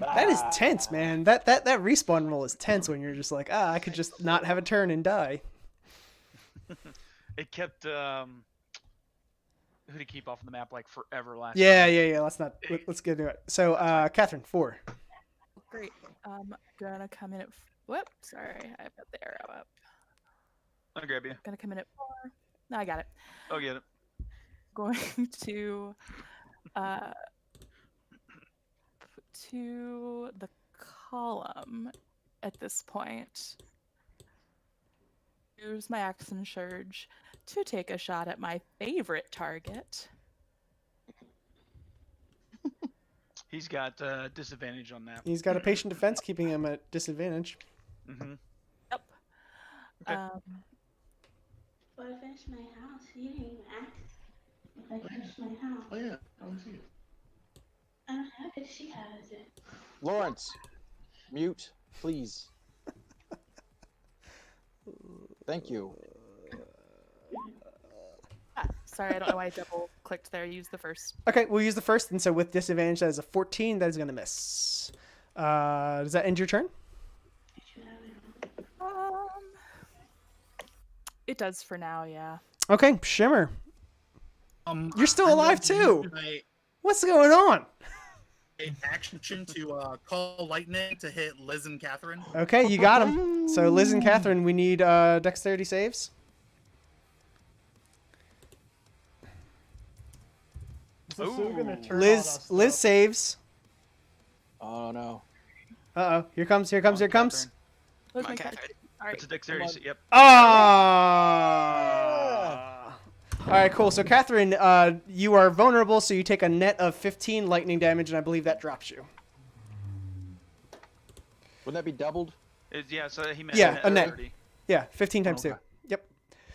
B: That is tense, man. That respawn roll is tense when you're just like, I could just not have a turn and die.
A: It kept who to keep off the map like forever last.
B: Yeah.
A: time.
B: Let's get into it. So, Catherine, 4.
G: Great. I'm gonna come in at. Whoop. Sorry, I've got the arrow up.
A: I'll grab you.
G: Gonna come in at 4. No, I got it.
A: I'll get it.
G: Going to to the column at this point. Use my action surge to take a shot at my favorite target.
A: He's got disadvantage on that.
B: He's got a patient defense keeping him at disadvantage.
A: Mm-hmm.
G: Yep.
A: Okay.
J: But I finished my house. You didn't even ask if I finished my house.
F: Oh yeah, I want to see it.
J: I don't have it. She has it.
H: Lawrence, mute, please. Thank you.
G: Sorry, I don't know why I double clicked there. Use the first.
B: Okay, we'll use the first, and so with disadvantage, that is a 14. That is going to miss. Does that end your turn?
G: It does for now, yeah.
B: Okay, Shimmer. You're still alive too. What's going on?
I: An action to call lightning to hit Liz and Catherine.
B: Okay, you got him. So Liz and Catherine, we need dexterity saves.
C: So we're gonna turn on
B: Liz
C: us,
B: saves.
H: Oh no.
B: Uh-oh. Here comes.
A: Come
G: Where's
E: Come
G: my
E: on,
G: character?
E: Catherine.
G: All right.
A: It's a dexterity. Yep.
B: Ah! All right, cool. So Catherine, you are vulnerable, so you take a net of 15 lightning damage, and I believe that drops you.
H: Wouldn't that be doubled?
A: Yeah, so he meant
B: Yeah, a net.
A: 30.
B: Yeah, 15 times
H: Okay.
B: 2. Yep.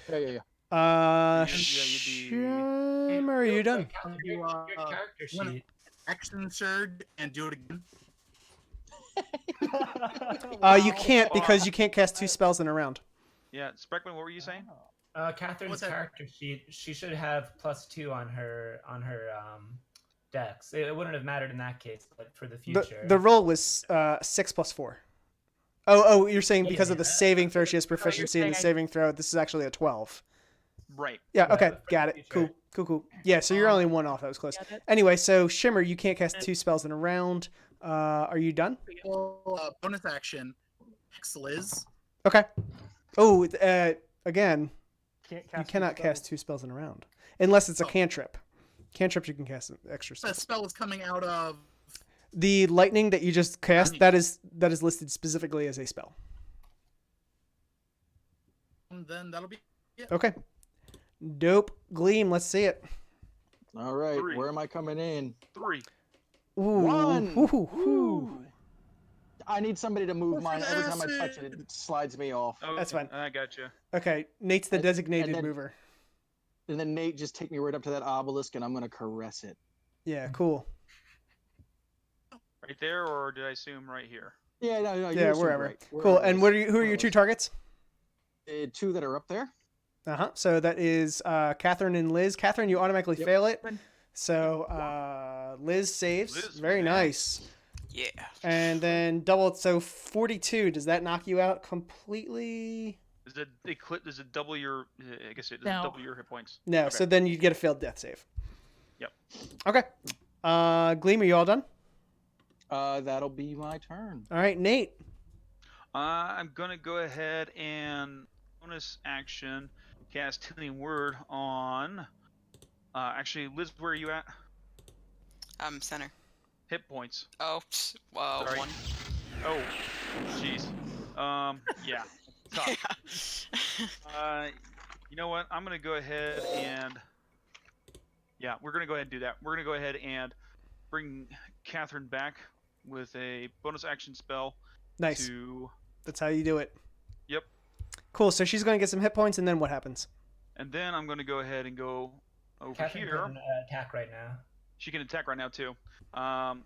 H: Yeah.
A: You'd be-
B: Shimmer, are you done?
D: Your character
I: wanna-
D: sheet.
I: Action surge and do it again.
B: You can't because you can't cast 2 spells in a round.
A: Yeah, Spreckman, what were you saying?
D: Catherine's
I: What's that?
D: character sheet. She should have +2 on her dex. It wouldn't have mattered in that case, but for the future.
B: The roll was 6 plus 4. Oh, you're saying because of the
D: Yeah.
B: saving throw, she has proficiency in the
G: saying I-
B: saving throw. This is actually a 12.
A: Right.
B: Yeah,
D: Yeah,
B: okay,
D: but for
B: got
D: the
B: it.
D: future.
B: Cool. Yeah, so you're only one off. That was close.
G: Get it?
B: Anyway, so Shimmer, you can't cast 2 spells in a round. Are you done?
I: Well, bonus action. X Liz.
B: Okay. Oh, again,
C: Can't
B: you
C: cast
B: cannot
C: two
B: cast
C: spells.
B: 2 spells in a round. Unless it's a
I: Oh.
B: cantrip. Cantrips, you can cast extra
I: That
B: spells.
I: spell is coming out of.
B: The lightning that you just cast, that is listed specifically as a spell.
I: Then that'll be.
B: Okay. Dope. Gleam, let's see it.
H: All right,
A: 3.
H: where am I coming in?
A: 3.
B: Ooh.
H: One.
B: Ooh.
H: I need somebody to move
I: What's
H: mine.
I: an
H: Every time I touch
I: acid?
H: it, it slides me off.
A: Oh,
B: That's fine.
A: I got you.
B: Okay, Nate's the
H: And-
B: designated
H: and then-
B: mover.
H: And then Nate just take me right up to that obelisk, and I'm gonna caress it.
B: Yeah, cool.
A: Right there, or did I assume right here?
H: Yeah, no,
B: Yeah,
H: you're so
B: wherever.
H: right.
B: Cool.
H: Wherever it
B: And
H: is.
B: who are your
H: Wherever
B: 2
H: it
B: targets?
H: is. 2 that are up there.
B: So that is Catherine and Liz. Catherine, you automatically
H: Yep.
B: fail it.
G: Fine.
B: So Liz saves.
A: Liz,
B: Very
A: man.
B: nice.
E: Yeah.
B: And then double. So 42. Does that knock you out completely?
A: Does it double your? I guess it does
G: No.
A: double your hit points.
B: No.
A: Okay.
B: So then you get a failed death save.
A: Yep.
B: Okay. Gleam, are you all done?
H: That'll be my turn.
B: All right, Nate.
A: I'm gonna go ahead and bonus action cast Healing Word on. Actually, Liz, where are you at?
E: Center.
A: Hit points.
E: Oh,
A: Sorry.
E: 1.
A: Oh, jeez. Yeah. Tough. You know what? I'm gonna go ahead and. Yeah, we're gonna go ahead and do that. We're gonna go ahead and bring Catherine back with a bonus action spell.
B: Nice.
A: To,
B: That's how you do it.
A: Yep.
B: Cool. So she's going to get some hit points, and then what happens?
A: and then I'm gonna go ahead and go over
D: Catherine
A: here.
D: can attack right now.
A: She can attack right now too.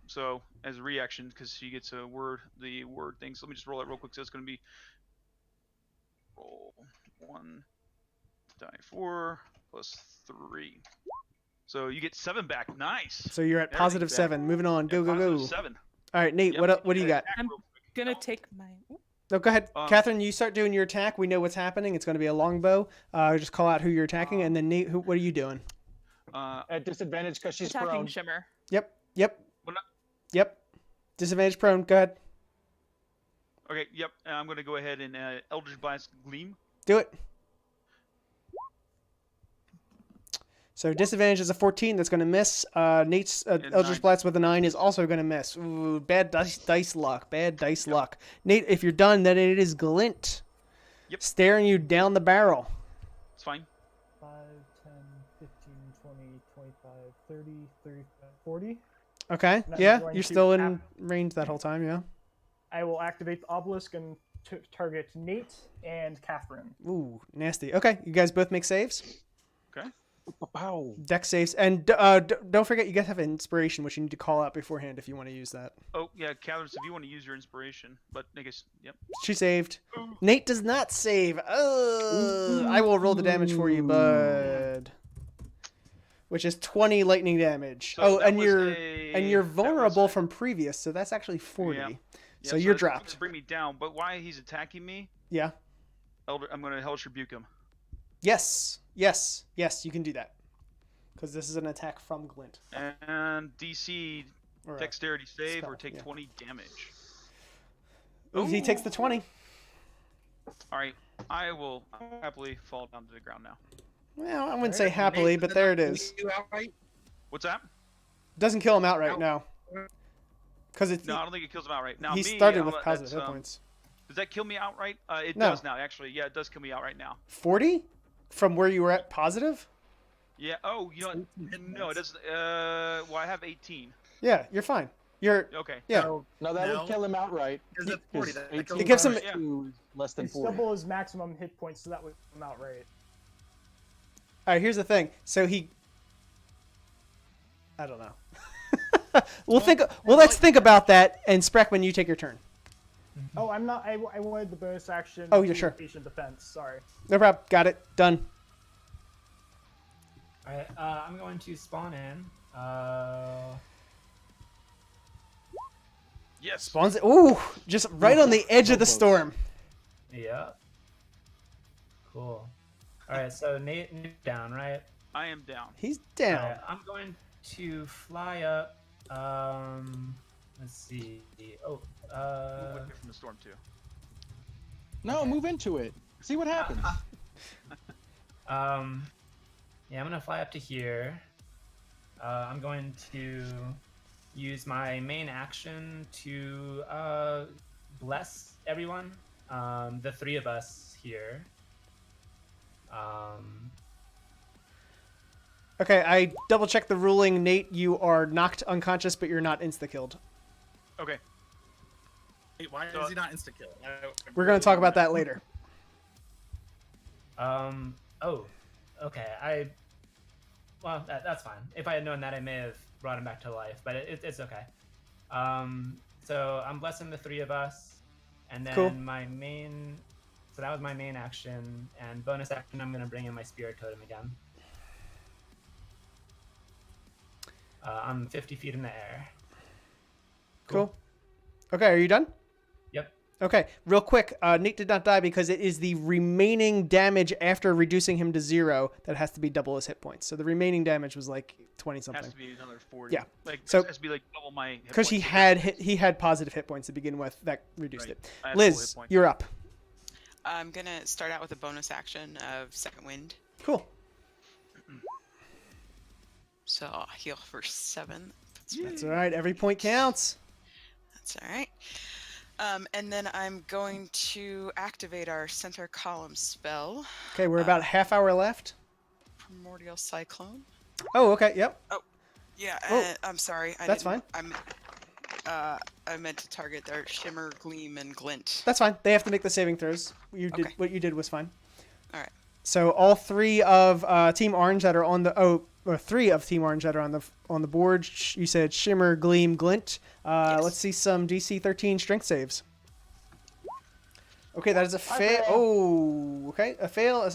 A: So as a reaction, because she gets the word thing. So let me just roll that real quick. So it's going to be roll 1 die 4 plus 3. So you get 7 back. Nice.
B: So you're at
A: Everything's
B: positive
A: back.
B: 7. Moving on. Go, go, go.
A: 7.
B: All right, Nate.
A: Yep,
B: What do you got?
A: attack
G: I'm
A: real quick.
G: Gonna take my.
B: No, go ahead,
A: Um,
B: Catherine. You start doing your attack. We know what's happening. It's going to be a longbow. Just call out who you're attacking, and then Nate, what are you doing?
H: At disadvantage because she's
G: Attacking
H: prone.
G: Shimmer.
B: Well,
A: Well, not-
B: Yep. Disadvantage prone. Go ahead.
A: Okay, yep. I'm going to go ahead and Eldritch Blast Gleam.
B: Do it. So disadvantage is a 14. That's going to miss. Nate's Eldritch
A: 9.
B: Blast with a 9 is also going to miss. Ooh, bad dice luck. Bad dice
A: Yep.
B: luck. Nate, if you're done, then it is Glint.
A: Yep.
B: Staring you down the barrel.
A: It's fine.
C: 5, 10, 15, 20, 25, 30, 35, 40.
B: Okay.
C: And I'm
B: Yeah,
C: going
B: you're
C: to
B: still in range that whole time, yeah.
C: I will activate the obelisk and target Nate and Catherine.
B: Ooh, nasty. Okay, you guys both make saves.
A: Okay.
H: Pow.
B: Deck saves. And don't forget, you guys have inspiration, which you need to call out beforehand if you want to use that.
A: Oh, yeah, Catherine, if you want to use your inspiration. But I guess, yep.
B: She saved. Nate does not save. I will roll the damage for you, bud. Which is 20 lightning damage.
A: So that
B: and
A: was
B: you're vulnerable from previous, so that's actually 40.
A: Yeah.
B: So
A: Yeah,
B: you're
A: that's
B: dropped.
A: gonna bring me down. But why he's attacking me?
B: Yeah.
A: I'm going to Hellish Rebuke him.
B: Yes. Yes. Yes, you can do that. Because this is an attack from Glint.
A: And DC
B: Or,
A: Dexterity save
B: spell,
A: or take
B: yeah.
A: 20 damage.
B: Ooh, he takes the 20.
A: All right, I'll happily fall down to the ground now.
B: Well, I wouldn't say happily, but there it is.
I: You outright?
A: What's that?
B: Doesn't kill him outright, no. Because it's
A: No, I don't think it kills him outright. Now,
B: he
A: me,
B: started with positive
A: that's,
B: hit points.
A: Does that kill me outright? It
B: No.
A: does now, actually. Yeah, it does kill me outright now.
B: 40? From where you were at positive?
A: Yeah. Oh, you know what? No, it doesn't. Well, I have 18.
B: Yeah, you're fine. You're
A: Okay.
B: yeah.
H: No, that would kill him outright.
I: Is it 40? That
H: 18
B: It gives him-
H: times 2 is less than
C: It's
H: 40.
C: double his maximum hit points, so that would come out right.
B: All right, here's the thing. So I don't know. Let's think about that. And Spreckman, you take your turn.
C: Oh, I'm not. I wanted the bonus action.
B: Oh, yeah,
C: to
B: sure.
C: Patient defense. Sorry.
B: No problem. Got it. Done.
D: All right, I'm going to spawn in.
A: Yes.
B: Spawns. Ooh, just right on the edge of the storm.
D: Yeah. Cool. All right, so Nate down, right?
A: I am down.
B: He's
D: All
B: down.
D: right, I'm going to fly up. Let's see. Oh,
A: Move away from the storm too.
H: No,
D: Okay.
H: move into it. See what happens.
D: Yeah, I'm gonna fly up to here. I'm going to use my main action to bless everyone. The three of us here.
B: Okay, I double checked the ruling. Nate, you are knocked unconscious, but you're not insta killed.
A: Okay.
I: Wait, why is he not insta kill?
B: We're going to talk about that later.
D: Oh. Okay. Well, that's fine. If I had known that, I may have brought him back to life, but it's okay. So I'm blessing the three of us, and then
B: Cool.
D: my main. So that was my main action, and bonus action. I'm gonna bring in my spirit totem again. I'm 50 feet in the air.
B: Cool. Okay, are you done?
D: Yep.
B: Okay, real quick. Nate did not die because it is the remaining damage after reducing him to 0 that has to be double his hit points. So the remaining damage was like 20
A: Has
B: something.
A: to be another 40.
B: Yeah.
A: Like,
B: So-
A: it has to be like double my hit
B: Because he
A: points.
B: had positive hit points to begin with. That reduced
A: Right.
B: it.
A: I had full hit
B: Liz,
A: points.
B: you're up.
E: I'm gonna start out with a bonus action of Second Wind.
B: Cool.
E: So I'll heal for 7.
B: That's all right. Every point counts.
E: That's all right. And then I'm going to activate our center column spell,
B: Okay, we're about half hour left.
E: Primordial Cyclone.
B: Oh, okay. Yep.
E: Yeah,
B: Oh,
E: I'm sorry.
B: that's fine.
E: I meant to target their Shimmer, Gleam, and Glint.
B: That's fine. They have to make the saving throws.
E: Okay.
B: What you did was fine.
E: All right.
B: So all three of Team Orange that are on the or three of Team Orange that are on the board. You said Shimmer, Gleam, Glint.
E: Yes.
B: Let's see some DC 13 strength saves. Okay, that is a fail.
H: fail.
B: Oh, okay, a fail,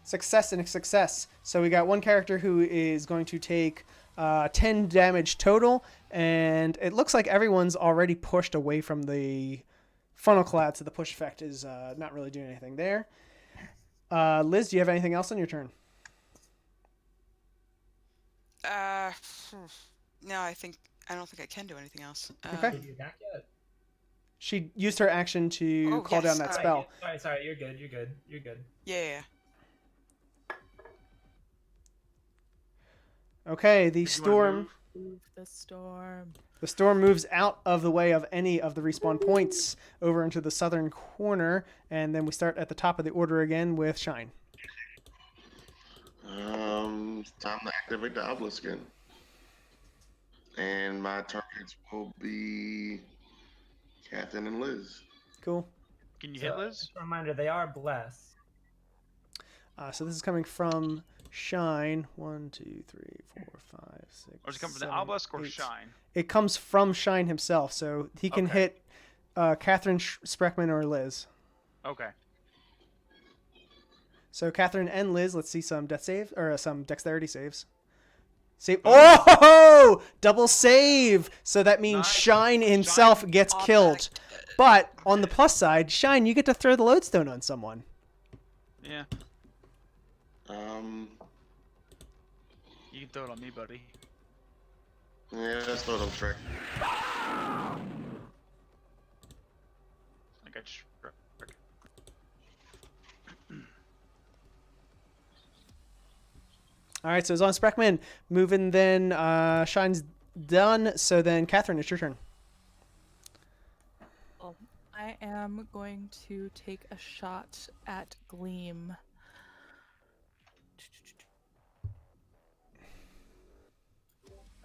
B: success, and a success. So we got one character who is going to take 10 damage total, and it looks like everyone's already pushed away from the funnel cloud, so the push effect is not really doing anything there. Liz, do you have anything else on your turn?
E: No, I don't think I can do anything else.
B: Okay.
D: Did you back yet?
B: She used her action to
E: Oh,
B: call
E: yes,
B: down that
E: sorry.
B: spell.
D: Sorry. You're good. You're good.
E: Yeah.
B: Okay, the
A: Did you wanna
B: storm.
A: move?
G: Move the storm.
B: The storm moves out of the way of any of the respawn points over into the southern corner, and then we start at the top of the order again with Shine.
F: It's time to activate the obelisk again. And my targets will be Catherine and Liz.
B: Cool.
A: Can you
D: So,
A: hit Liz?
D: just a reminder, they are blessed.
B: So this is coming from Shine. 1, 2, 3, 4, 5, 6.
A: Or does it come from the
B: 7,
A: obelisk or
B: 8.
A: Shine?
B: It comes from Shine himself, so he can
A: Okay.
B: hit Catherine Spreckman or Liz.
A: Okay.
B: So Catherine and Liz, let's see some death save or some dexterity saves. Save. Oh, double save. So that means
A: Nice.
B: Shine himself
A: Shine
B: gets
E: automatic.
B: killed. But on the plus side, Shine, you get to throw the lodestone on someone.
A: Yeah. You can throw it on me, buddy.
F: Yeah, let's throw them Shrek.
A: I got Shrek.
B: All right, so it's on Spreckman. Moving then, Shine's done. So then, Catherine, it's your turn.
G: Well, I am going to take a shot at Gleam.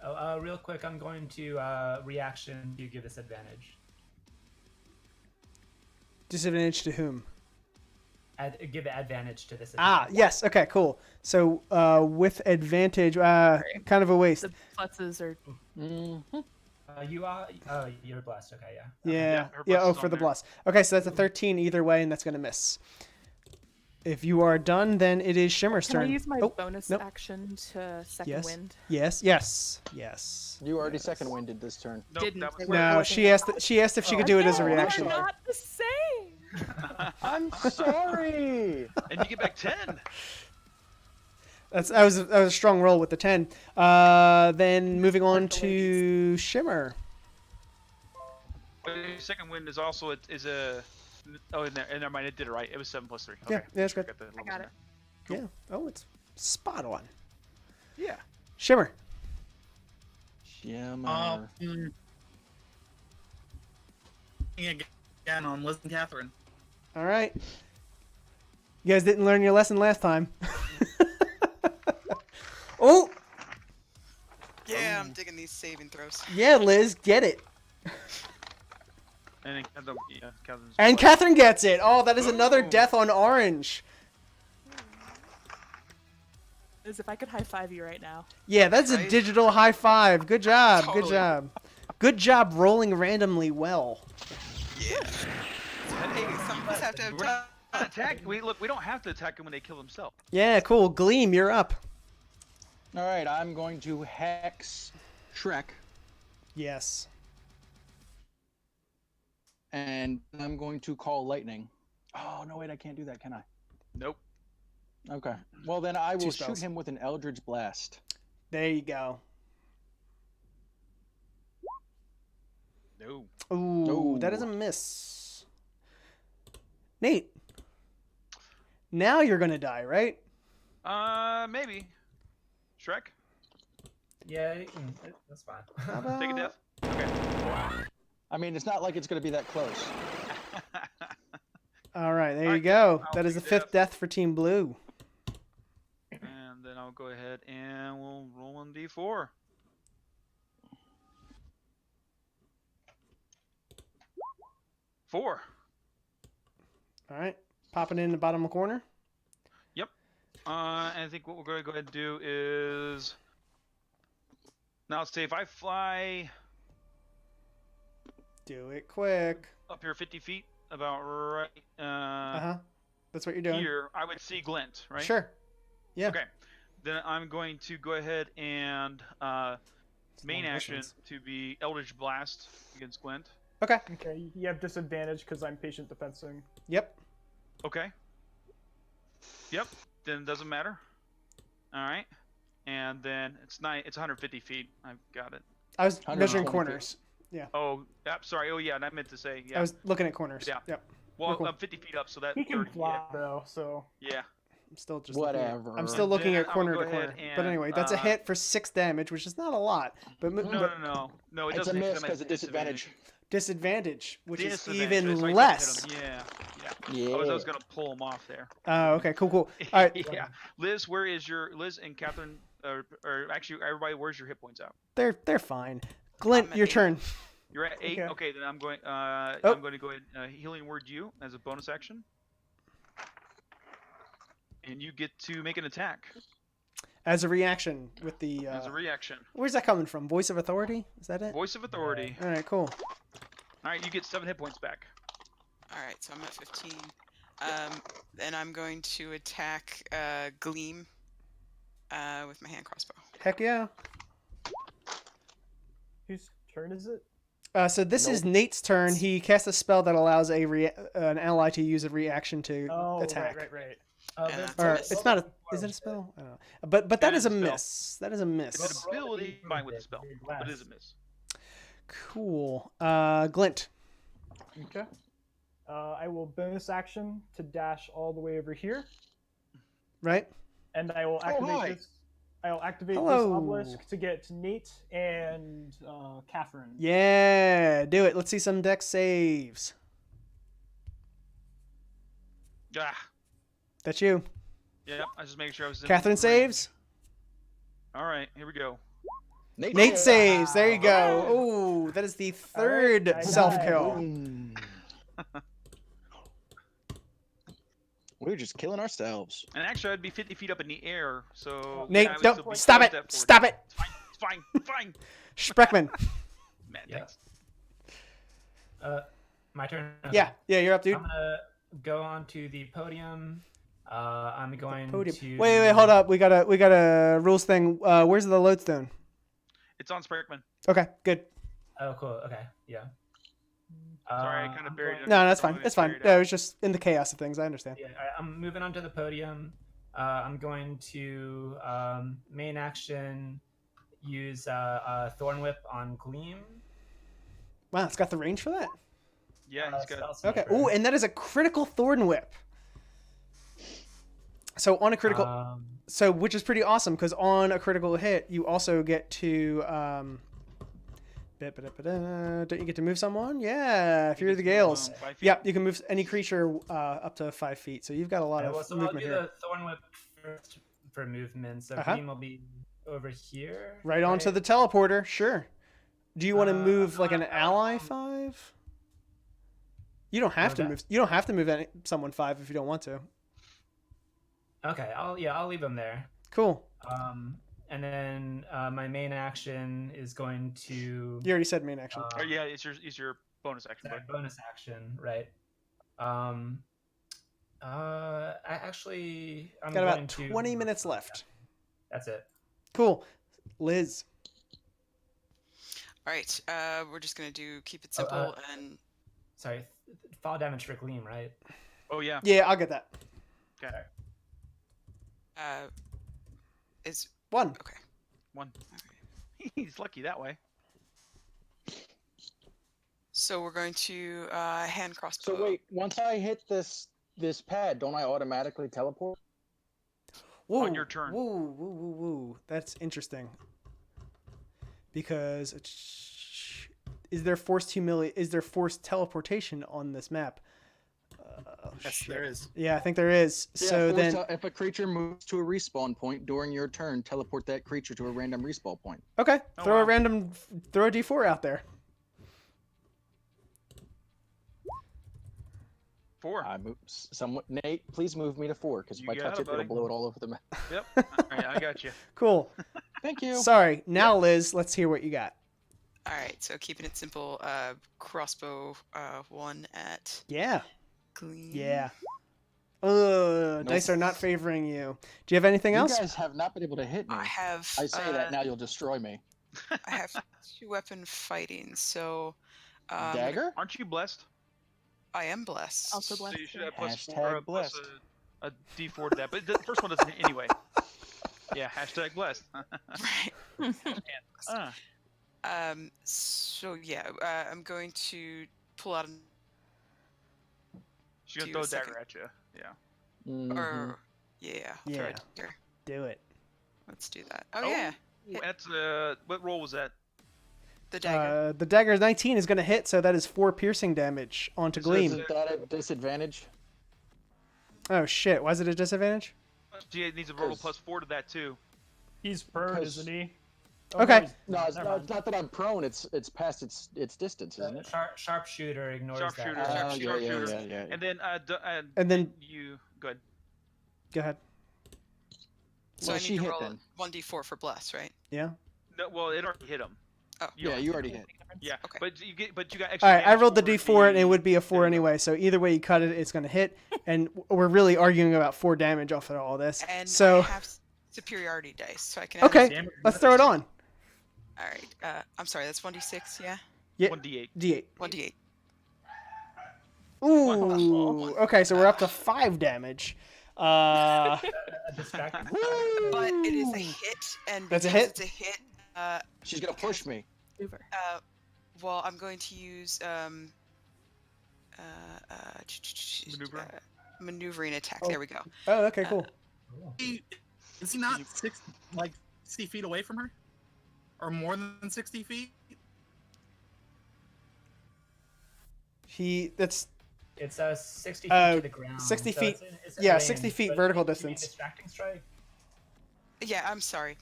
D: Oh, real quick, I'm going to reaction to give this advantage.
B: Disadvantage to whom?
D: Give advantage to this.
B: Ah,
D: Advantage.
B: yes. Okay, cool. So with advantage, kind of a waste.
G: The pluses are
D: You are. Oh, you're blessed. Okay, yeah.
B: Yeah.
A: her
B: Yeah.
A: plus
B: Oh,
A: is
B: for
A: on
B: the
A: there.
B: plus. Okay, so that's a 13 either way, and that's going to miss. If you are done, then it is Shimmer's
G: Can
B: turn.
G: I use my
B: Oh,
G: bonus
B: nope.
G: action to second
B: Yes.
G: wind?
B: Yes. Yes. Yes.
H: You already second winded this turn.
A: Nope,
G: Didn't.
A: that was
G: They
B: No,
G: We're
B: she asked. She asked if she could do it as a
G: Again,
B: reaction.
G: They're not the same.
H: I'm sorry.
A: And you get back 10.
B: That was a strong roll with the 10. Then moving on to Shimmer.
A: But the second wind is also a. Oh, and never mind. It did it right. It was 7 plus 3.
B: Yeah,
A: Okay.
B: yeah, that's good.
A: Got the levels
G: got
A: in
G: it.
A: there.
B: Yeah. Oh, it's spot on.
A: Yeah.
B: Shimmer.
H: Shimmer.
I: Again on Liz and Catherine.
B: All right. You guys didn't learn your lesson last time. Oh,
E: Yeah, I'm digging these saving throws.
B: yeah, Liz, get it.
A: And then Catherine's
B: And Catherine gets it. Oh, that is another
A: Ooh.
B: death on orange.
G: As if I could high five you right now.
B: Yeah, that's a
E: Right?
B: digital high five. Good job. Good
E: Totally.
B: job. Good job rolling randomly well.
E: Yeah. Hey, some of us have to have
A: We're
E: time.
A: not attack. We don't have to attack them when they kill themselves.
B: Yeah, cool. Gleam, you're up.
H: All right, I'm going to hex Shrek,
B: Yes.
H: and I'm going to call lightning. Oh no, wait, I can't do that, can I?
A: Nope.
H: Okay. Well, then I
B: Two
H: will shoot
B: spells.
H: him with an Eldritch Blast.
B: There you go.
A: No.
B: Ooh, that is a miss. Nate. Now you're going to die, right?
A: Maybe. Shrek,
D: Yeah, that's fine.
B: How about...
A: take a death. Okay.
H: I mean, it's not like it's going to be that close.
B: All right, there you
A: Alright,
B: go.
A: I'll
B: That is the
A: take a
B: 5th
A: death.
B: death for Team Blue.
A: And then I'll go ahead and we'll roll on D4. Four.
B: All right, popping in the bottom corner.
A: And I think what we're going to go ahead and do is now let's say if I fly
B: Do it quick.
A: up here 50 feet, about right
B: Uh-huh. That's what you're doing.
A: here, I would see Glint, right?
B: Sure. Yeah.
A: Okay. Then I'm going to go ahead and main
B: long
A: action
B: distance.
A: to be Eldritch Blast against Glint.
B: Okay.
C: Okay, you have disadvantage because I'm patient defensing.
B: Yep.
A: Okay. Yep. Then it doesn't matter. All right. And then it's 150 feet. I've got it.
B: I was measuring
H: 120
B: corners.
A: Oh, sorry. Oh yeah, and I meant to say yeah.
B: I was looking at corners.
A: Yeah.
B: Yep.
A: Well,
B: cool.
A: I'm 50 feet up, so that
C: He can
A: 30.
C: fly though, so.
A: Yeah.
B: I'm still just
H: Whatever.
B: Looking at, I'm still
A: And
B: looking
A: then
B: at
A: I will
B: corner
A: go
B: to
A: ahead
B: corner. But
A: and,
B: anyway, that's a hit for 6 damage, which is not a lot. But
A: No. It
H: It's a
A: doesn't hit
H: miss
A: I'm at
H: because of disadvantage.
B: disadvantage, which is
A: Disadvantage,
B: even
A: so I don't hit
B: less.
A: him. Yeah.
H: Yeah.
A: I was gonna pull him off there.
B: Oh, okay, cool. All right,
A: Yeah. Liz, where is Liz and Catherine? Or actually, everybody, where's your hit points out?
B: they're fine. Glint,
E: I'm at
B: your
E: 8.
B: turn.
A: You're at 8.
B: Okay.
A: Okay, then I'm going.
B: Oh.
A: I'm going to go ahead healing word you as a bonus action, and you get to make an attack
B: As a reaction with the.
A: as a reaction.
B: Where's that coming from? Voice of authority? Is that it?
A: Voice of authority.
B: All right, cool.
A: All right, you get 7 hit points back.
E: All right, so I'm at 15. Then I'm going to attack Gleam with my hand crossbow.
B: Heck yeah.
C: Whose turn is it?
B: So this is Nate's turn. He casts a spell that allows an ally to use a reaction to attack.
C: Right.
B: Or it's not a. Is it a spell? I don't know. But that is a miss. That is a miss.
A: It's an ability combined with a spell, but it is a miss.
B: Cool. Glint.
C: Okay. I will bonus action to dash all the way over here,
B: Right.
C: and I will activate this. I'll activate this
B: Hello.
C: obelisk to get Nate and Catherine.
B: Yeah, do it. Let's see some dex saves.
A: Ah,
B: That's you.
A: yeah. I was just making sure I was.
B: Catherine
A: range.
B: saves.
A: All right, here we go.
B: Nate saves. There you go. Oh, that is the third
C: I
B: self
C: died.
B: kill.
H: We're just killing ourselves.
A: And actually, I'd be 50 feet up in the air, so.
B: Nate,
A: I would
B: don't
A: still be
B: stop
A: one
B: it.
A: step forward.
B: Stop it.
A: It's fine. It's fine.
B: Spreckman.
A: Man,
D: Yeah.
A: thanks.
D: My turn.
B: Yeah, you're up, dude.
D: I'm gonna go onto the podium. I'm going to.
B: Wait, hold up. We got a rules thing. Where's the lodestone?
A: It's on Spreckman.
B: Okay, good.
D: Oh, cool. Okay, yeah.
A: Sorry, I kind of buried it.
B: No, that's fine. That's fine. No, it was just in the chaos of things. I understand.
D: Yeah, I'm moving onto the podium. I'm going to main action use Thorn Whip on Gleam.
B: Wow, it's got the range for that.
A: Yeah, he's got.
B: Okay. Ooh, and that is a critical Thorn Whip. So on a critical, which is pretty awesome because on a critical hit, you also get to. Don't you get to move someone? Yeah, Fury of the Gales. Yeah, you can move any creature up to 5 feet. So you've got a lot of
D: so
B: movement
D: I'll do
B: here.
D: the Thorn Whip first for movement. So Gleam will be over here.
B: Right onto the teleporter. Sure. Do you want to move like an ally 5? You don't have to move. You don't have to move someone 5 if you don't want to.
D: Okay, I'll leave them there.
B: Cool.
D: And then my main action is going to.
B: You already said main action.
A: Oh yeah, it's your bonus action.
D: Bonus action, right? I'm
B: got about
D: going
B: 20 minutes left.
D: That's it.
B: Cool. Liz.
E: All right, we're just gonna keep it simple and.
D: Sorry, fall damage for Gleam, right?
A: Oh yeah.
B: Yeah, I'll get that.
A: Okay.
E: Is
B: 1.
E: Okay.
A: 1. He's lucky that way.
E: So we're going to hand crossbow.
H: So wait, once I hit this pad, don't I automatically teleport?
B: Whoa,
A: on your turn.
B: Whoa. That's interesting. Because is there forced teleportation on this map?
I: Yes, there is.
B: Yeah, I think there is.
H: Yeah,
B: so then,
H: if a creature moves to a respawn point during your turn, teleport that creature to a random respawn point.
B: okay,
A: Oh,
B: throw
A: wow.
B: a D4 out there.
A: 4.
H: Nate, please move me to 4 because if I
A: You
H: touch
A: got it,
H: it, it'll
A: buddy.
H: blow it all over the map.
A: Yep. All right, I got you.
B: Cool.
H: Thank you.
B: Sorry. Now, Liz, let's hear what you got.
E: All right, so keeping it simple, crossbow 1 at
B: Yeah.
E: Gleam.
B: Yeah. Dice are not favoring you. Do you have anything
H: You
B: else?
H: guys have not been able to hit me.
E: I have.
H: I say that now you'll destroy me.
E: I have 2-weapon fighting, so.
H: Dagger?
A: Aren't you blessed?
E: I am blessed.
G: Also
A: So
G: blessed.
A: you should have plus
H: Hashtag
A: 4, plus
H: blessed.
A: a D4 to that. But the first one doesn't hit anyway. Yeah, hashtag blessed.
E: Right. So yeah, I'm going to pull out
A: She's gonna
E: Do a
A: throw a dagger
E: second.
A: at you. Yeah.
E: or yeah, I'll throw
B: Yeah.
E: it here.
B: Do it.
E: Let's do that. Oh, yeah, hit.
A: That's what roll was that?
E: The dagger.
B: The dagger 19 is going to hit, so that is 4 piercing damage onto
A: So
B: Gleam.
H: Isn't that a disadvantage?
B: Oh shit! Why is it a disadvantage?
A: She needs a roll
H: Because-
A: +4 to that too.
C: He's prone,
H: Because-
C: isn't he?
B: Okay.
C: he's-
H: No, it's
C: never
H: not,
C: mind.
H: it's not that I'm prone. It's past its distance, isn't it?
D: Sharpshooter ignores
A: Sharpshooter.
D: that.
H: Oh, yeah,
A: Sharpshooter.
H: yeah.
A: And then
B: And then
A: you go ahead.
B: go ahead.
E: So
H: Well,
E: I
H: she
E: need to
H: hit
E: roll
H: then.
E: 1d4 for bless, right?
B: Yeah.
A: No, well, it already hit him.
E: Oh.
H: Yeah, you already hit.
A: Yeah,
E: Okay.
A: but you got extra.
B: All right. I
A: damage
B: rolled the
A: for
B: d4, and it would be a 4
A: there you go.
B: anyway. So either way you cut it, it's going to hit. And we're really arguing about 4 damage off of all this.
E: And
B: So
E: I have superiority dice, so I can. Add
B: okay,
I: Damn it,
B: let's throw it on.
E: All right. I'm sorry. That's 1d6. Yeah.
B: Yeah.
A: 1d8.
B: D8.
E: 1d8.
B: Ooh. Okay, so we're up to 5 damage.
D: Distracting.
E: But it is a hit, and
B: That's a
E: because
B: hit?
E: it's a hit.
H: She's gonna push me.
G: Maneuver.
E: Well, I'm going to use
A: Maneuver?
E: maneuvering attack.
B: Oh.
E: There we go.
B: Oh, okay, cool.
I: Is he not 60 feet away from her, or more than 60 feet?
B: That's
D: It's 60 feet to the ground.
B: 60
D: so
B: feet-
D: it's in
B: yeah,
D: range,
B: 60 feet
D: but
B: vertical
D: you mean
B: distance.
D: Distracting strike.
E: Yeah, I'm sorry.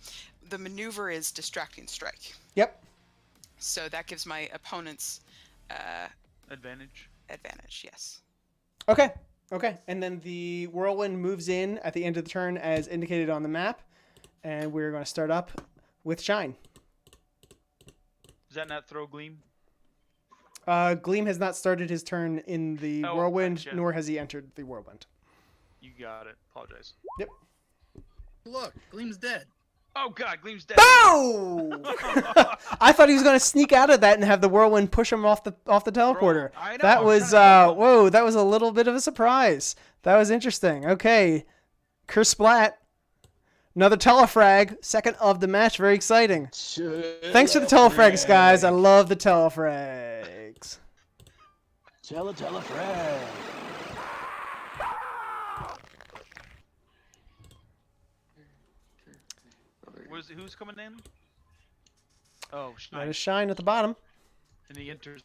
E: The maneuver is distracting strike,
B: Yep.
E: so that gives my opponents
A: Advantage.
E: advantage. Yes.
B: Okay. Okay. And then the whirlwind moves in at the end of the turn as indicated on the map, and we're going to start up with Shine.
A: Does that not throw Gleam?
B: Gleam has not started his turn in the
A: Oh,
B: whirlwind,
A: gotcha.
B: nor has he entered the whirlwind.
A: You got it. Apologize.
I: Look, Gleam's dead.
A: Oh God, Gleam's dead.
B: Boom! I thought he was going to sneak out of that and have the whirlwind push him off the teleporter.
A: I know,
B: That
A: I'm
B: was
A: trying to-
B: whoa! That was a little bit of a surprise. That was interesting. Okay, Curse Splat, another telefrag, second of the match. Very exciting. Thanks for the telefrags, guys. I love the telefrags.
H: Telefrag.
A: Who's coming in? Oh,
B: That
A: Shine.
B: is Shine at the bottom.
A: And he enters.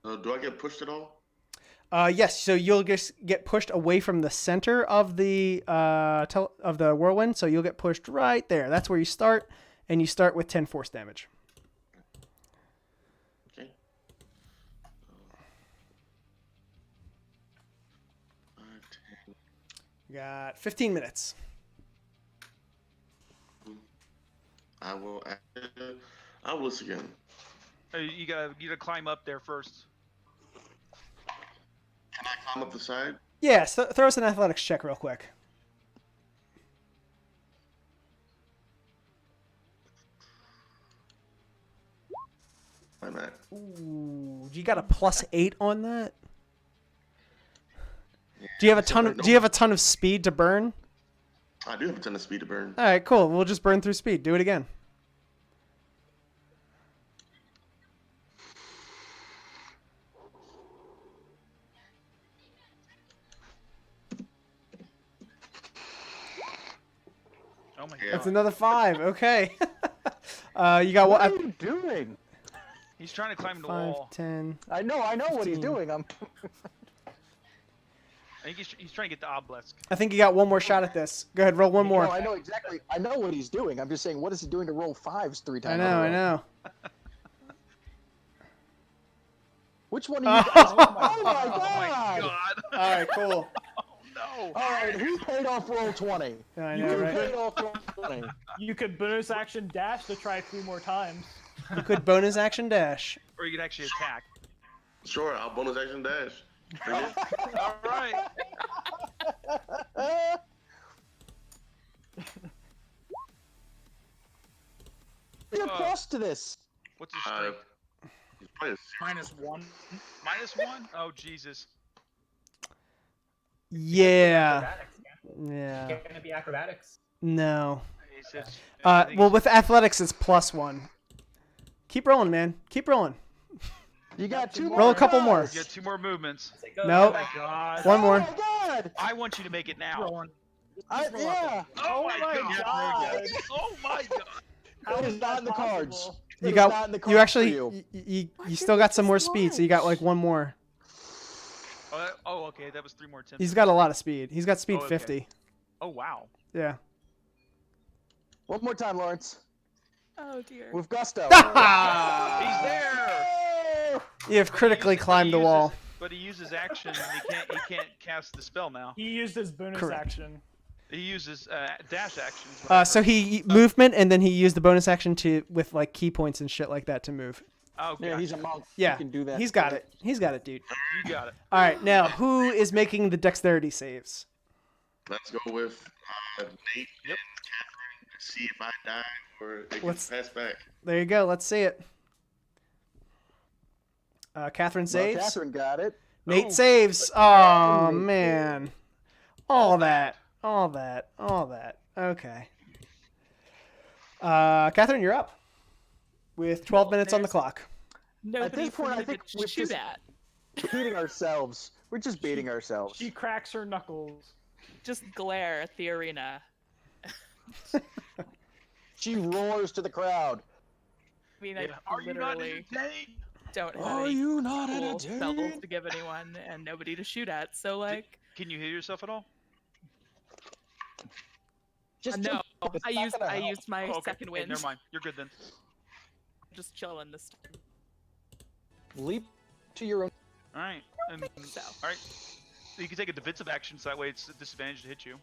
F: Do I get pushed at all?
B: Yes, so you'll just get pushed away from the center of the of the whirlwind, so you'll get pushed right there. That's where you start, and you start with 10 force damage.
F: Okay. 5, 10.
B: You got 15 minutes.
F: I will. I will listen again.
A: You gotta climb up there first.
F: Can I climb up the side?
B: Yeah, so throw us an athletics check real quick.
F: I'm at.
B: Ooh, you got a +8 on that. Do you have a ton of speed to burn?
F: I do have a ton of speed to burn.
B: All right, cool. We'll just burn through speed. Do it again.
A: Oh my
F: Yeah.
B: That's
A: God.
B: another 5. Okay. You got
H: What
B: what?
H: are you doing?
A: He's trying to climb the
B: 5,
A: wall.
B: 10.
H: I know what he's
B: 15.
H: doing.
A: I think he's trying to get the obelisk.
B: I think you got one more shot at this. Go ahead, roll one more.
H: No, I know exactly. I know what he's doing. I'm just saying, what is he doing to roll 5s 3 times?
B: I know, I know.
H: Which one are you guys? Oh my
A: Oh my
H: god!
A: God.
B: All right, cool.
A: No.
H: All right, who paid off roll 20?
B: Yeah, I
H: You
B: know,
H: paid
B: right?
H: off roll 20.
C: You could bonus action dash to try 3 more times.
B: You could bonus action dash.
A: Or you can actually attack.
F: Sure, I'll bonus action dash. Bring it.
A: All right.
H: You're plus to this.
A: What's his strength?
F: He's probably a
I: -1.
A: -1? Oh Jesus.
B: Yeah.
D: Acrobatics, yeah.
B: Yeah.
D: Can't it be acrobatics?
B: No.
A: I think
B: Well,
A: it's-
B: with athletics, it's +1. Keep rolling, man. Keep rolling.
H: You got two more.
B: Roll a couple more.
H: guys.
A: you got 2 more movements.
B: No.
C: Oh my god.
B: One more.
H: Oh my god!
A: I want you to make it now.
I: Rolling.
H: Yeah.
C: Oh my god.
A: Oh my god.
C: How
H: It
C: is
H: is not
C: that
H: in the cards.
C: possible?
B: You
H: It is
B: got.
H: not in the
B: You
H: cards
B: actually.
H: for you.
B: You
G: Why did
B: still
G: we
B: got some
G: just
B: more speed, so you got like
G: launch?
B: 1 more.
A: Oh, okay. That was 3 more attempts.
B: He's got a lot of speed. He's got speed
A: Oh, okay.
B: 50.
A: Oh wow.
B: Yeah.
H: One more time, Lawrence.
G: Oh dear.
H: With gusto.
A: He's there.
B: You have critically
A: But he
B: climbed the
A: uses-
B: wall.
A: But he uses action. And he can't cast the spell now.
C: He used his bonus
B: Correct.
C: action.
A: He uses dash actions.
B: So he movement, and then he used the bonus action to with like key points and shit like that to move.
A: Oh,
H: Yeah, he's a monk.
B: Yeah,
H: He can do that.
B: He's got it. He's got it, dude.
A: You got it.
B: All right, now who is making the dexterity saves?
F: Let's go with Nate and Catherine and see if I die or they can
B: Let's-
F: pass back.
B: There you go. Let's see it. Catherine
H: Well,
B: saves.
H: Catherine got it.
B: Nate
A: Oh.
B: saves. Oh
H: Nate.
B: man. All that. Okay. Catherine, you're up. With 12 minutes on the
G: there's-
B: clock.
G: Nobody
H: this point,
G: for
H: I
G: me
H: think
G: to
H: we've
G: shoot
H: just-
G: at.
H: Beating ourselves. We're just beating ourselves.
C: She cracks her knuckles.
G: Just glare at the arena.
H: She roars to the crowd.
G: I mean,
A: Yeah.
G: I
A: Are you not
G: literally
A: entertained?
G: don't have
H: Are
G: any
H: you not
G: cool spells
H: entertained?
G: to give anyone and nobody to shoot at. So like,
A: Can you hear yourself at all?
H: Just
G: no,
H: jump up. It's
G: I
H: not
G: used
H: gonna
G: I
H: help.
G: used my
A: Oh, okay.
G: second
A: Okay,
G: wind.
A: never mind. You're good then.
G: Just chilling this time.
H: Leap to your own.
A: All right. And,
G: so.
A: All right. You can take a defensive action, so that way it's a disadvantage to hit you.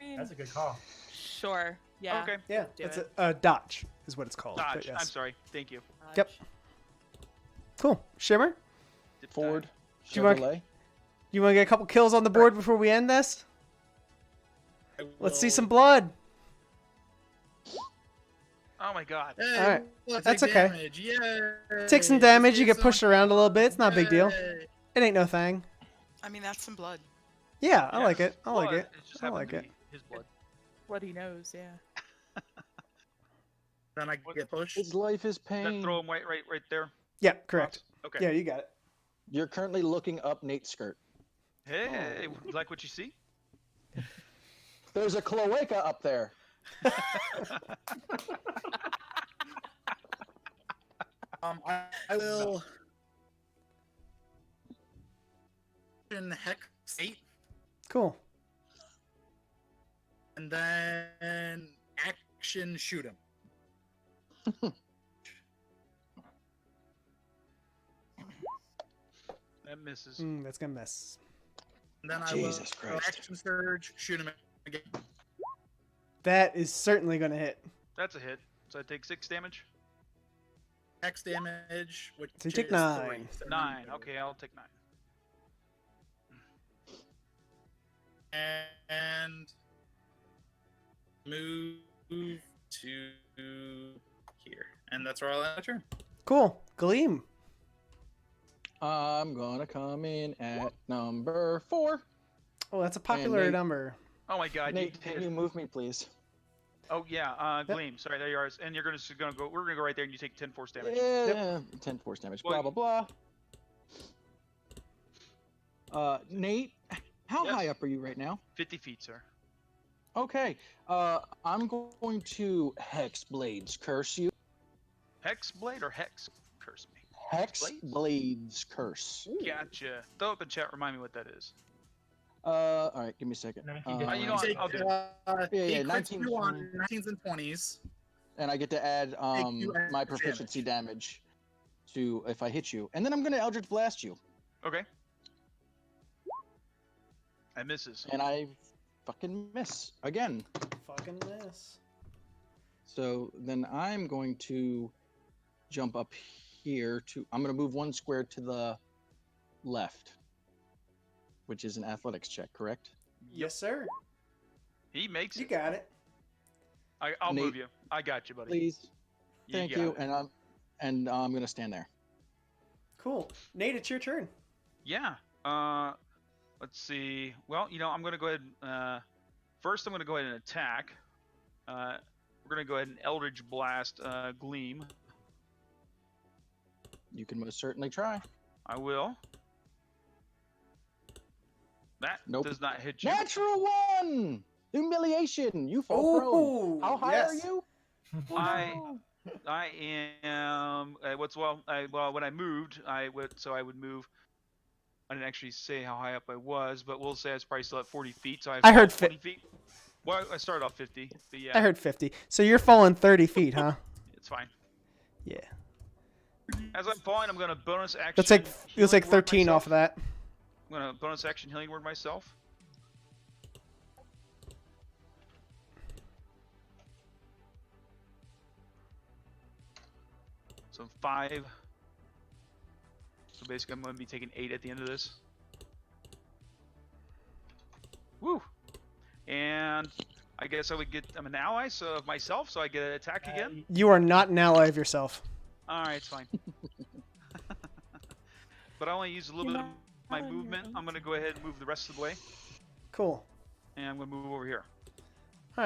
G: I mean,
D: That's a good call.
G: sure. Yeah.
A: Okay.
B: Yeah,
G: do
B: that's
G: it.
B: a dodge is what it's called. but
A: Dodge.
B: yes.
A: I'm sorry. Thank you.
B: Yep. Cool. Shimmer,
A: Did
H: Ford.
B: Do you want-
H: Chevrolet.
B: you want to get a couple kills on the board before we end this? Let's see
I: Will-
B: some blood.
A: Oh my god.
I: Hey,
B: All right.
I: we'll
B: That's
I: take
B: okay.
I: damage. Yay.
B: Take some
I: Just
B: damage. You
I: get
B: get pushed
I: some-
B: around a little bit. It's not a big deal.
I: Yay.
B: It ain't no thing.
E: I mean, that's some blood.
B: Yeah, I
A: Yeah,
B: like it. I like
A: blood,
B: it.
A: just
B: I
A: happened
B: like
A: to
B: it.
A: be His blood.
G: Bloody nose. Yeah.
I: Then I get pushed.
H: His life is
A: Does that
H: pain.
A: throw him right there?
B: Yeah, correct.
A: Okay.
B: Yeah, you got it.
H: You're currently looking up Nate's skirt.
A: Hey, you like what you see?
H: There's a cloaca up there.
I: I will. Hex 8,
B: Cool.
I: and then action shoot him.
A: That misses.
B: That's gonna miss.
I: And then I
H: Jesus
I: will
H: Christ.
I: action surge, shoot him again.
B: That is certainly gonna hit.
A: That's a hit. So I take 6 damage.
I: X damage, which
B: So you take
I: is
B: 9.
I: 3, so
A: 9. Okay, I'll take 9.
I: And move to here, and that's where I'll end my turn.
B: Cool. Gleam.
H: I'm gonna come in at number 4.
B: Oh, that's a popular
H: Nate-
B: number.
A: Oh my god.
H: Nate, can you move me, please?
A: Oh yeah, Gleam. Sorry, there you are. And you're gonna go. We're gonna go right there, and you take 10 force damage.
H: Yeah, 10 force damage.
A: Well,
H: Blah blah blah. Nate, how
A: Yes.
H: high up are you right now?
A: 50 feet, sir.
H: Okay. I'm going to Hex Blades curse you.
A: Hex blade or hex? Curse me.
H: Hex
A: Blades?
H: Blades curse.
A: Gotcha. Throw up in chat. Remind me what that is.
H: All right, give me a second.
D: 19
A: you know what,
I: Take,
A: I'll do it.
H: Yeah,
I: he
H: yeah,
I: crits
H: 19
I: you on 19s and 20s.
H: and I get to add
I: you
H: my
I: extra
H: proficiency damage to if I hit you, and then I'm gonna Eldritch Blast you,
A: Okay. That misses.
H: and I fucking miss again.
B: Fucking miss.
H: So then I'm going to jump up here to. I'm gonna move 1 square to the left, which is an athletics check, correct?
B: Yes, sir.
A: He makes
B: You
A: it.
B: got it.
A: I'll
H: Nate,
A: move you. I got you, buddy.
H: Please, thank
A: got
H: you.
A: it.
H: And I'm gonna stand there.
B: Cool. Nate, it's your turn.
A: Yeah. Let's see. Well, I'm gonna go ahead. First, I'm gonna go ahead and attack. we're gonna go ahead and Eldritch Blast Gleam.
H: You can most certainly try.
A: I will. That
H: Nope.
A: does not hit you.
H: Natural one! Humiliation! You fall prone.
B: Ooh,
H: How high
B: yes.
H: are you?
A: I am. When I moved, I would move. I didn't actually say how high up I was, but we'll say I was probably still at 40 feet. So
B: I heard
A: 20 feet. Well, I started off 50, but yeah.
B: I heard 50. So you're falling 30 feet, huh?
A: It's fine.
B: Yeah.
A: As I'm falling, I'm gonna bonus action.
B: Let's take
A: healing word
B: 13
A: myself.
B: off of that.
A: I'm gonna bonus action healing word myself. So 5. So basically, I'm gonna be taking 8 at the end of this. Woo! And I guess I'm an ally of myself, so I get an attack again.
B: You are not an ally of yourself.
A: All right, it's fine. But I only use a little bit of my movement. I'm gonna go ahead and move the rest of the way,
B: Cool.
A: and I'm gonna move over here.
B: All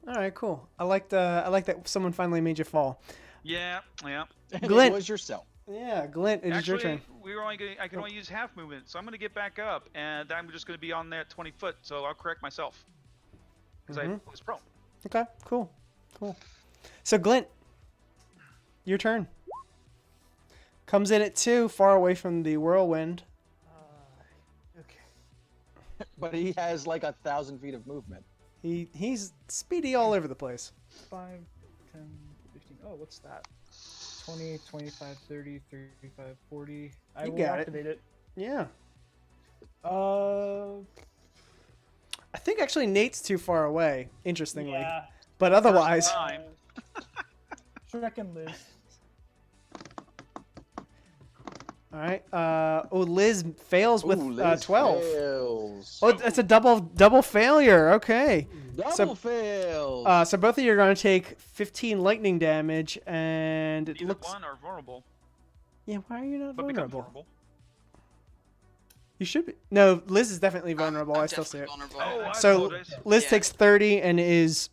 B: right, cool. I like that someone finally made you fall.
A: Yeah.
H: And
B: Glint.
H: It was yourself.
B: Yeah, Glint, it is your
A: Actually,
B: turn.
A: I can only use half movement, so I'm gonna get back up, and I'm just gonna be on that 20 foot. So I'll correct myself because I was prone.
B: Okay, cool. So Glint, your turn. Comes in at 2, far away from the whirlwind.
C: Okay.
H: But he has like 1,000 feet of movement.
B: He's speedy all over the place.
C: 5, 10, 15. Oh, what's that? 20, 25, 30, 35, 40. I
B: You
C: will
B: got it.
C: activate it.
B: Yeah.
C: Uh,
B: I think actually Nate's too far away, interestingly.
C: yeah.
B: But otherwise,
A: Time.
C: Shrek and Liz.
B: all right. Liz fails with
H: Ooh, Liz
B: 12.
H: Fails.
B: Oh, it's a double failure. Okay.
H: Double fails.
B: So both of you are going to take 15 lightning damage, and it
A: Either
B: looks.
A: one are vulnerable,
B: Yeah, why are you not
A: but become
B: vulnerable?
A: vulnerable.
B: You should be. No, Liz is definitely vulnerable.
E: I'm
B: I still see it.
E: definitely
A: Oh,
E: vulnerable.
A: I
B: So
A: apologize.
B: Liz
E: Yeah.
B: takes 30 and is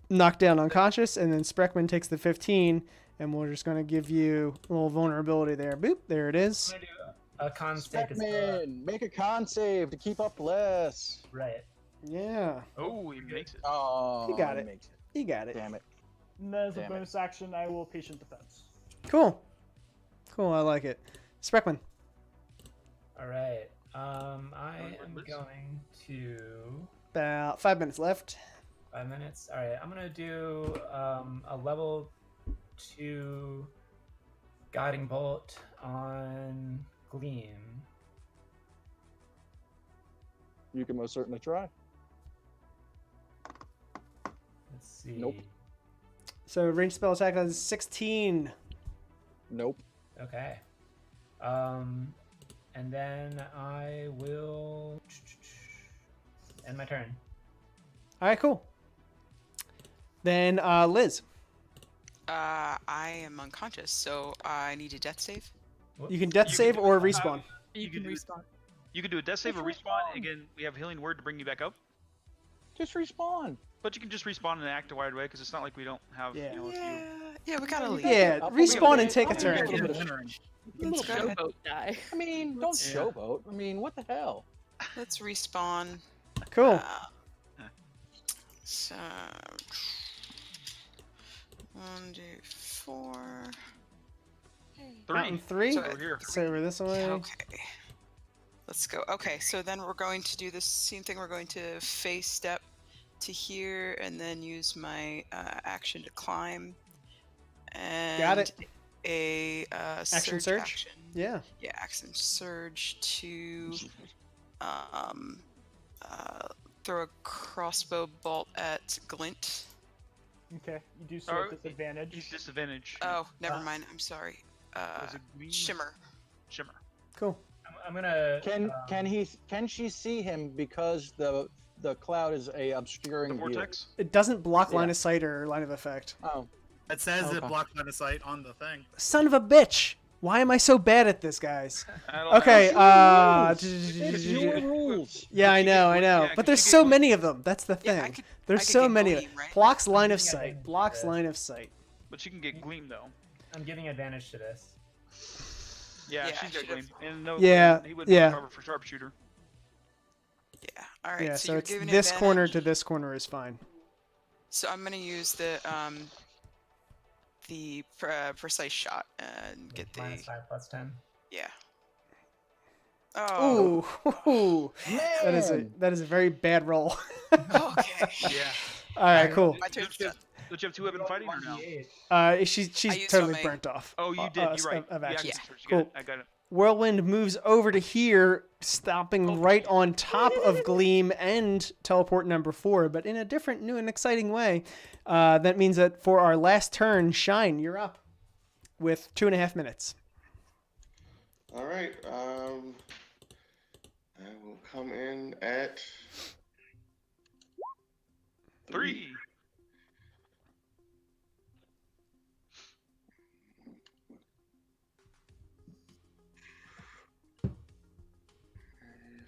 B: knocked down unconscious, and then Spreckman takes the 15, and we're just going to give you a little vulnerability there. Boop, there it is.
D: I'm gonna do a con save.
H: Speckman, make a con save to keep up less.
D: Right.
B: Yeah,
A: Oh, he makes it.
H: Oh,
B: You got it.
H: Makes it.
B: you got it.
H: Damn it.
C: And then as a
H: Damn it.
C: bonus action, I will patient defense.
B: Cool. I like it. Spreckman.
D: All right. I am
A: Liz?
D: going to
B: About 5 minutes left.
D: 5 minutes. All right. I'm gonna do a level 2 guiding bolt on Gleam.
H: You can most certainly try.
D: Let's see.
H: Nope.
B: So range spell attack is 16.
H: Nope.
D: Okay. And then I will end my turn.
B: All right, cool. Then Liz,
E: I am unconscious, so I need a death save.
B: you can death save or respawn.
G: You can
A: do-
G: respawn.
A: You can do a death save or respawn. Again, we have healing word to bring you back up,
H: Just respawn.
A: but you can just respawn and act a wide way because it's not like we don't have.
B: Yeah.
A: You know, a few.
E: Yeah, we gotta leave.
B: Yeah,
H: I'll
B: respawn
H: put
B: and take a
H: I'll
B: turn.
H: put
I: Get
H: bit
I: a
H: of-
I: winner in.
E: Let's go ahead.
G: Showboat die.
H: I mean, don't
E: Yeah.
H: showboat. I mean, what the hell?
E: Let's respawn.
B: Cool.
E: So 1, 2, 4.
B: Mountain 3.
E: So,
A: Over here.
B: So over this way.
E: Okay. Let's go. Okay, so then we're going to do the same thing. We're going to face step to here and then use my action to climb. And
B: Got it.
E: A
B: Action
E: surge.
B: surge?
E: Action.
B: Yeah.
E: Yeah, action surge to throw a crossbow bolt at Glint.
C: Okay, you do so
A: Or-
C: at disadvantage.
A: He's disadvantage.
E: Oh, never mind. I'm sorry.
A: Was it green?
E: Shimmer.
A: Shimmer.
B: Cool.
D: I'm gonna.
H: Can she see him because the cloud is a
A: The
H: obscuring view?
A: vortex.
B: It doesn't block line
H: Yeah.
B: of sight or line of effect.
H: Oh,
I: It says it
H: Okay.
I: blocked line of sight on the thing.
B: Son of a bitch. Why am I so bad at this, guys?
A: I don't
B: Okay.
A: know.
H: It's your
A: I don't
B: Okay.
A: know.
H: It's your rules.
B: Yeah, I
A: you
B: know,
A: get
B: I
A: gleam-
B: know.
A: yeah,
B: But
A: 'cause
B: there's
A: you get
B: so
A: gleam-
B: many of them. That's the
E: Yeah,
B: thing.
E: I
B: There's
E: could
B: so
E: get
B: many.
E: gleam, right?
B: Blocks line of
D: giving
B: sight.
D: advantage to
B: Blocks
D: this.
B: line of sight.
A: But you can get gleam though.
D: I'm giving advantage to this.
A: Yeah,
E: Yeah,
A: she's
E: I
A: got
E: should've-
A: gleam. And no,
B: Yeah,
A: he would
B: yeah.
A: cover for sharpshooter.
E: Yeah. All right.
B: Yeah,
E: so
B: so
E: you're
B: it's
E: giving
B: this corner
E: advantage.
B: to this corner is fine.
E: So I'm gonna use the precise shot and get the
D: -5 +10.
E: yeah. Oh.
B: Ooh,
H: Man.
B: that is a very bad roll.
E: Okay.
A: Yeah.
B: All right, cool.
E: My turn's done.
A: Don't you have two weapon fighting or no?
B: She's
E: used
B: totally
E: my-
B: burnt off.
A: Oh, you did. You're right.
B: Of
A: Yeah,
B: actions.
A: you
B: Cool.
A: got it. I got it.
B: Whirlwind moves over to here, stopping right on top of Gleam and teleport number 4, but in a different, new, and exciting way. That means that for our last turn, Shine, you're up with 2.5 minutes.
F: All right. I will come in at
A: 3.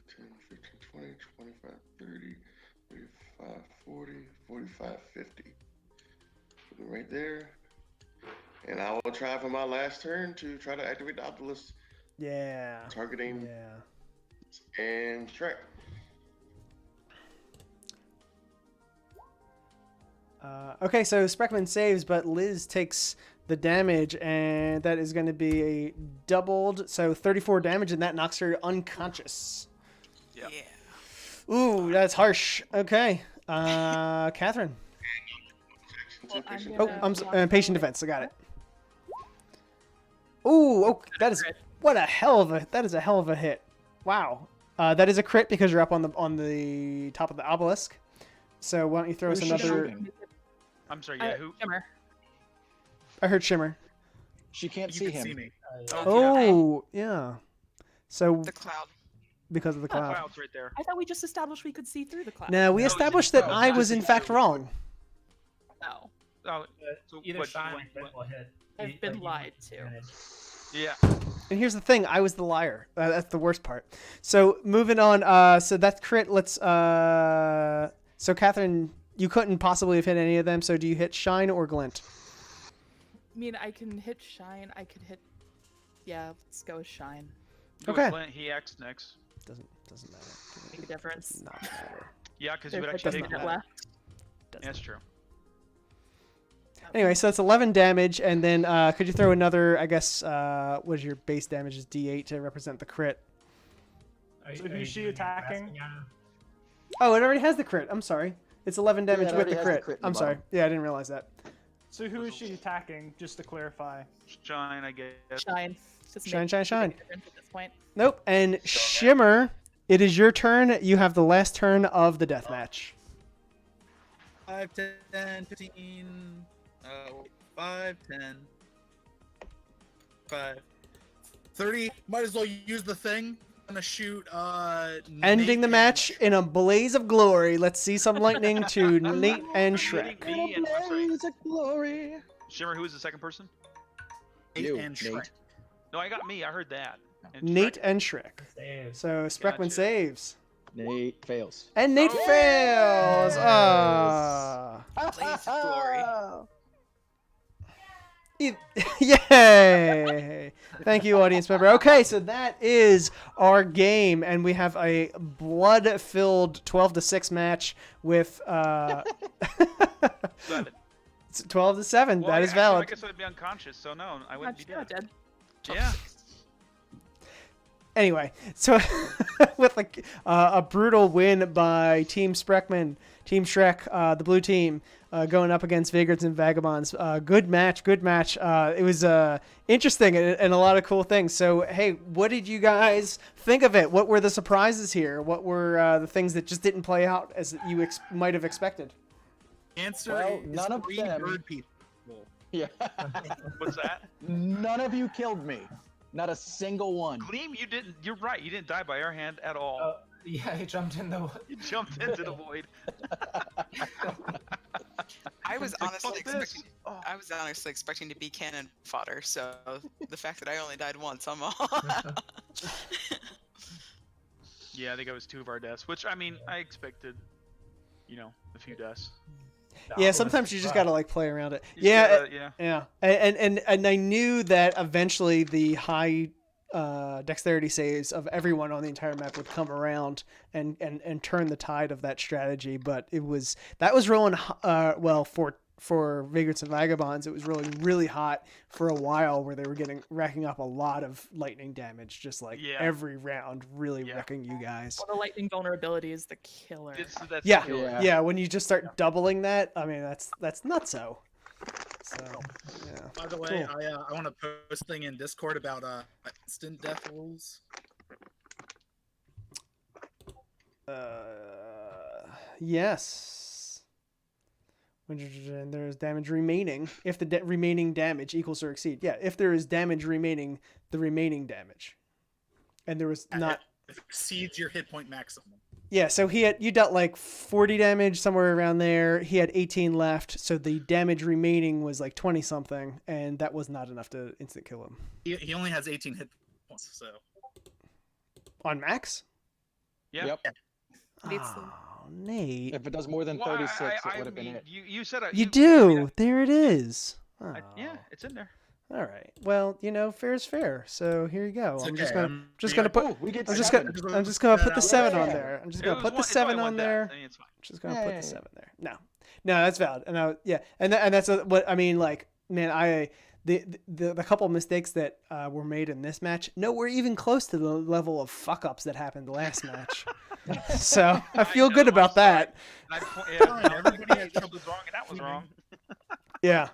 F: $10, $15, $20, $25, $30, $35, $40, $45, $50. Put it right there. And I will try for my last turn to try to activate the obelisk,
B: Yeah.
F: targeting
B: Yeah.
F: and Shrek.
B: Okay, so Spreckman saves, but Liz takes the damage, and that is going to be a doubled, so 34 damage, and that knocks her unconscious.
A: Yep.
E: Yeah.
B: Ooh, that's harsh. Okay, Catherine.
G: Well, I'm
B: Oh,
G: gonna
B: patient defense. I got it. Ooh, oh, that is a hell of a hit. Wow, that is a crit because you're up on the top of the obelisk. So why don't you throw us
H: Who's she
B: another?
H: shooting?
A: I'm sorry. Yeah, who?
G: Shimmer.
B: I heard Shimmer.
H: She can't
I: You
H: see
I: can
H: him.
I: see me.
B: Oh, yeah. So
E: The cloud.
B: because of the cloud.
A: Cloud's right there.
G: I thought we just established we could see through the cloud.
B: Now we
A: No,
B: established that
A: no,
B: I
A: not
B: was in
A: see
B: fact
A: through.
B: wrong.
G: Oh,
A: Oh, so
D: Either
A: what,
D: Shine or
A: what-
D: Crit will hit.
G: I've been lied to.
D: Advantage.
A: yeah.
B: And here's the thing: I was the liar. That's the worst part. So moving on. So that's crit. Let's. So Catherine, you couldn't possibly have hit any of them. So do you hit Shine or Glint?
G: I mean, I can hit Shine. I could hit. Yeah, let's go with Shine.
A: Go
B: Okay.
A: with Clint, he acts next.
B: Doesn't matter.
G: Make a difference.
B: Not matter.
A: Yeah, because you would
G: There's
A: actually
G: a
A: take
G: minute
A: that.
G: left.
B: Doesn't.
A: That's true.
B: Anyway, so that's 11 damage, and then could you throw another? I guess what is your base damage is D8 to represent the crit.
K: So
D: Are
K: who's
D: you
K: she
D: doing
K: attacking?
D: grasping arrow?
B: Oh, it already has the crit. I'm sorry. It's 11 damage
H: it
B: with
H: already
B: the
H: has the
B: crit.
H: crit in the
B: I'm sorry.
H: bottom.
B: Yeah, I didn't realize that.
K: So who is she attacking? Just to clarify.
A: Shine, I guess.
G: Shine. Just
B: Shine,
G: make-
B: shine,
G: make a
B: shine.
G: difference At this point.
B: Nope. And Shimmer, it is your turn. You have the last turn of the death match.
I: 5, 10, 15, 5, 10, 5, 30. Might as well use the thing. I'm gonna shoot.
B: Ending
I: Nate
B: the match in a blaze of glory. Let's see some lightning to Nate and Shrek.
A: Me and, I'm sorry,
H: Blaze of glory.
A: Shimmer, who is the second person?
H: You,
I: and Shrek.
H: Nate.
A: No, I got me. I heard that. And
B: Nate
A: Shrek?
B: and Shrek.
D: Save.
B: So Spreckman
A: Gotcha.
B: saves.
H: Nate fails.
B: And Nate
A: Oh.
B: fails. Ah.
E: Blaze of glory.
B: Yay! Thank you, audience member. Okay, so that is our game, and we have a blood-filled 12-6 match with
A: 7.
B: 12-7.
A: Well,
B: That is
A: actually,
B: valid.
A: I guess I'd be unconscious, so no, I wouldn't be
G: Not
A: dead.
G: dead.
A: Yeah.
B: Anyway, so with a brutal win by Team Spreckman, Team Shrek, the blue team, going up against Vagrants and Vagabonds. Good match. It was interesting and a lot of cool things. So, hey, what did you guys think of it? What were the surprises here? What were the things that just didn't play out as you might have expected?
I: Answer
H: Well,
I: is
H: none of
I: 3
H: them.
I: bird people.
H: Yeah.
A: What's that?
H: None of you killed me. Not a single one.
A: Gleam, you didn't. You're right. You didn't die by our hand at all.
D: Oh, yeah, he jumped in the.
A: You jumped into the void.
E: I was
A: Like,
E: honestly
A: fuck this.
E: expecting.
A: Oh.
E: I was honestly expecting to be cannon fodder. So the fact that I only died once, I'm all.
A: Yeah, I think it was 2 of our deaths, which I mean, I expected, a few deaths.
B: Yeah, sometimes you just gotta like play around it.
A: You just
B: Yeah,
A: gotta-
B: yeah, and I knew that eventually the high dexterity saves of everyone on the entire map would come around and turn the tide of that strategy. But that was rolling well for Vagrants and Vagabonds. It was rolling really hot for a while, where they were racking up a lot of lightning damage, just like every round, really wrecking you guys.
G: Well, the lightning vulnerability is the killer.
A: That's
B: Yeah,
A: killer.
B: yeah. When you just start doubling that, I mean, that's nutso. So, yeah.
I: By the way,
B: Cool.
I: I want to post a thing in Discord about instant death rules.
B: Yes. When there is damage remaining, if the remaining damage equals or exceed. Yeah, if there is damage remaining, the remaining damage. And there was not.
I: If it exceeds your hit point maximum.
B: Yeah, so you dealt like 40 damage, somewhere around there. He had 18 left, so the damage remaining was like 20 something, and that was not enough to instant kill him.
I: He only has 18 hit points, so.
B: On max?
A: Yeah.
H: Yep.
B: Oh, Nate.
H: If it does more than 36, it would have been it.
A: You said
B: You do. There it is. Oh.
A: Yeah, it's in there.
B: All right. Well, fair is fair. So here you go.
I: It's
B: I'm
I: okay.
B: just gonna
I: I'm
B: put.
H: we get
B: I'm just
H: 7.
B: gonna put the 7 on
H: Yeah.
B: there. I'm just
A: It
B: gonna
A: was
B: put the
A: one- it's
B: 7
A: only
B: on
A: one death.
B: there.
A: I mean, it's fine.
B: I'm just gonna put
H: Yay.
B: the 7 there. No, that's valid. And and that's what I mean. Like, man, the couple of mistakes that were made in this match, nowhere even close to the level of fuck ups that happened last match. So I feel good about that.
A: Everybody had trouble wrong, and that was wrong.
B: Yeah.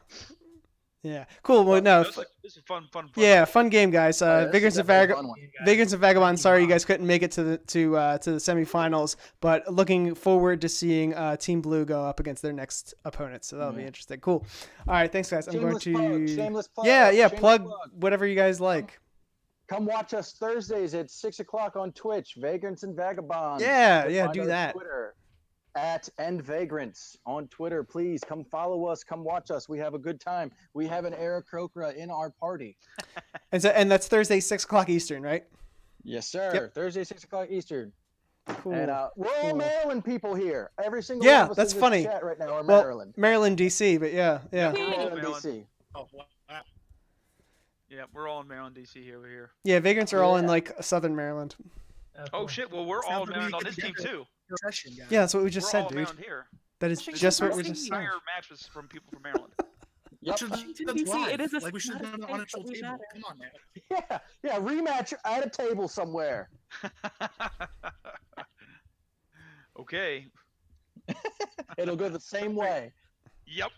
B: Yeah. Cool. Well, no.
A: This is fun.
B: Yeah, fun game, guys.
H: This
B: Vagrants
H: is
B: and
H: definitely a fun one.
B: Vagrants and Vagabonds. Sorry, you guys couldn't make it to the semifinals, but looking forward to seeing Team Blue go up against their next opponent. So that'll be interesting. Cool. All right, thanks, guys. I'm going to
H: Shameless plug.
B: yeah,
H: Shameless
B: plug whatever you guys like.
H: Come watch us Thursdays at 6 o'clock on Twitch. Vagrants and Vagabonds.
B: Yeah,
H: Find
B: do
H: our
B: that.
H: Twitter at @endvagrants on Twitter. Please come follow us. Come watch us. We have a good time. We have an Eric Krokra in our party.
B: And that's Thursday, 6 o'clock Eastern, right?
H: Yes, sir.
B: Yep.
H: Thursday, 6 o'clock Eastern.
B: Cool.
H: And we're all
B: Cool.
H: Maryland people here. Every single
B: Yeah,
H: one of us
B: that's
H: in this
B: funny.
H: chat right now are
B: Well,
H: Maryland.
B: Maryland, DC, but yeah.
H: Maryland,
A: Maryland.
H: DC.
I: Oh, wow.
A: Yeah, we're all in Maryland, DC here. We're here.
B: Yeah, Vagrants are all in
H: Yeah.
B: like Southern Maryland.
A: Oh shit! Well, we're all in Maryland on this team too.
I: Session, guys.
B: Yeah, that's what we just
A: We're
B: said,
A: all in
B: dude.
A: Maryland here.
B: That is
G: Washington,
B: just what
A: This
B: we just said.
A: entire match was from people from Maryland.
H: Yep.
G: Washington,
I: That's
G: DC,
I: live.
G: it is a
I: like we should have
G: not a
I: done it on a
G: state, but we
I: table.
G: matter.
I: Come on, man.
H: Yeah, rematch at a table somewhere.
A: Okay.
H: It'll go the same way.
A: Yep.